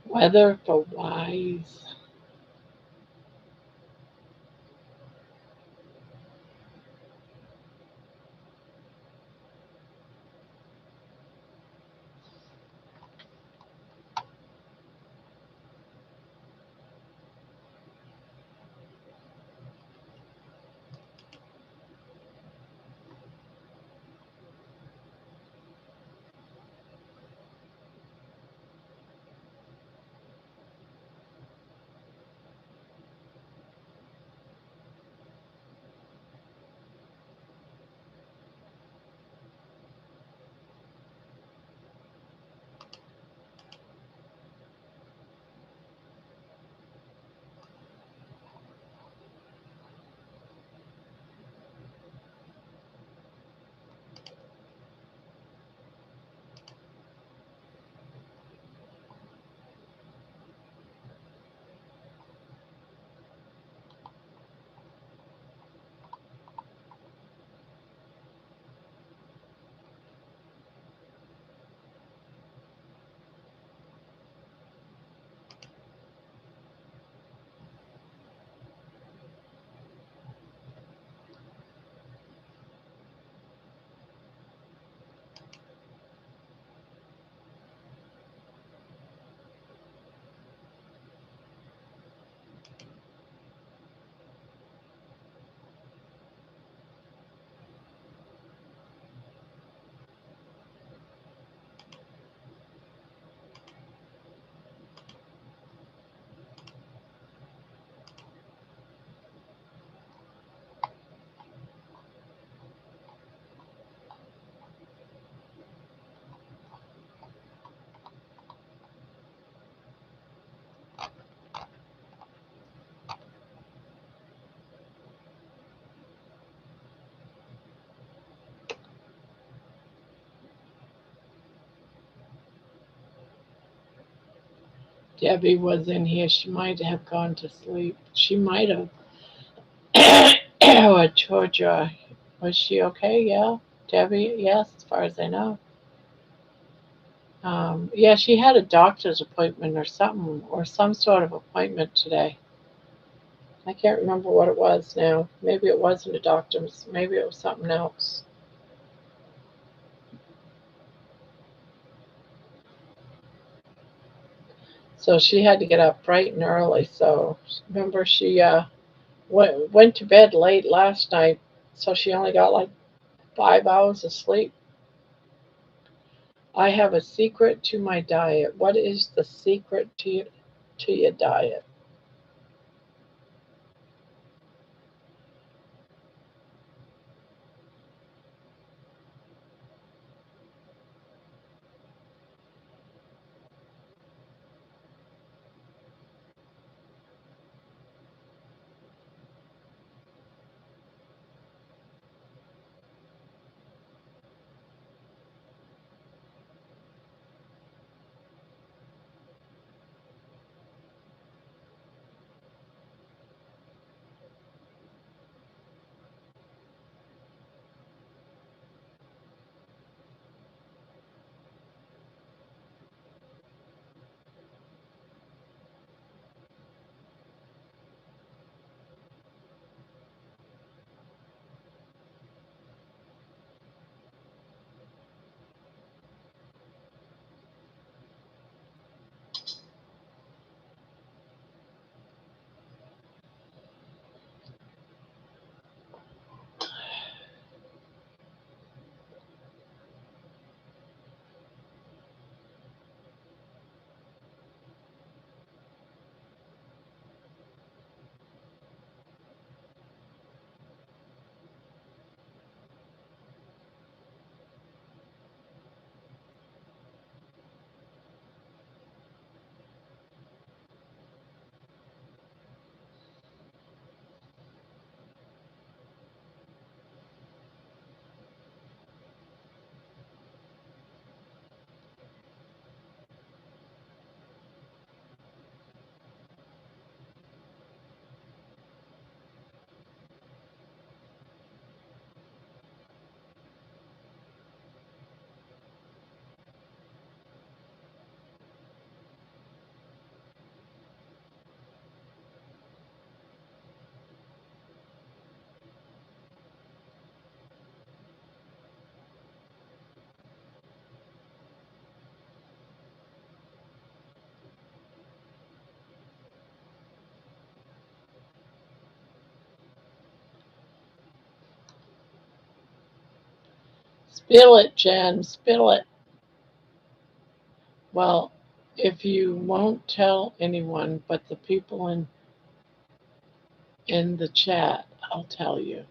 Weather for wise. Debbie was in here. She might have gone to sleep. She might have. Or Georgia. Was she okay? Yeah. Debbie, yes, as far as I know. Yeah, she had a doctor's appointment or something, or some sort of appointment today. I can't remember what it was now. Maybe it wasn't a doctor's. Maybe it was something else. So she had to get up bright and early. So remember, she went to bed late last night, so she only got like 5 hours of sleep. I have a secret to my diet. What is the secret to your diet? Spill it, Jen. Spill it. Well, if you won't tell anyone but the people in the chat, I'll tell you.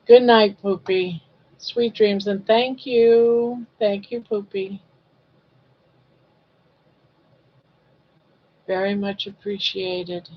Good night, Poopy. Sweet dreams and thank you. Thank you, Poopy. Very much appreciated.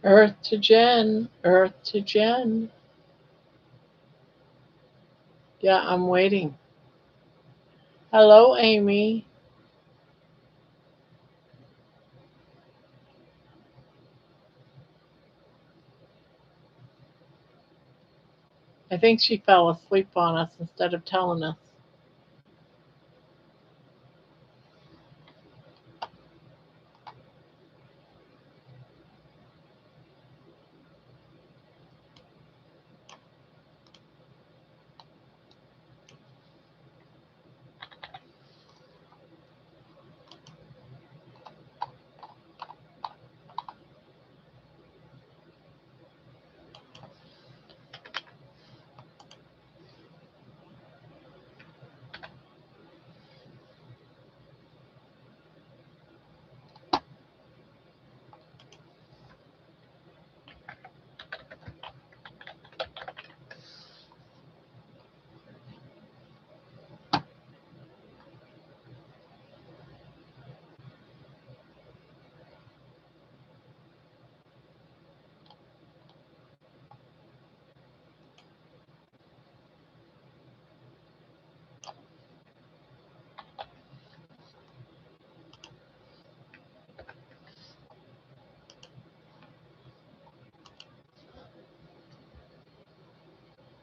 Earth to Jen. Earth to Jen. Yeah, I'm waiting. Hello, Amy. I think she fell asleep on us instead of telling us.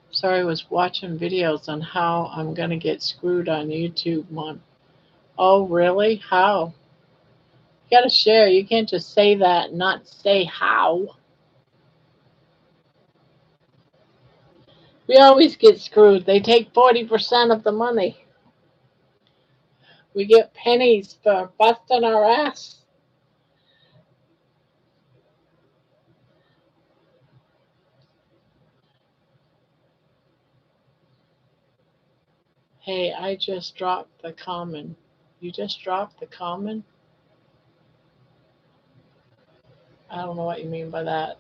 Sorry, I was watching videos on how I'm going to get screwed on YouTube one. Oh, really? How? You got to share. You can't just say that and not say how. We always get screwed. They take 40% of the money. We get pennies for busting our ass. Hey, I just dropped the common. You just dropped the common? I don't know what you mean by that.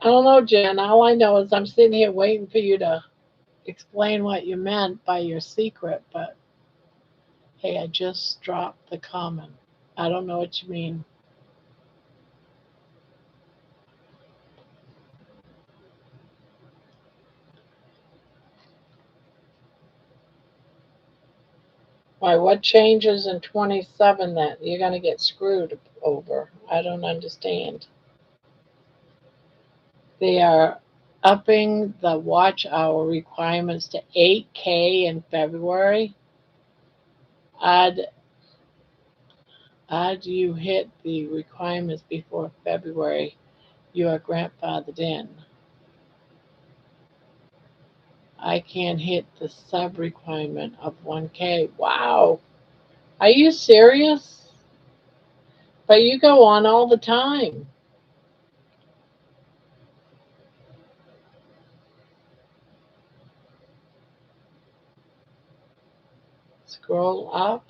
I don't know, Jen. All I know is I'm sitting here waiting for you to explain what you meant by your secret, but hey, I just dropped the common. I don't know what you mean. Why, what changes in 27 that you're going to get screwed over? I don't understand. They are upping the watch hour requirements to 8K in February. Odd, odd you hit the requirements before February. You are grandfathered in. I can't hit the sub requirement of 1K. Wow. Are you serious? But you go on all the time. Scroll up.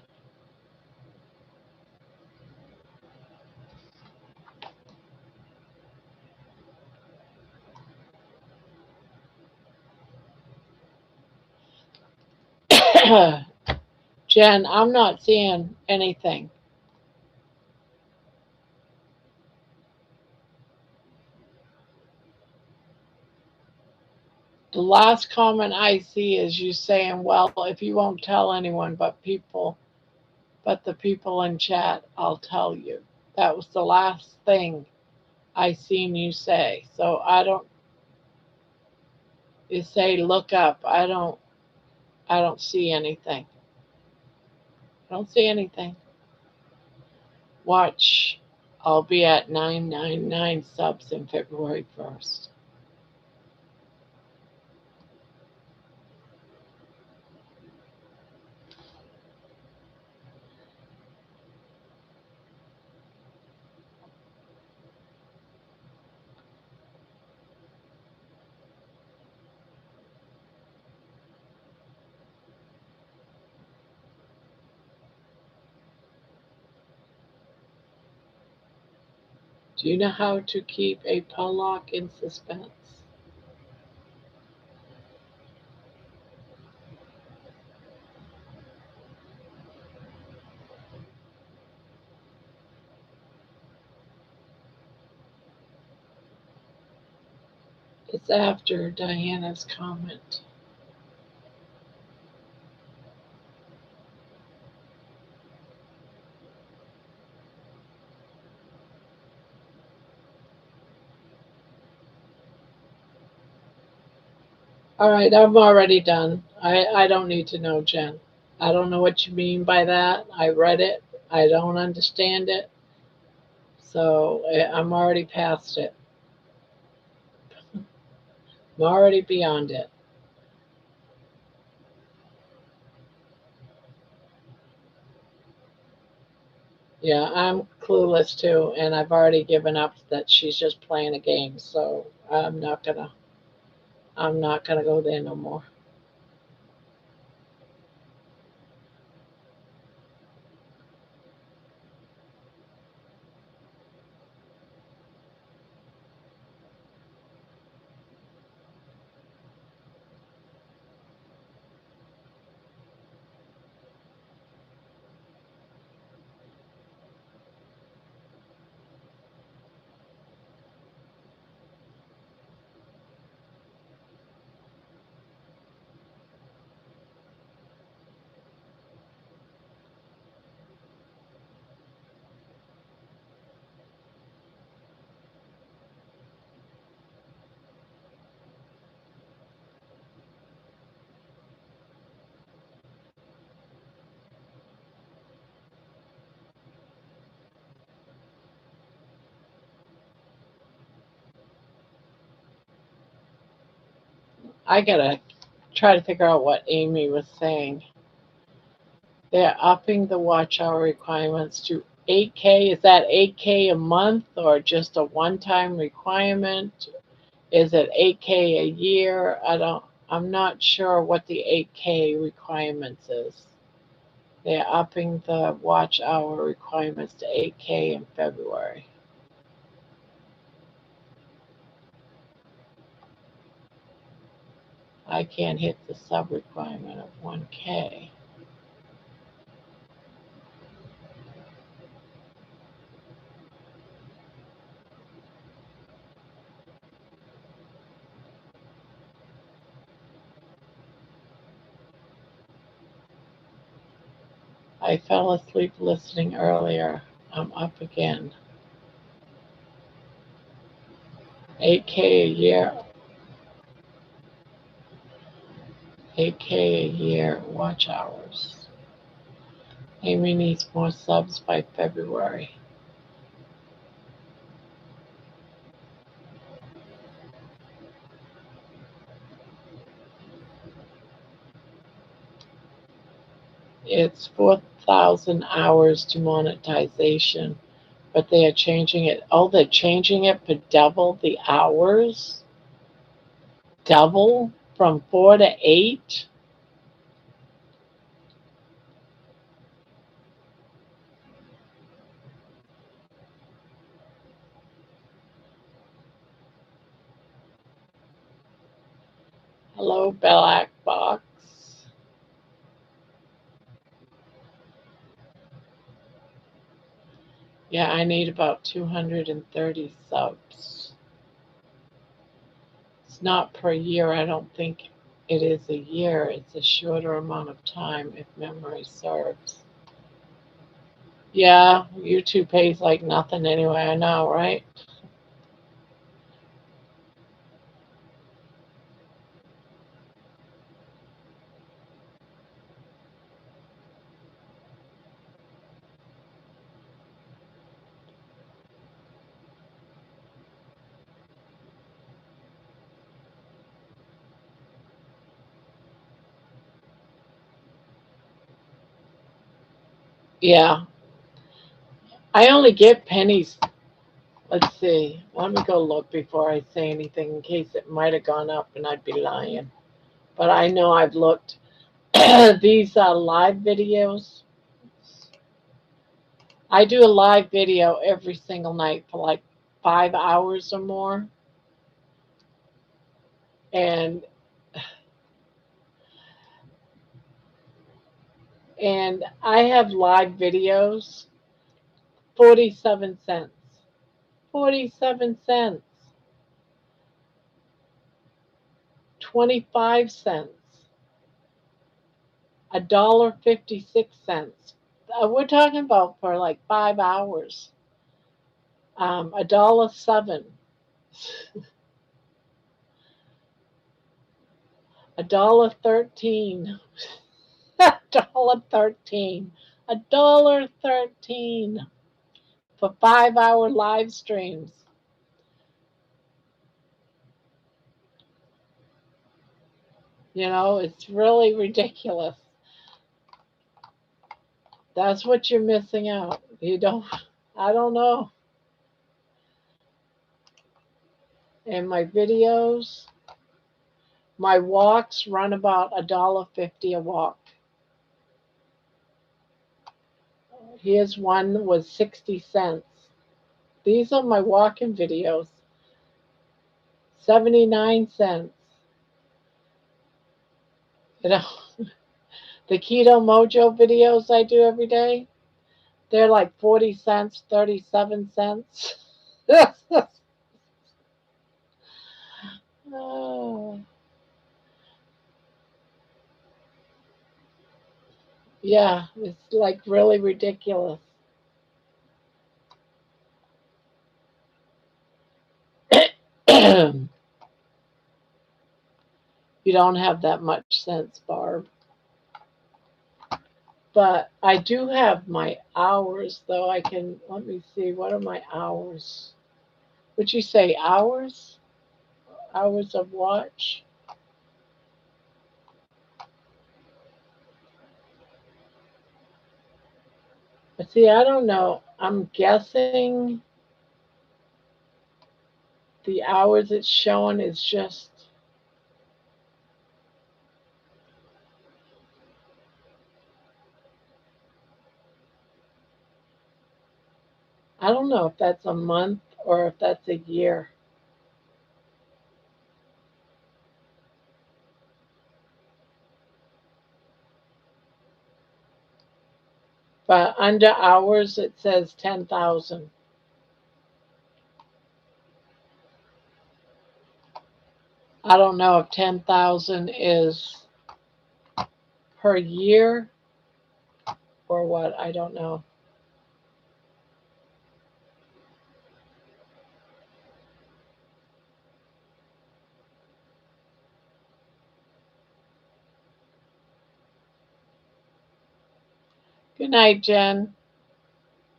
Jen, I'm not seeing anything. The last comment I see is you saying, well, if you won't tell anyone but the people in chat, I'll tell you. That was the last thing I seen you say. So I don't, you say look up. I don't see anything. I don't see anything. Watch. I'll be at 999 subs in February 1st. Do you know how to keep a Pollock in suspense? It's after Diana's comment. All right, I'm already done. I don't need to know, Jen. I don't know what you mean by that. I read it. I don't understand it. So I'm already past it. I'm already beyond it. Yeah, I'm clueless too, and I've already given up that she's just playing a game. So I'm not gonna go there no more. I gotta try to figure out what Amy was saying. They're upping the watch hour requirements to 8K. Is that 8K a month or just a one-time requirement? Is it 8K a year? I'm not sure what the 8K requirements is. They're upping the watch hour requirements to 8K in February. I can't hit the sub requirement of 1K. I fell asleep listening earlier. I'm up again. 8K a year. 8K a year watch hours. Amy needs more subs by February. It's 4,000 hours to monetization, but they are changing it. Oh, they're changing it for double the hours? Double from 4 to 8? Hello, Black Box. Yeah, I need about 230 subs. It's not per year. I don't think it is a year. It's a shorter amount of time if memory serves. Yeah, YouTube pays like nothing anyway. I know, right? Yeah, I only get pennies. Let's see. Let me go look before I say anything in case it might have gone up and I'd be lying. But I know I've looked. These live videos. I do a live video every single night for like 5 hours or more. And and I have live videos, 47 cents. 47 cents. 25 cents, $1.56. We're talking about for like 5 hours. $1.07, $1.13, $1.13, $1.13 for 5 hour live streams. You know, it's really ridiculous. That's what you're missing out. You don't, I don't know. And my videos, my walks run about $1.50 a walk. Here's one was 60 cents. These are my walking videos. 79 cents. You know, the Keto Mojo videos I do every day, they're like 40 cents, 37 cents. Oh, yeah, it's like really ridiculous. You don't have that much sense, Barb. But I do have my hours, though. I can, let me see, what are my hours? Would you say hours? Hours of watch? But see, I don't know. I'm guessing the hours it's showing is just, I don't know if that's a month or if that's a year. But under hours, it says 10,000. I don't know if 10,000 is per year or what. I don't know. Good night, Jen.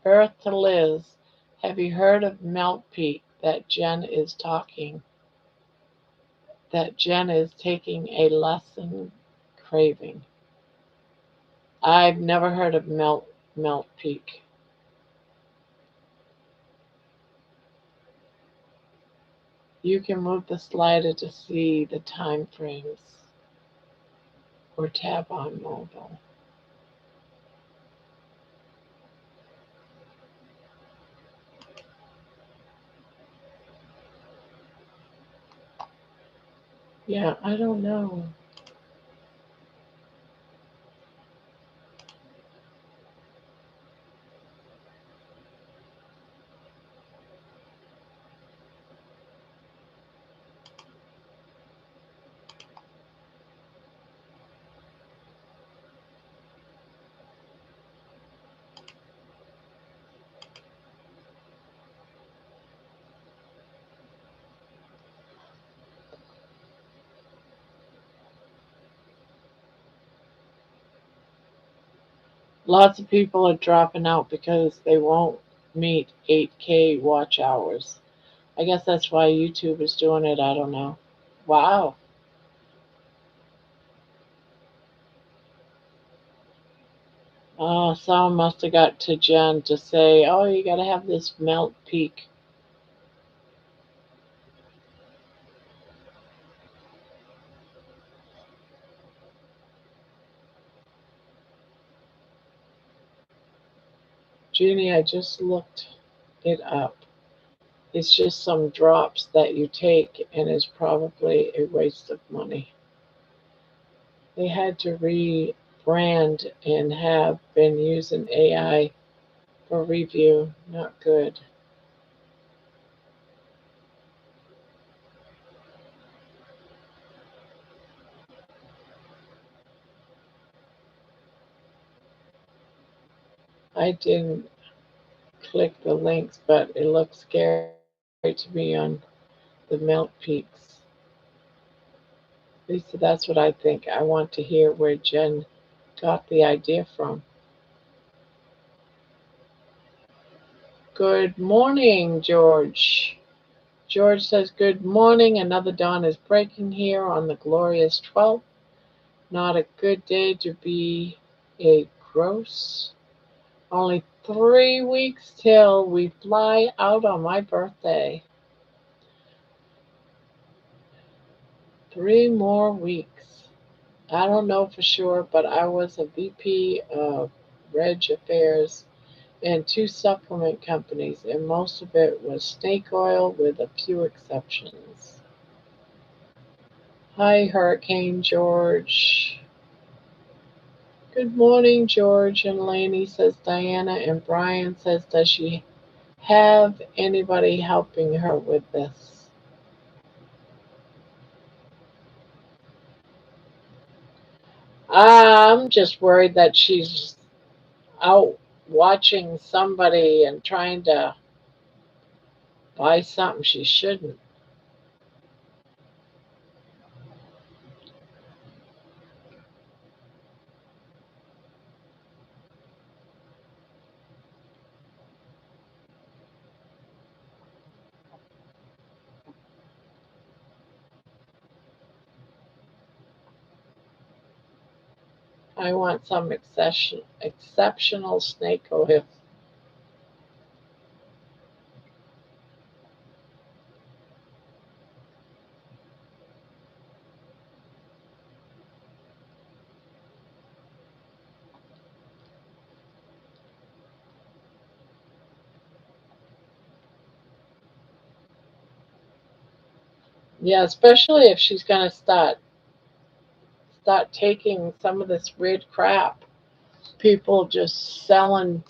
Earth to Liz. Have you heard of Melt Peak that Jen is talking? That Jen is taking a lesson craving. I've never heard of Melt Peak. You can move the slider to see the time frames or tap on mobile. Yeah, I don't know. Lots of people are dropping out because they won't meet 8K watch hours. I guess that's why YouTube is doing it. I don't know. Wow. Oh, someone must have got to Jen to say, oh, you got to have this Melt Peak. Jeannie, I just looked it up. It's just some drops that you take and is probably a waste of money. They had to rebrand and have been using AI for review. Not good. I didn't click the links, but it looks scary to me on the milk peaks. At least that's what I think. I want to hear where Jen got the idea from. Good morning, George. George says, good morning. Another dawn is breaking here on the glorious 12th. Not a good day to be a gross. Only 3 weeks till we fly out on my birthday. 3 more weeks. I don't know for sure, but I was a VP of Reg Affairs in two supplement companies, and most of it was snake oil with a few exceptions. Hi, Hurricane George. Good morning, George and Laney, says Diana, and Brian says, does she have anybody helping her with this? I'm just worried that she's out watching somebody and trying to buy something she shouldn't. I want some exceptional snake oil. Yeah, especially if she's gonna start taking some of this weird crap. People just selling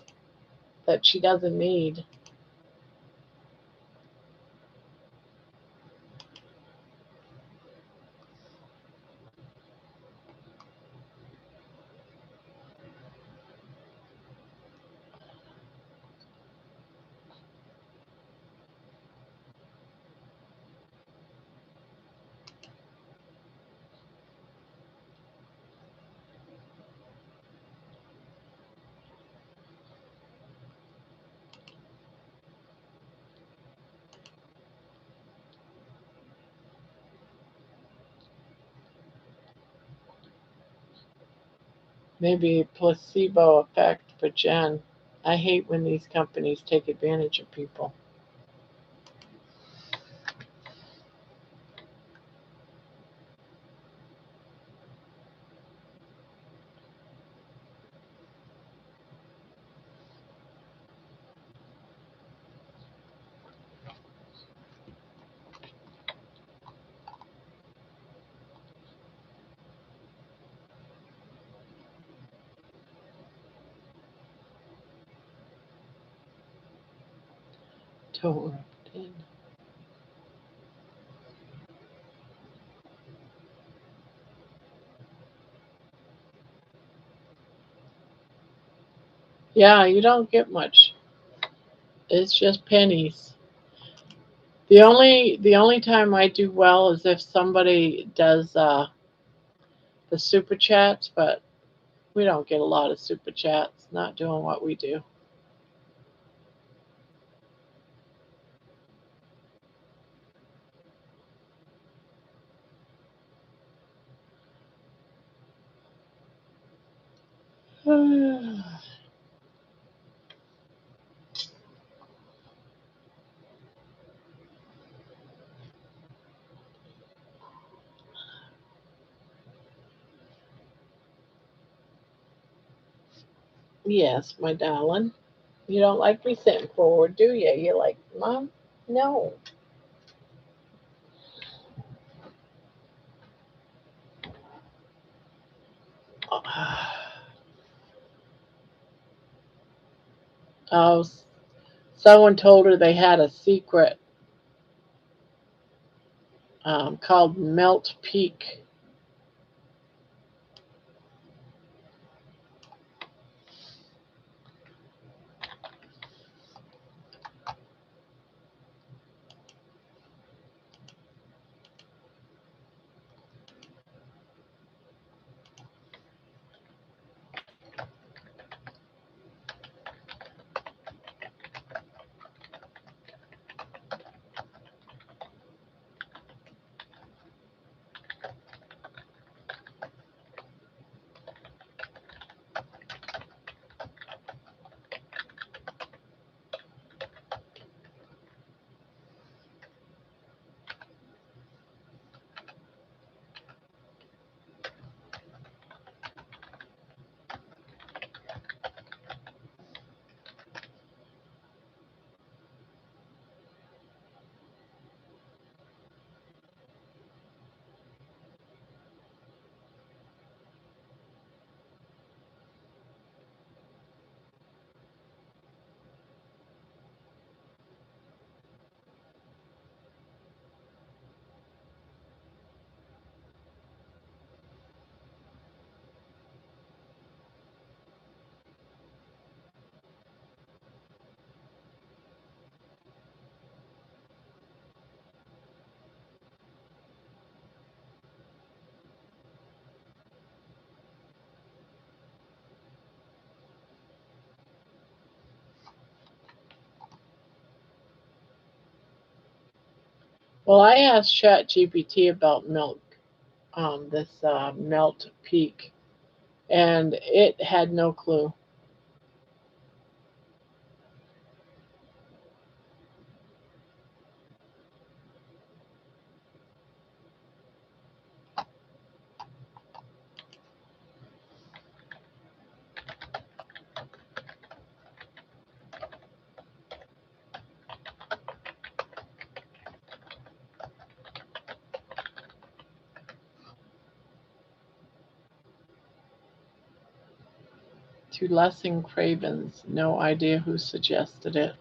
that she doesn't need. Maybe placebo effect for Jen. I hate when these companies take advantage of people. Don't rub it in. Yeah, you don't get much. It's just pennies. The only time I do well is if somebody does the super chats, but we don't get a lot of super chats. Not doing what we do. Yes, my darling. You don't like me sitting forward, do you? You're like, Mom, no. Oh, someone told her they had a secret called Melt Peak. Well, I asked ChatGPT about milk, this melt peak, and it had no clue. To lessen cravings, no idea who suggested it.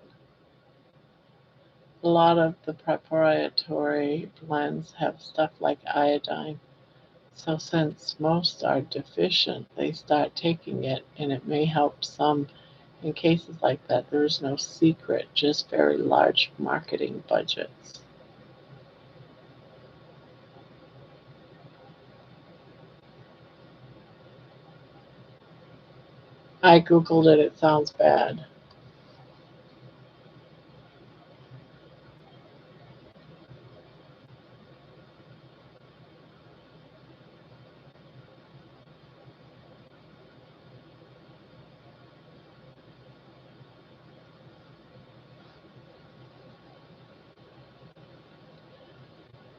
A lot of the preparatory blends have stuff like iodine. So, since most are deficient, they start taking it, and it may help some. In cases like that, there is no secret, just very large marketing budgets. I googled it, it sounds bad.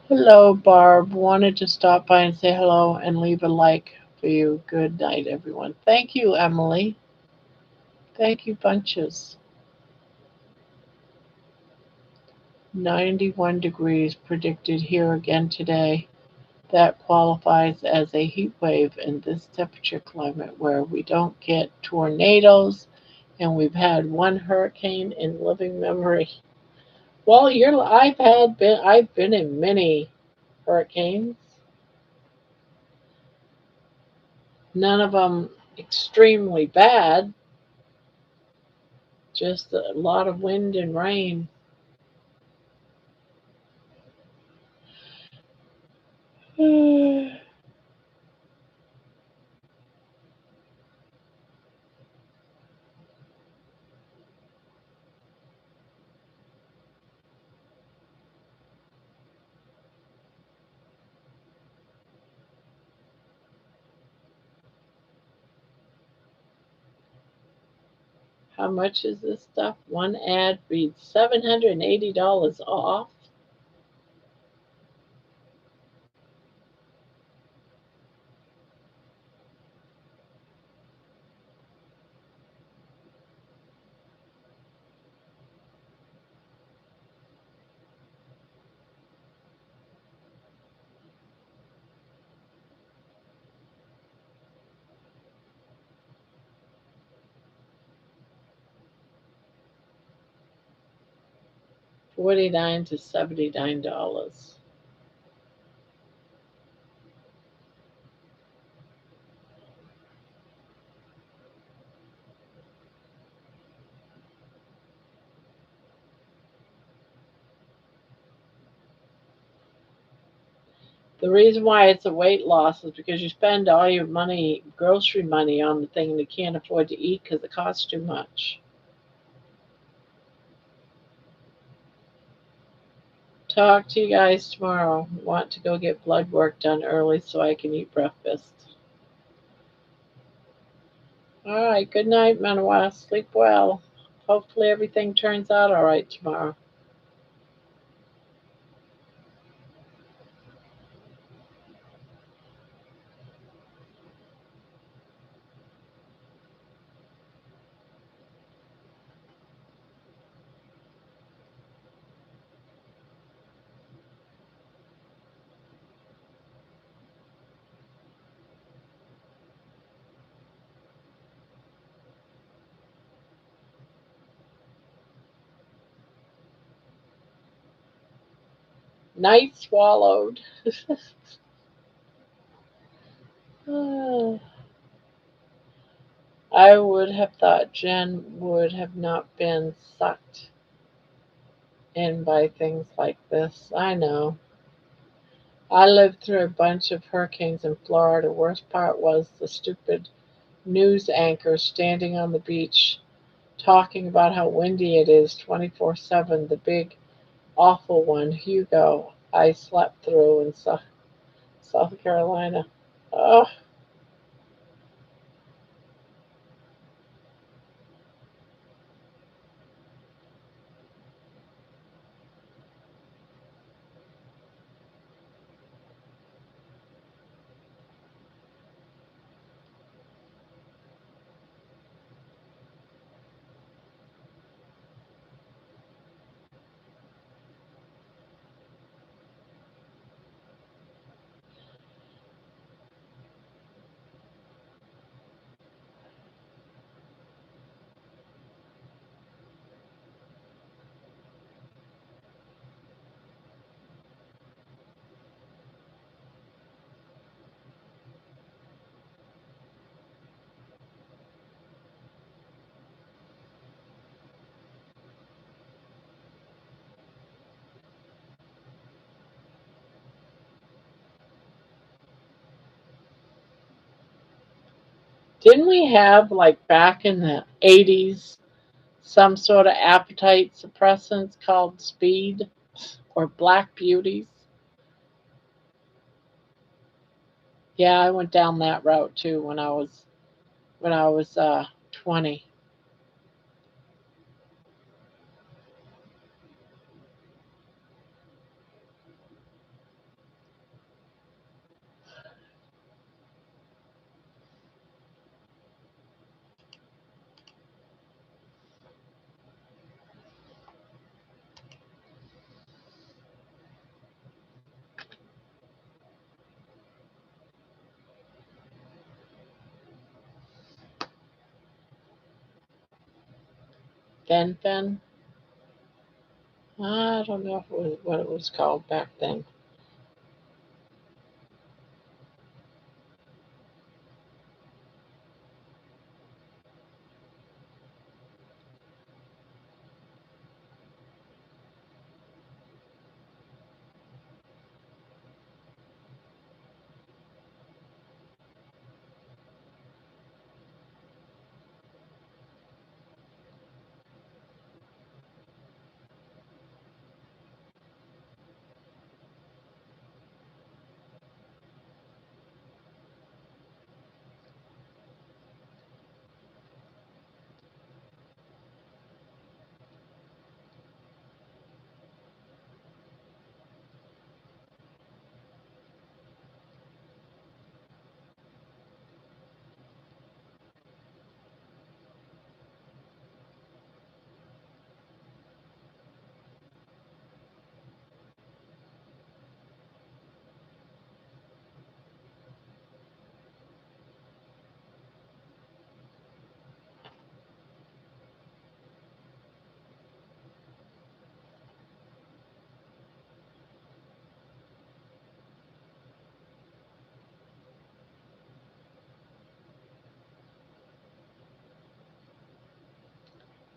Hello, Barb. Wanted to stop by and say hello and leave a like for you. Good night, everyone. Thank you, Emily. Thank you, bunches. 91 degrees predicted here again today. That qualifies as a heat wave in this temperature climate where we don't get tornadoes and we've had one hurricane in living memory. Well, I've been in many hurricanes. None of them extremely bad, just a lot of wind and rain. How much is this stuff? One ad reads $780 off. $49 to $79. The reason why it's a weight loss is because you spend all your money, grocery money, on the thing and you can't afford to eat because it costs too much. Talk to you guys tomorrow. Want to go get blood work done early so I can eat breakfast. All right. Good night, Manawa. Sleep well. Hopefully everything turns out all right tomorrow. Night swallowed. I would have thought Jen would have not been sucked in by things like this. I know. I lived through a bunch of hurricanes in Florida. Worst part was the stupid news anchor standing on the beach talking about how windy it is 24/7, the big awful one, Hugo. I slept through in South Carolina. Oh, didn't we have like back in the 80s some sort of appetite suppressants called speed or black beauties? Yeah, I went down that route too when I was 20. Fen. I don't know if it was, what it was called back then.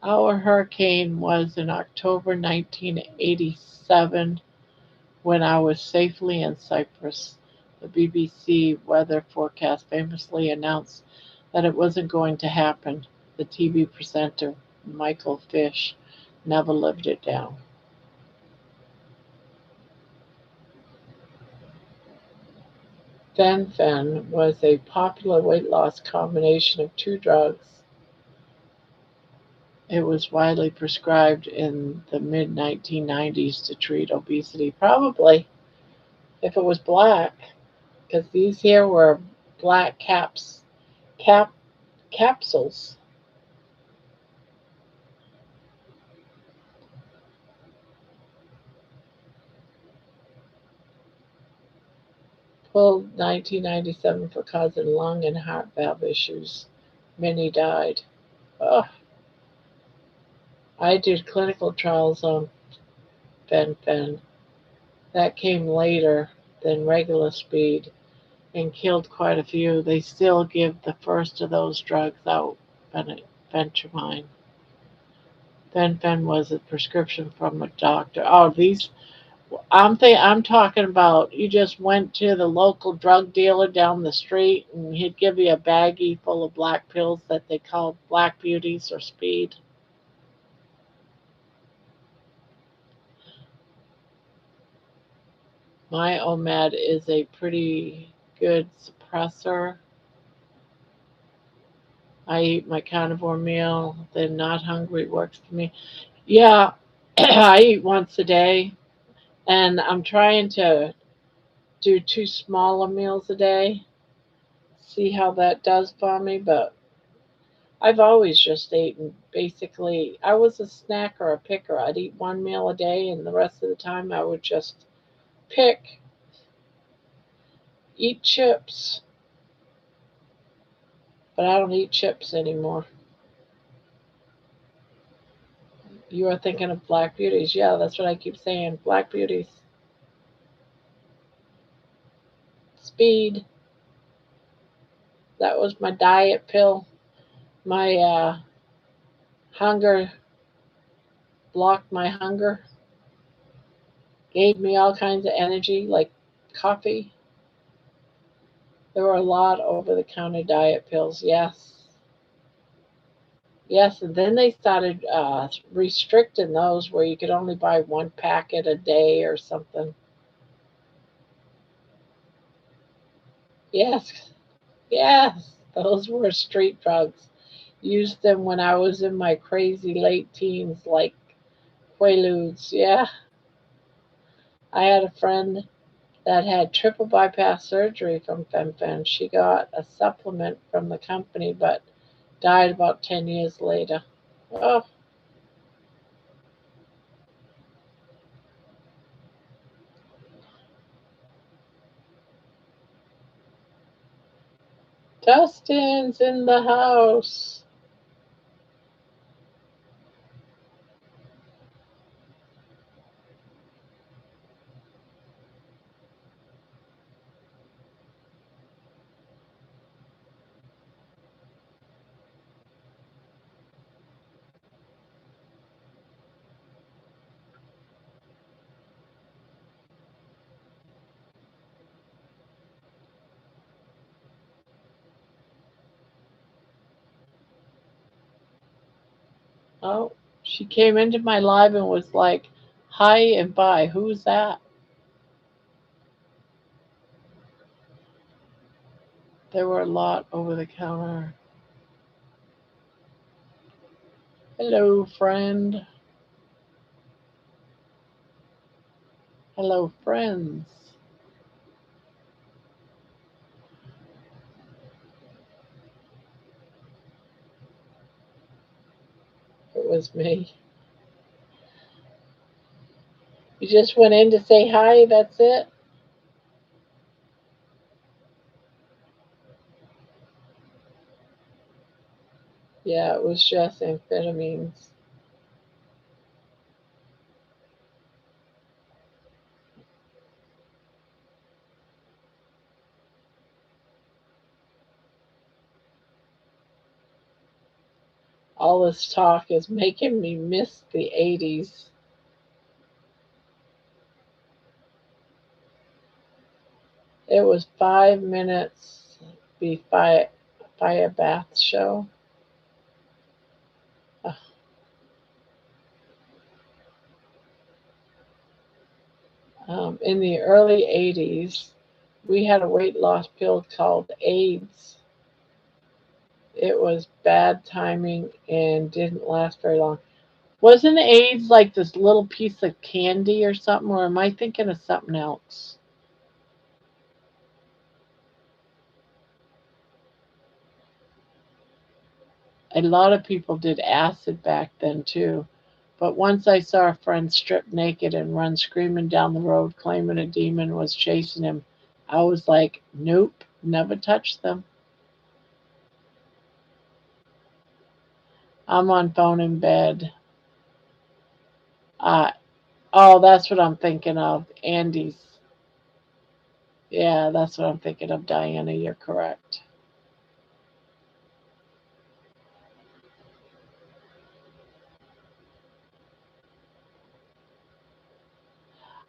Our hurricane was in October 1987 when I was safely in Cyprus. The BBC weather forecast famously announced that it wasn't going to happen. The TV presenter, Michael Fish, never lived it down. Fen was a popular weight loss combination of two drugs. It was widely prescribed in the mid 1990s to treat obesity. Probably if it was black, because these here were black cap capsules. Pulled 1997 for causing lung and heart valve issues. Many died. Oh, I did clinical trials on fen. That came later than regular speed and killed quite a few. They still give the first of those drugs out, Phentermine. Fen was a prescription from a doctor. Oh, these I'm talking about you just went to the local drug dealer down the street and he'd give you a baggie full of black pills that they called black beauties or speed. My OMAD is a pretty good suppressor. I eat my carnivore meal. The not hungry works for me. Yeah, I eat once a day, and I'm trying to do two smaller meals a day. See how that does for me. But I've always just eaten. Basically, I was a snacker, a picker. I'd eat one meal a day, and the rest of the time I would just pick, eat chips. But I don't eat chips anymore. You are thinking of black beauties. Yeah, that's what I keep saying. Black beauties. Speed. That was my diet pill. My hunger blocked my hunger. Gave me all kinds of energy, like coffee. There were a lot over the counter diet pills. Yes. Yes, and then they started restricting those where you could only buy one packet a day or something. Yes, yes, those were street drugs. Used them when I was in my crazy late teens, like Quaaludes. Yeah, I had a friend that had triple bypass surgery from FemFen. She got a supplement from the company, but died about 10 years later. Oh, Dustin's in the house. Oh, she came into my live and was like, hi and bye. Who's that? There were a lot over the counter. Hello, friend. Hello, friends. It was me. You just went in to say hi, that's it? Yeah, it was just amphetamines. All this talk is making me miss the 80s. It was 5 minutes be fire bath show. Uh, in the early 80s, we had a weight loss pill called AIDS. It was bad timing and didn't last very long. Wasn't AIDS like this little piece of candy or something, or am I thinking of something else? A lot of people did acid back then too. But once I saw a friend strip naked and run screaming down the road claiming a demon was chasing him, I was like, nope, never touch them. I'm on phone in bed. Uh, oh, that's what I'm thinking of. Andy's. Yeah, that's what I'm thinking of, Diana. You're correct.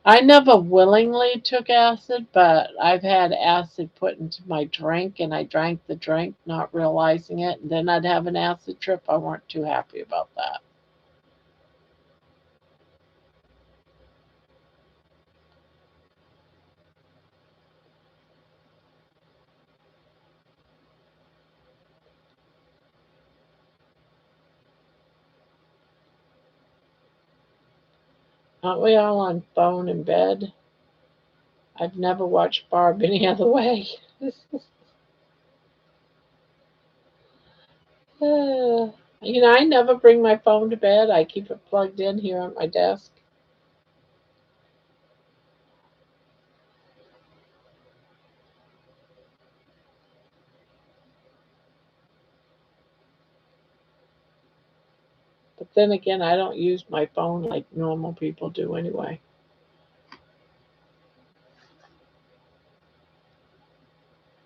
I never willingly took acid, but I've had acid put into my drink and I drank the drink not realizing it. And then I'd have an acid trip. I weren't too happy about that. Aren't we all on phone in bed? I've never watched Barb any other way. I never bring my phone to bed. I keep it plugged in here on my desk. But then again, I don't use my phone like normal people do anyway.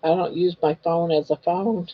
I don't use my phone as a phone.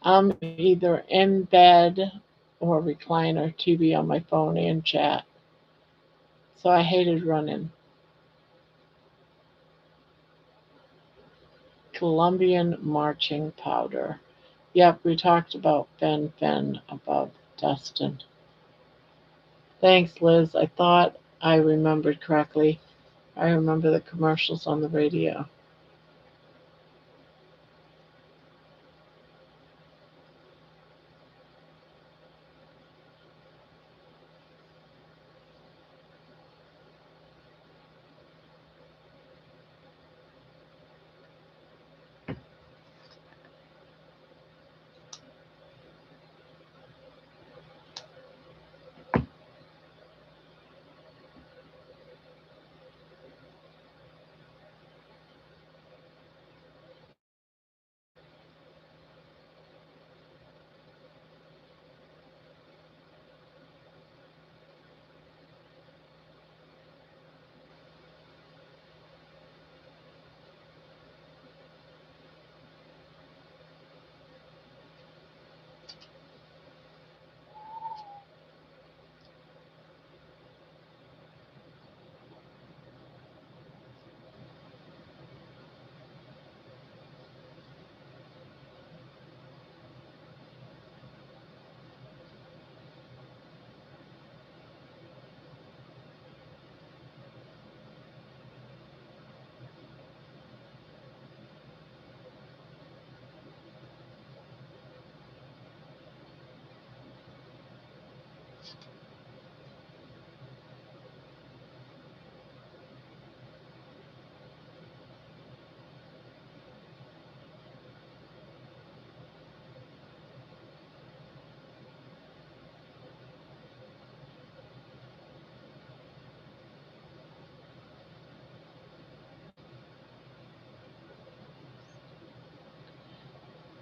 I'm either in bed or recliner, TV on my phone and chat. So I hated running. Colombian marching powder. Yep, we talked about Fen Fen above Dustin. Thanks, Liz. I thought I remembered correctly. I remember the commercials on the radio.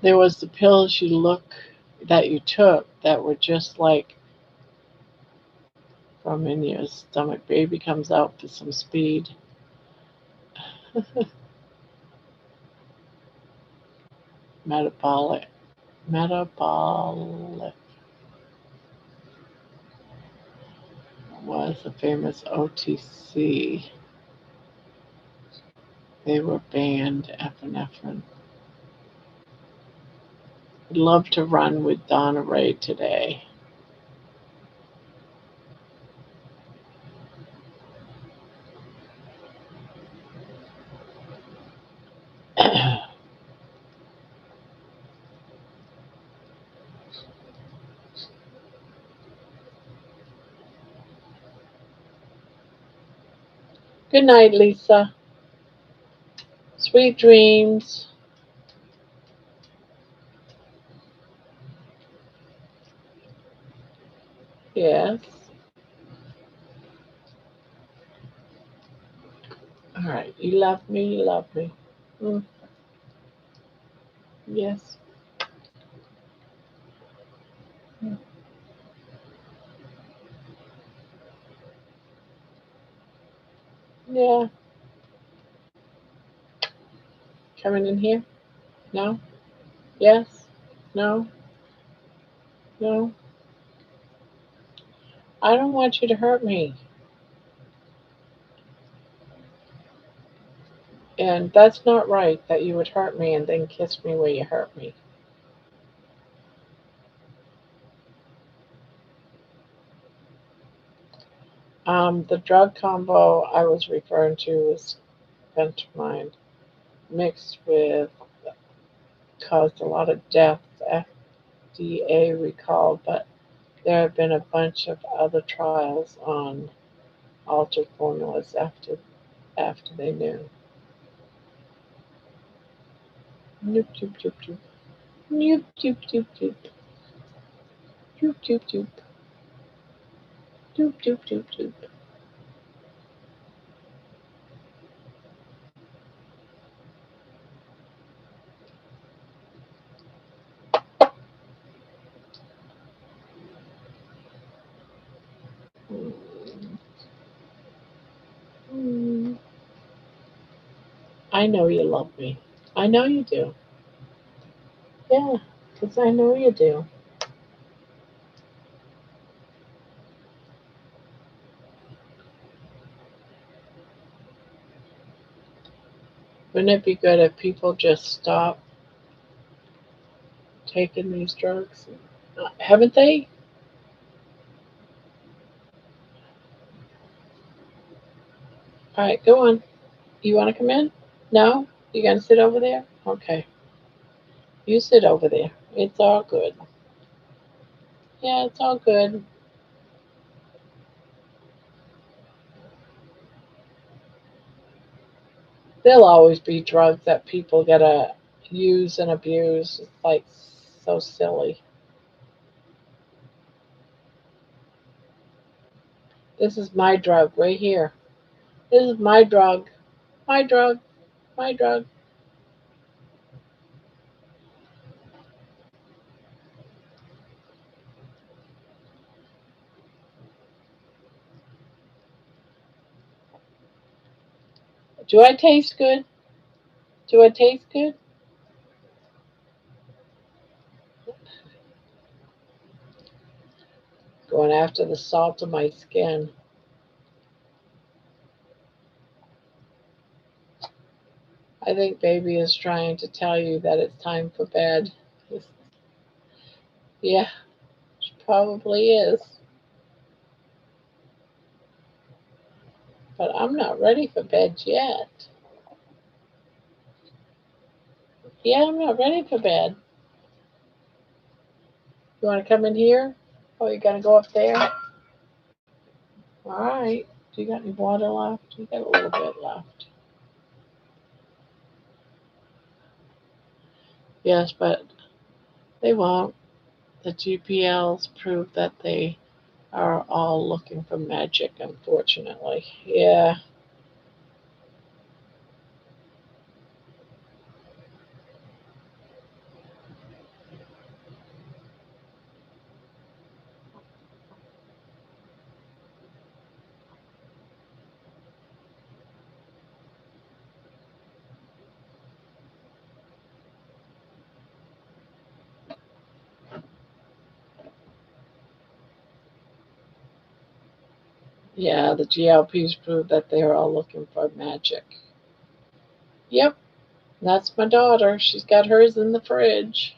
There was the pills that you took that were just like from in your stomach. Baby comes out for some speed. Metabolic. Metabolic was a famous OTC. They were banned, epinephrine. I'd love to run with Donna Ray today. Good night, Lisa. Sweet dreams. Yes. All right. You love me. You love me. Mm, yes. Mm, yeah. Coming in here? No? Yes? No? No? I don't want you to hurt me. And that's not right that you would hurt me and then kiss me where you hurt me. The drug combo I was referring to was fentanyl mixed with caused a lot of deaths. FDA recalled, but there have been a bunch of other trials on altered formulas after they knew. Noop doop doop doop. Noop doop doop doop. Doop doop doop. Doop doop doop doop. Mm. I know you love me. I know you do. Yeah, because I know you do. Wouldn't it be good if people just stop taking these drugs? Haven't they? All right, go on. You want to come in? No? You gonna sit over there? Okay. You sit over there. It's all good. Yeah, it's all good. There'll always be drugs that people gotta use and abuse. It's like so silly. This is my drug right here. This is my drug. My drug. My drug. Do I taste good? Do I taste good? Going after the salt of my skin. I think baby is trying to tell you that it's time for bed. Yeah, she probably is. But I'm not ready for bed yet. Yeah, I'm not ready for bed. You want to come in here? Oh, you got to go up there? All right. Do you got any water left? You got a little bit left. Yes, but they won't. The GPLs prove that they are all looking for magic, unfortunately. Yeah, yeah, the GLPs prove that they are all looking for magic. Yep, that's my daughter. She's got hers in the fridge.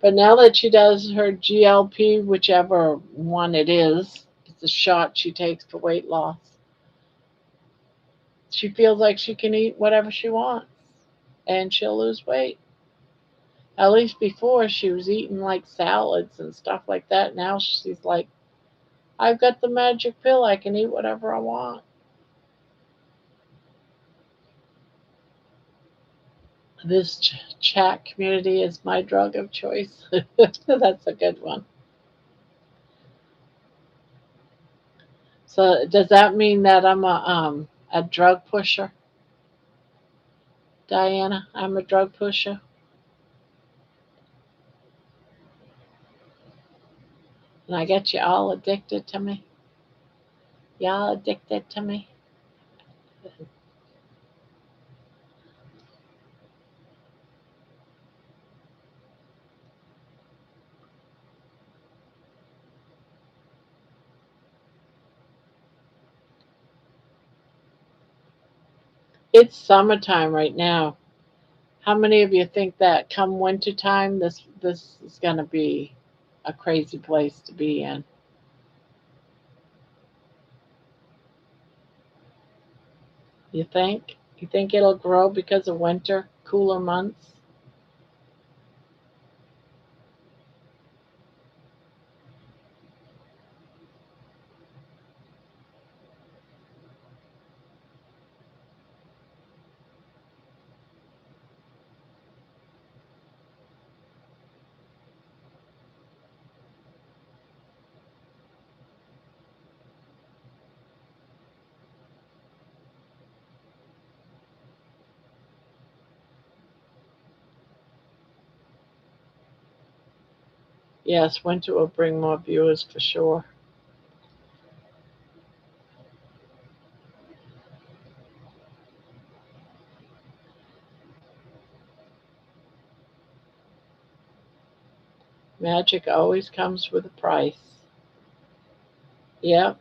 But now that she does her GLP, whichever one it is, it's a shot she takes for weight loss. She feels like she can eat whatever she wants and she'll lose weight. At least before she was eating like salads and stuff like that. Now she's like, I've got the magic pill. I can eat whatever I want. This chat community is my drug of choice. That's a good one. So does that mean that I'm a drug pusher, Diana? I'm a drug pusher, and I get you all addicted to me. Y'all addicted to me. It's summertime right now. How many of you think that come winter time, this is gonna be a crazy place to be in? You think? You think it'll grow because of winter, cooler months? Yes, winter will bring more viewers for sure. Magic always comes with a price. Yep.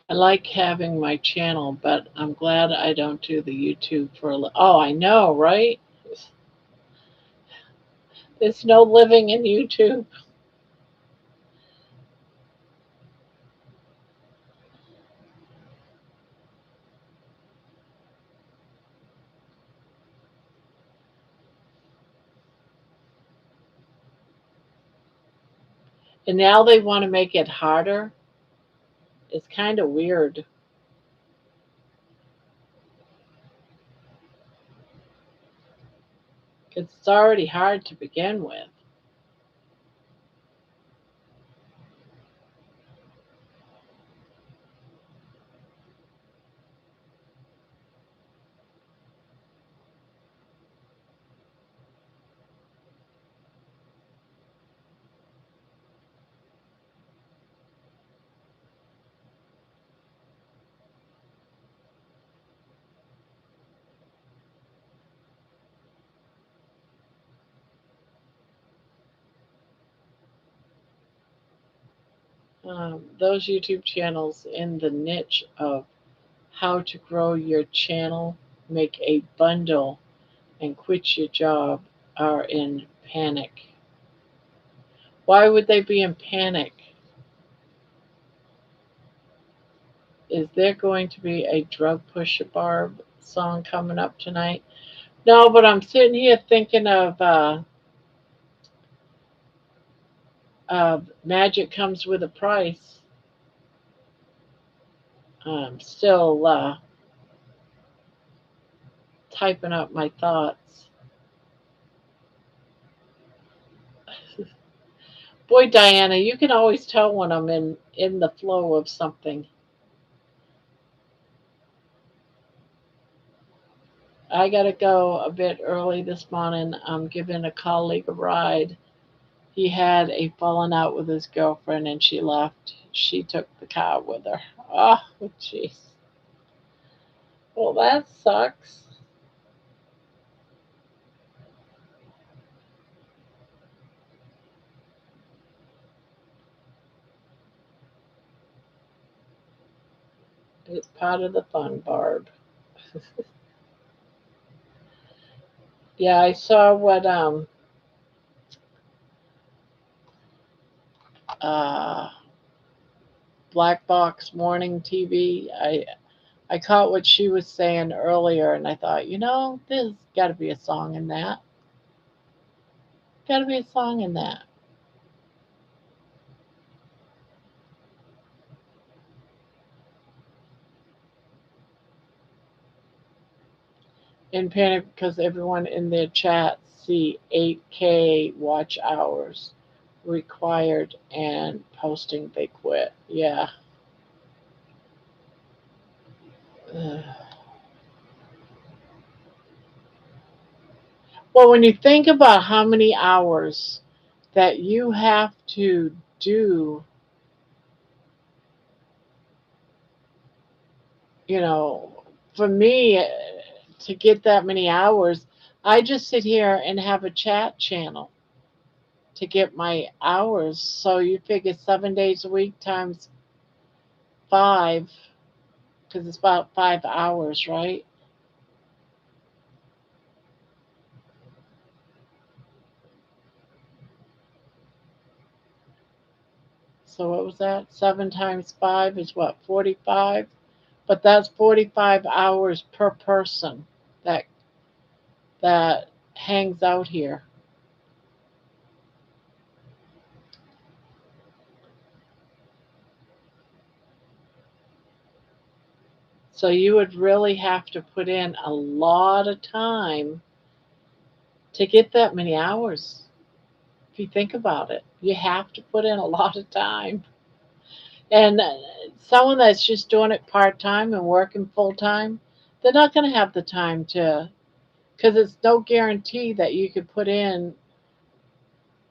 I like having my channel, but I'm glad I don't do the YouTube for oh, I know, right? There's no living in YouTube. And now they want to make it harder. It's kind of weird. It's already hard to begin with. Those YouTube channels in the niche of how to grow your channel, make a bundle, and quit your job are in panic. Why would they be in panic? Is there going to be a drug pusher Barb song coming up tonight? No, but I'm sitting here thinking of Magic Comes with a Price. I'm still typing up my thoughts. Boy, Diana, you can always tell when I'm in the flow of something. I gotta go a bit early this morning. I'm giving a colleague a ride. He had a falling out with his girlfriend and she left. She took the car with her. Oh, jeez. Well, that sucks. It's part of the fun, Barb. Yeah, I saw what uh Black Box Morning TV. I caught what she was saying earlier and I thought, there's got to be a song in that. Got to be a song in that. In panic because everyone in their chat see 8K watch hours required and posting they quit. Yeah. Ugh. Well, when you think about how many hours that you have to do, you know, for me to get that many hours, I just sit here and have a chat channel to get my hours. So you figure 7 days a week times five, because it's about 5 hours, right? So what was that? Seven times five is what, 45? But that's 45 hours per person that that hangs out here. So you would really have to put in a lot of time to get that many hours. If you think about it, you have to put in a lot of time. And someone that's just doing it part time and working full time, they're not going to have the time to, because it's no guarantee that you could put in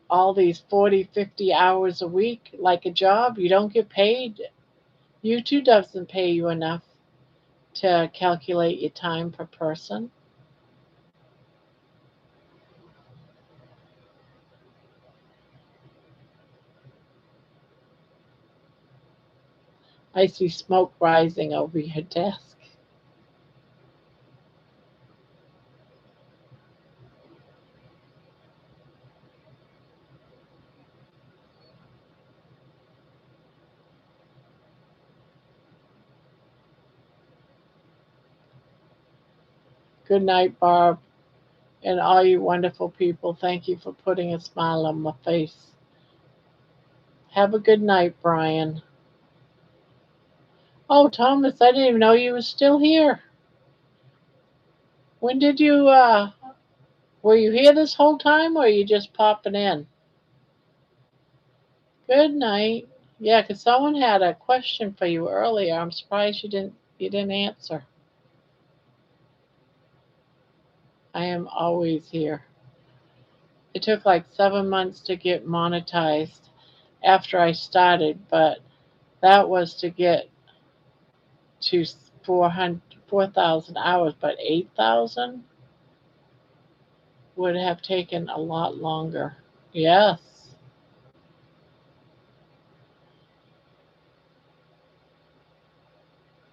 all these 40, 50 hours a week like a job. You don't get paid. YouTube doesn't pay you enough to calculate your time per person. I see smoke rising over your desk. Good night, Barb, and all you wonderful people. Thank you for putting a smile on my face. Have a good night, Brian. Oh, Thomas, I didn't even know you was still here. When did you, were you here this whole time or are you just popping in? Good night. Yeah, 'cause someone had a question for you earlier. I'm surprised you didn't answer. I am always here. It took like 7 months to get monetized after I started, but that was to get to 400, 4,000 hours, but 8,000 would have taken a lot longer. Yes.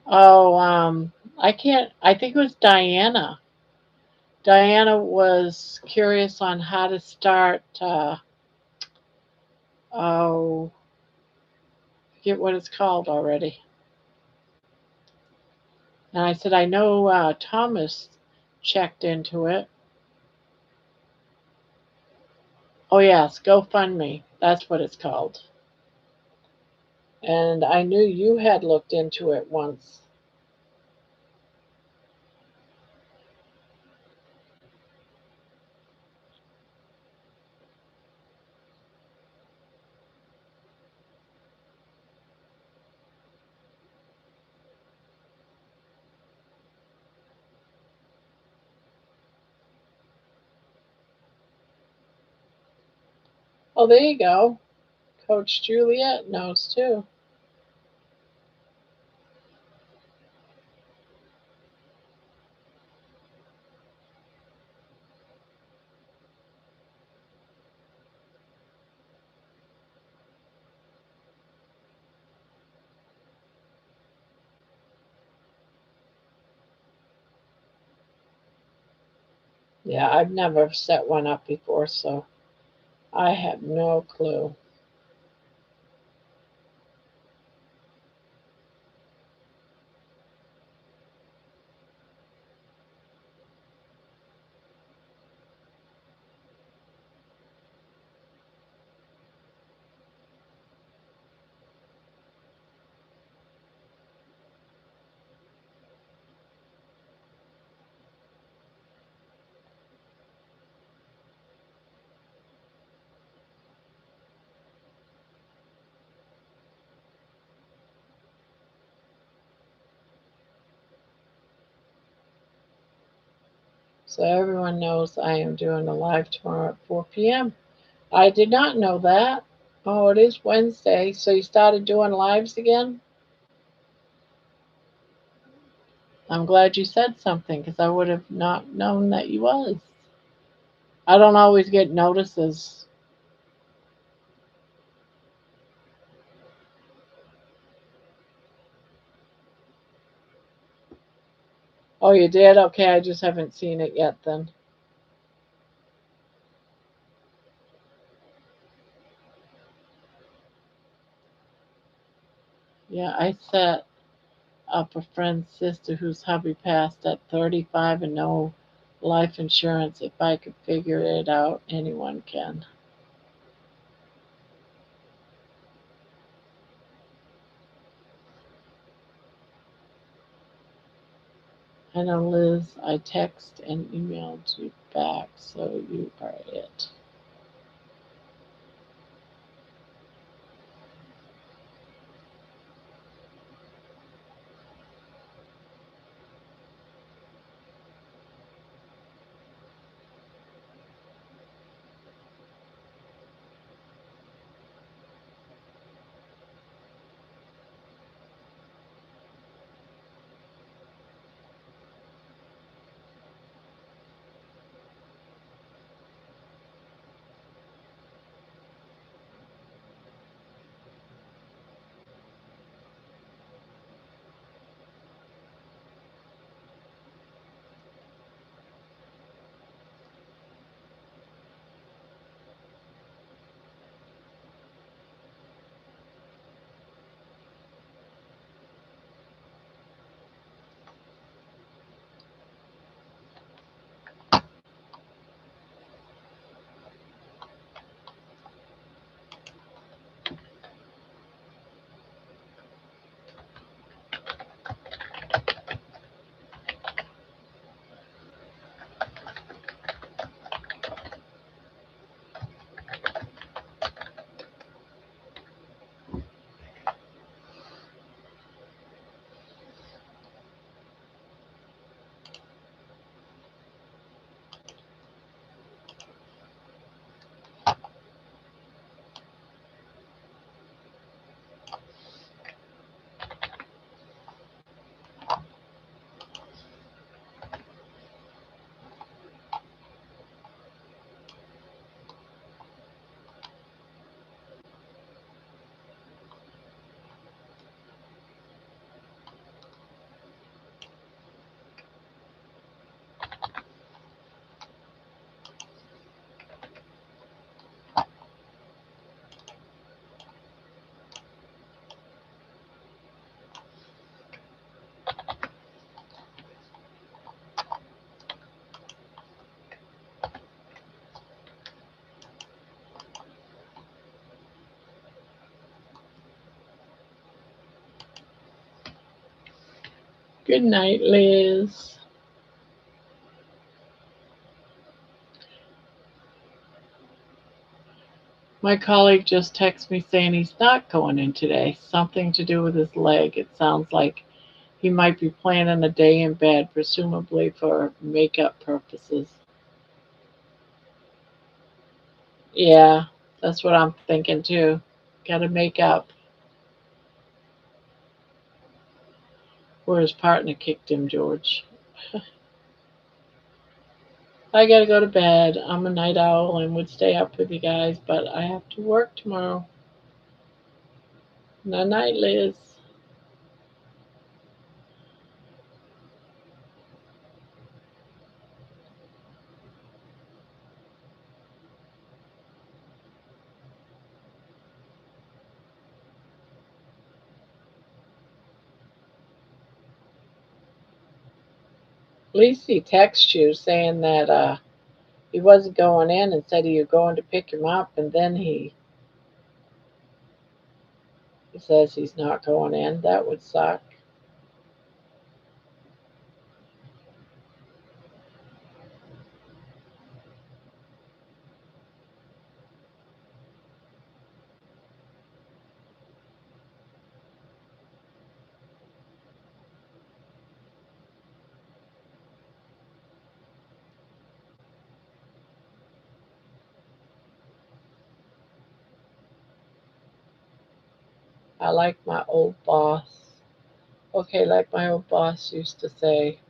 Oh, I can't, I think it was Diana. Diana was curious on how to start, oh, forget what it's called already. And I said, I know Thomas checked into it. Oh, yes, GoFundMe. That's what it's called. And I knew you had looked into it once. Oh, there you go. Coach Juliet knows too. Yeah, I've never set one up before, so I have no clue. So everyone knows I am doing a live tomorrow at 4 p.m. I did not know that. Oh, it is Wednesday. So you started doing lives again? I'm glad you said something because I would have not known that you was. I don't always get notices. Oh, you did? Okay, I just haven't seen it yet then. Yeah, I set up a friend's sister whose hubby passed at 35 and no life insurance. If I could figure it out, anyone can. I know, Liz, I text and emailed you back, so you are it. Good night, Liz. My colleague just texted me saying he's not going in today. Something to do with his leg. It sounds like he might be planning a day in bed, presumably for makeup purposes. Yeah, that's what I'm thinking too. Gotta make up where his partner kicked him, George. I gotta go to bed. I'm a night owl and would stay up with you guys, but I have to work tomorrow. Night night, Liz. At least he texted you saying that he wasn't going in and said he was going to pick him up, and then he says he's not going in. That would suck. I like my old boss. Okay, like my old boss used to say,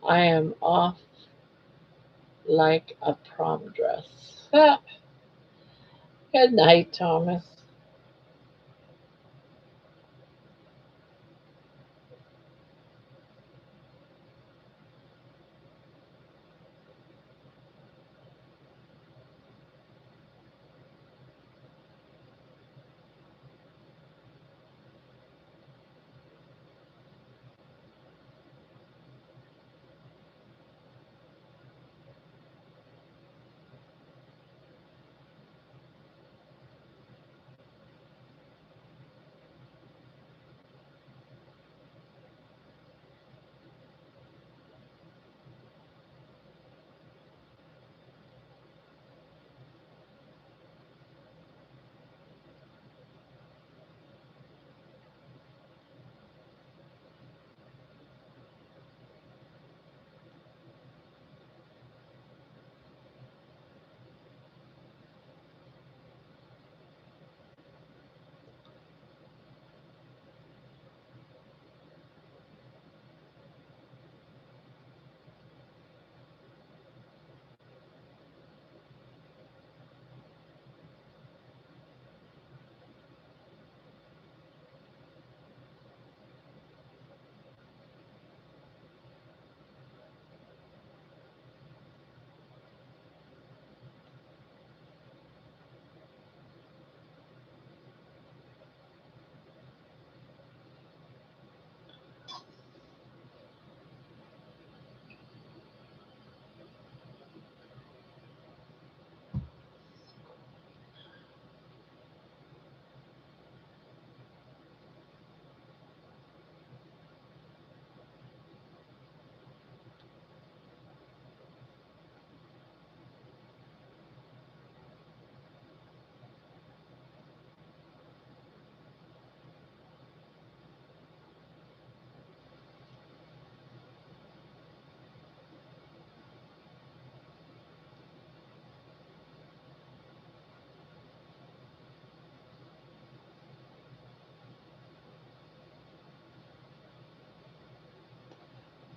I am off like a prom dress. Good night, Thomas.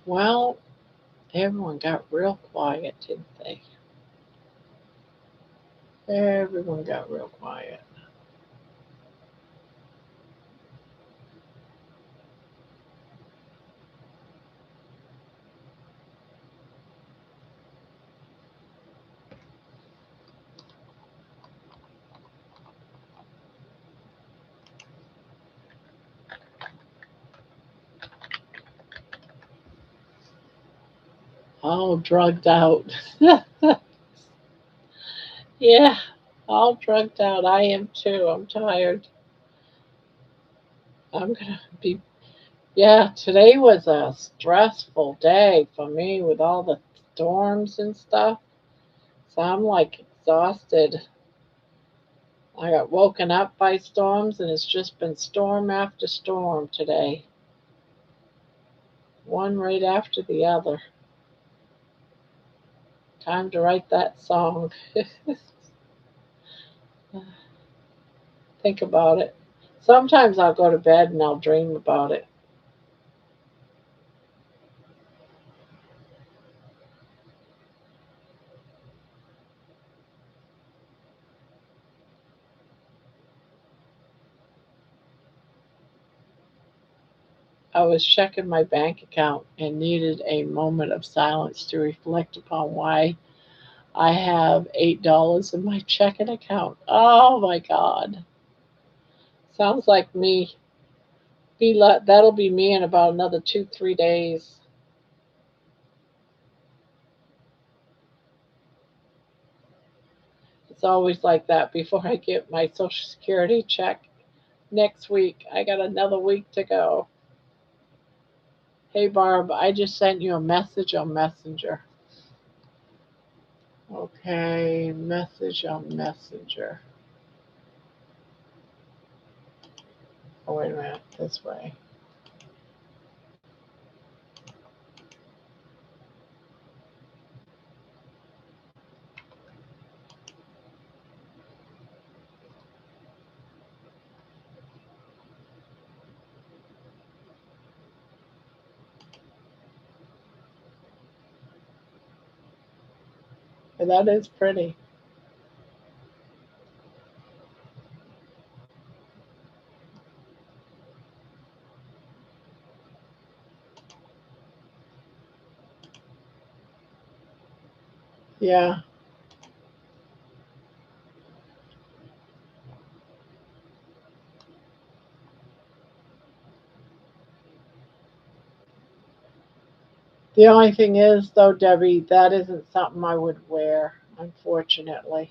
Well, everyone got real quiet, didn't they? Everyone got real quiet. All drugged out. Yeah, all drugged out. I am too. I'm tired. I'm gonna be Yeah, today was a stressful day for me with all the storms and stuff. So I'm like exhausted. I got woken up by storms and it's just been storm after storm today, one right after the other. Time to write that song. Think about it. Sometimes I'll go to bed and I'll dream about it. I was checking my bank account and needed a moment of silence to reflect upon why I have $8 in my checking account. Oh my God. Sounds like me. That'll be me in about another 2, 3 days. It's always like that before I get my Social Security check next week. I got another week to go. Hey Barb, I just sent you a message on Messenger. Okay, message on Messenger. Oh, wait a minute, this way. And that is pretty. Yeah. The only thing is, though, Debbie, that isn't something I would wear, unfortunately.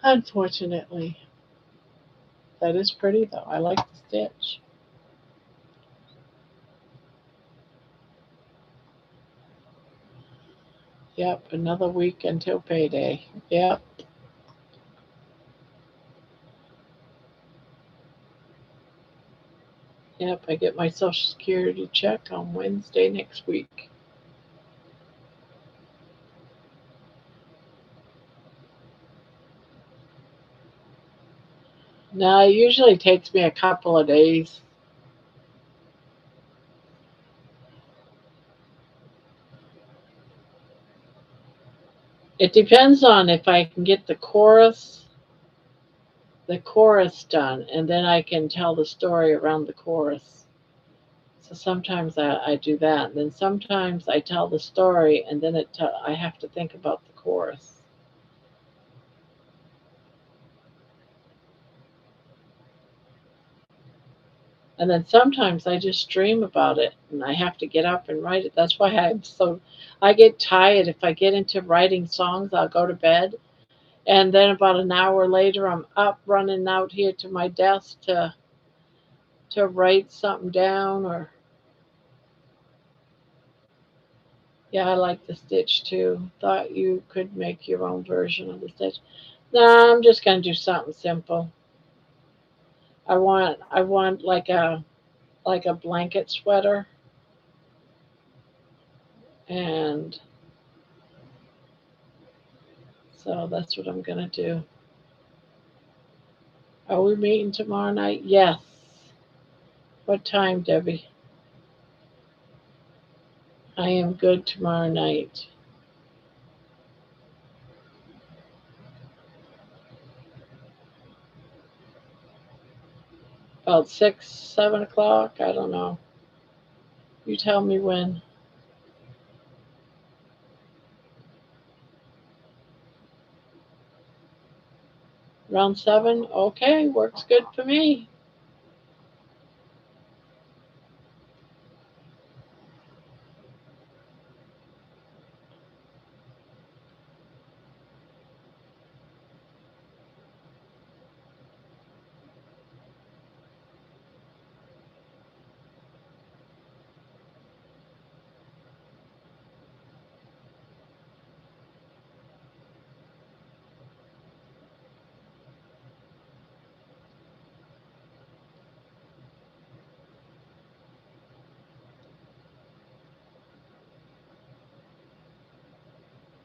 Unfortunately. That is pretty, though. I like the stitch. Yep, another week until payday. Yep, yep. I get my Social Security check on Wednesday next week. Now, it usually takes me a couple of days. It depends on if I can get the chorus done, and then I can tell the story around the chorus. So sometimes I do that. And then sometimes I tell the story, and then I have to think about the chorus. And then sometimes I just dream about it, and I have to get up and write it. That's why I get tired. If I get into writing songs, I'll go to bed, and then about an hour later, I'm up running out here to my desk to write something down. Or yeah, I like the stitch too. Thought you could make your own version of the stitch. No, I'm just gonna do something simple. I want like a blanket sweater, and so that's what I'm gonna do. Are we meeting tomorrow night? Yes. What time, Debbie? I am good tomorrow night. About 6, 7 o'clock. I don't know. You tell me when. Around 7? Okay, works good for me.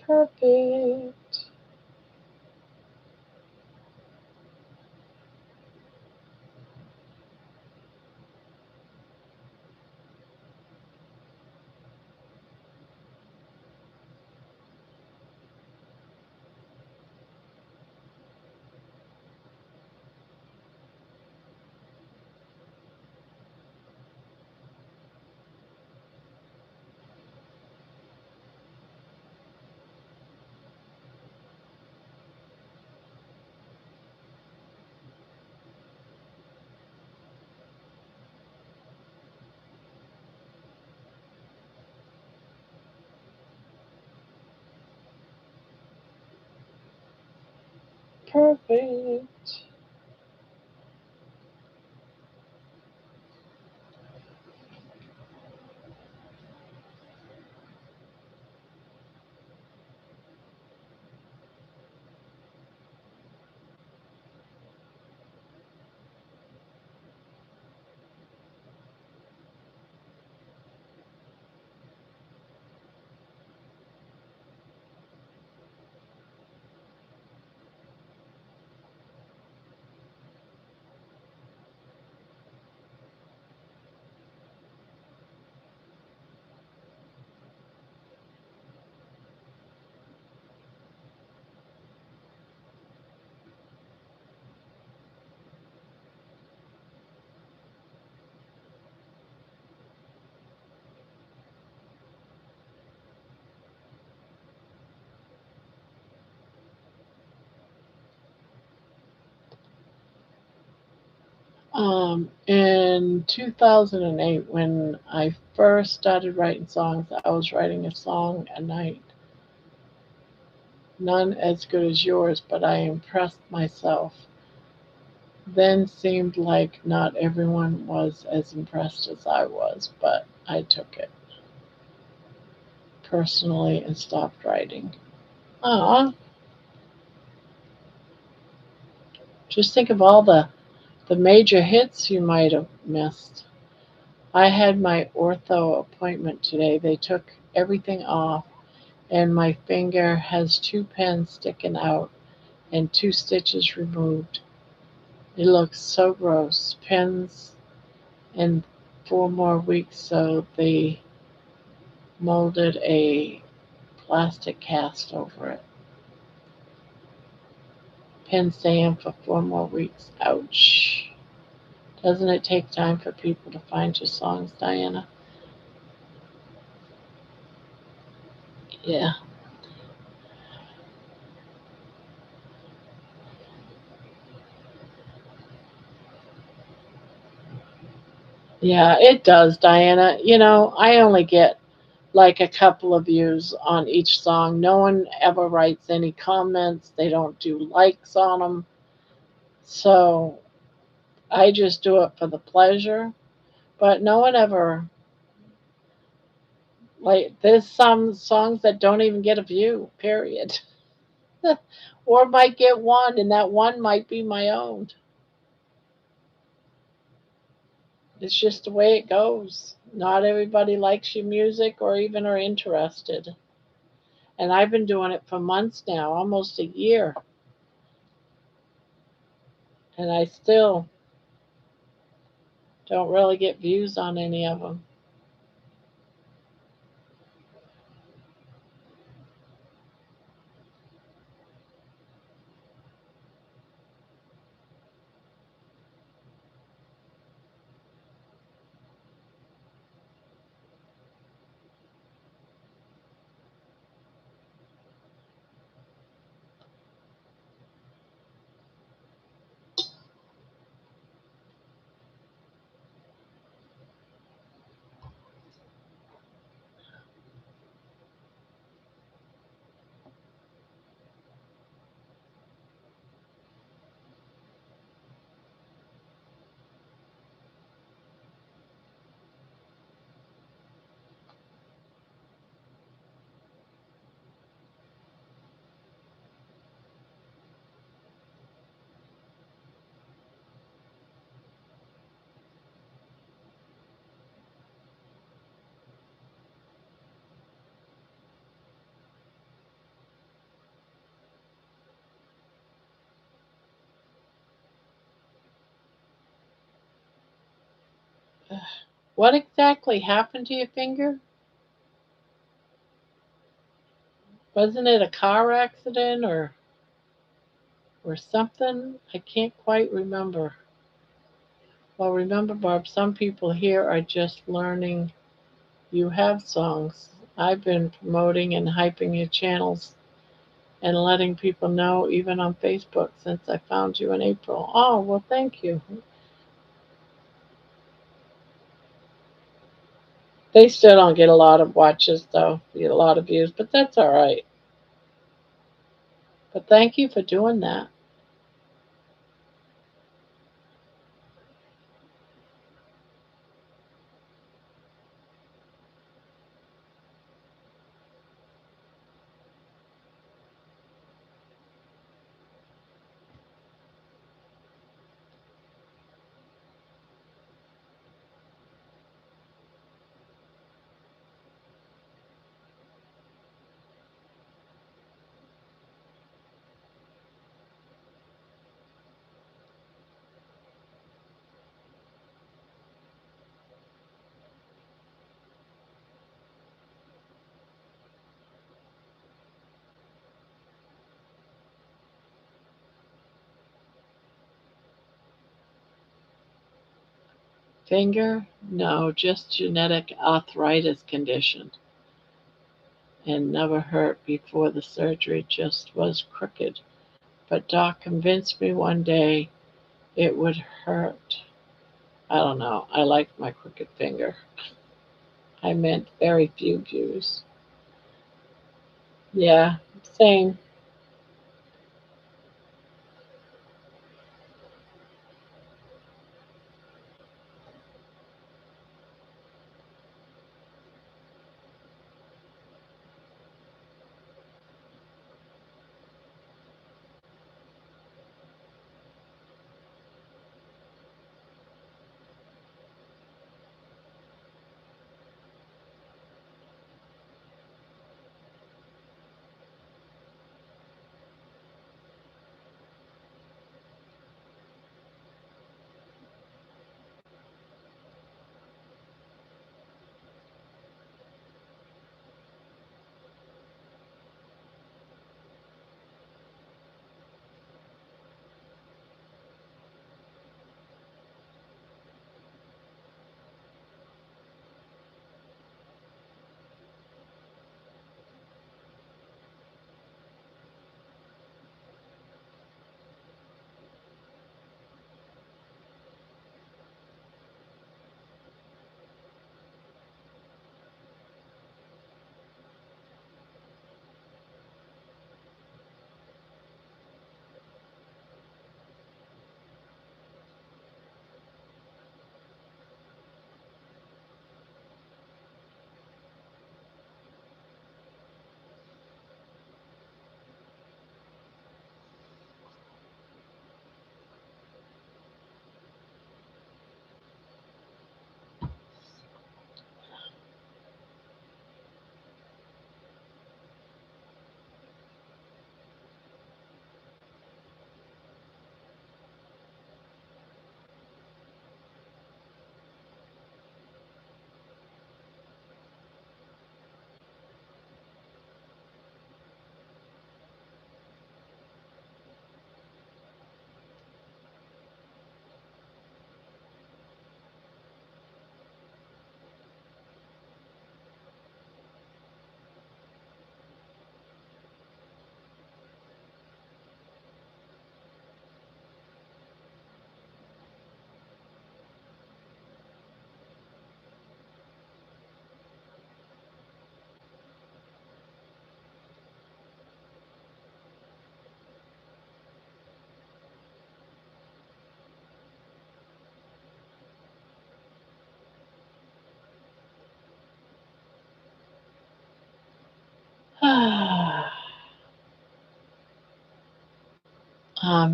Perfect. Perfect. In 2008, when I first started writing songs, I was writing a song a night. None as good as yours, but I impressed myself. Then seemed like not everyone was as impressed as I was, but I took it personally and stopped writing. Ah, just think of all the major hits you might have missed. I had my ortho appointment today. They took everything off, and my finger has two pens sticking out and two stitches removed. It looks so gross. Pens in 4 more weeks, so they molded a plastic cast over it. Pen staying for 4 more weeks. Ouch. Doesn't it take time for people to find your songs, Diana? Yeah. Yeah, it does, Diana. I only get like a couple of views on each song. No one ever writes any comments, they don't do likes on them. So I just do it for the pleasure. But no one ever, like, there's some songs that don't even get a view, period. Or might get one, and that one might be my own. It's just the way it goes. Not everybody likes your music or even are interested. And I've been doing it for months now, almost a year, and I still don't really get views on any of them. What exactly happened to your finger? Wasn't it a car accident or something? I can't quite remember. Well, remember, Barb, some people here are just learning you have songs. I've been promoting and hyping your channels and letting people know, even on Facebook, since I found you in April. Oh, well, thank you. They still don't get a lot of watches, though, get a lot of views, but that's all right. But thank you for doing that. Finger? No, just genetic arthritis condition and never hurt before the surgery, just was crooked. But Doc convinced me one day it would hurt. I don't know. I liked my crooked finger. I meant very few views. Yeah, same.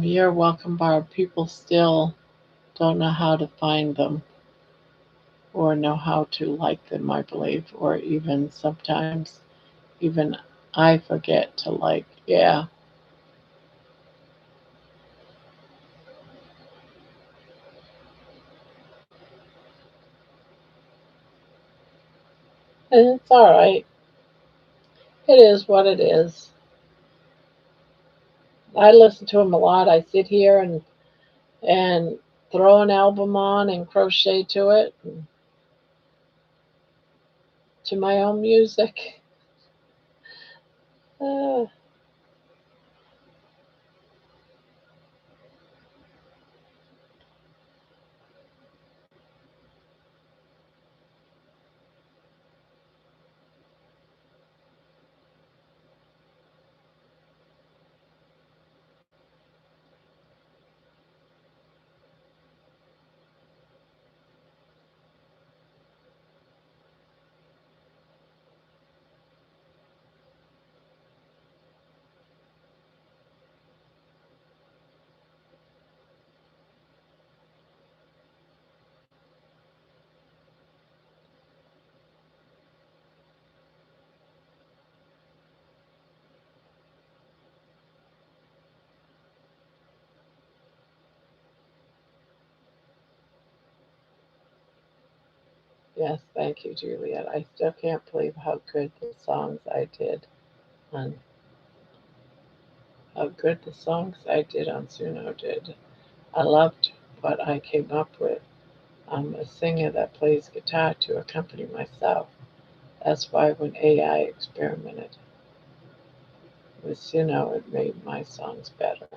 You're welcome, Barb. People still don't know how to find them or know how to like them, I believe, or even sometimes even I forget to like. Yeah. And it's all right. It is what it is. I listen to him a lot. I sit here and throw an album on and crochet to it, to my own music. Uh, yes, thank you, Juliet. I still can't believe how good the songs I did on Suno did. I loved what I came up with. I'm a singer that plays guitar to accompany myself. That's why when AI experimented with Suno, it made my songs better.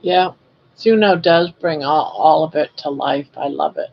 Yeah, Suno does bring all of it to life. I love it.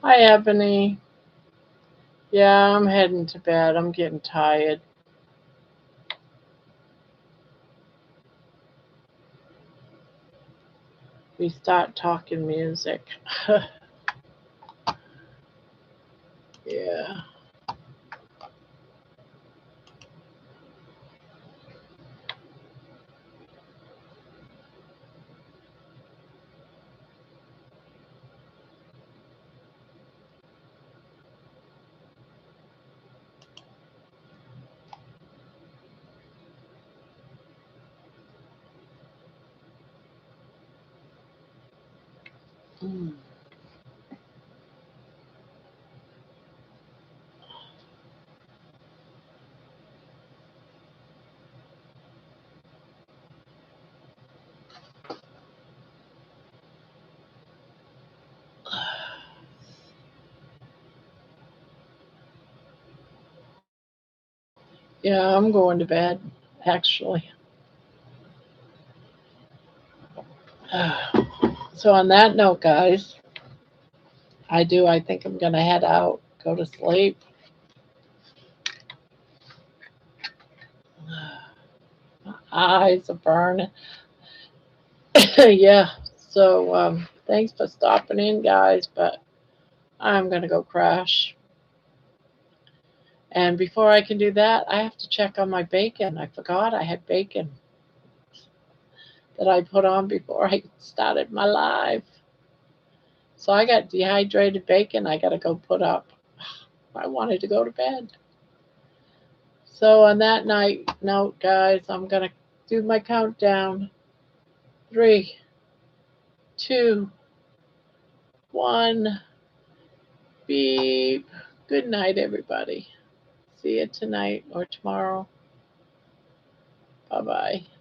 Hi, Ebony. Yeah, I'm heading to bed. I'm getting tired. We start talking music. Yeah. Mm. Yeah, I'm going to bed, actually. So, on that note, guys, I think I'm going to head out, go to sleep. My eyes are burning. Yeah. So, thanks for stopping in, guys, but I'm going to go crash. And before I can do that, I have to check on my bacon. I forgot I had bacon that I put on before I started my live. So I got dehydrated bacon I got to go put up. I wanted to go to bed. So on that note, guys, I'm going to do my countdown. 3, 2, 1. Beep. Good night, everybody. See you tonight or tomorrow. Bye bye.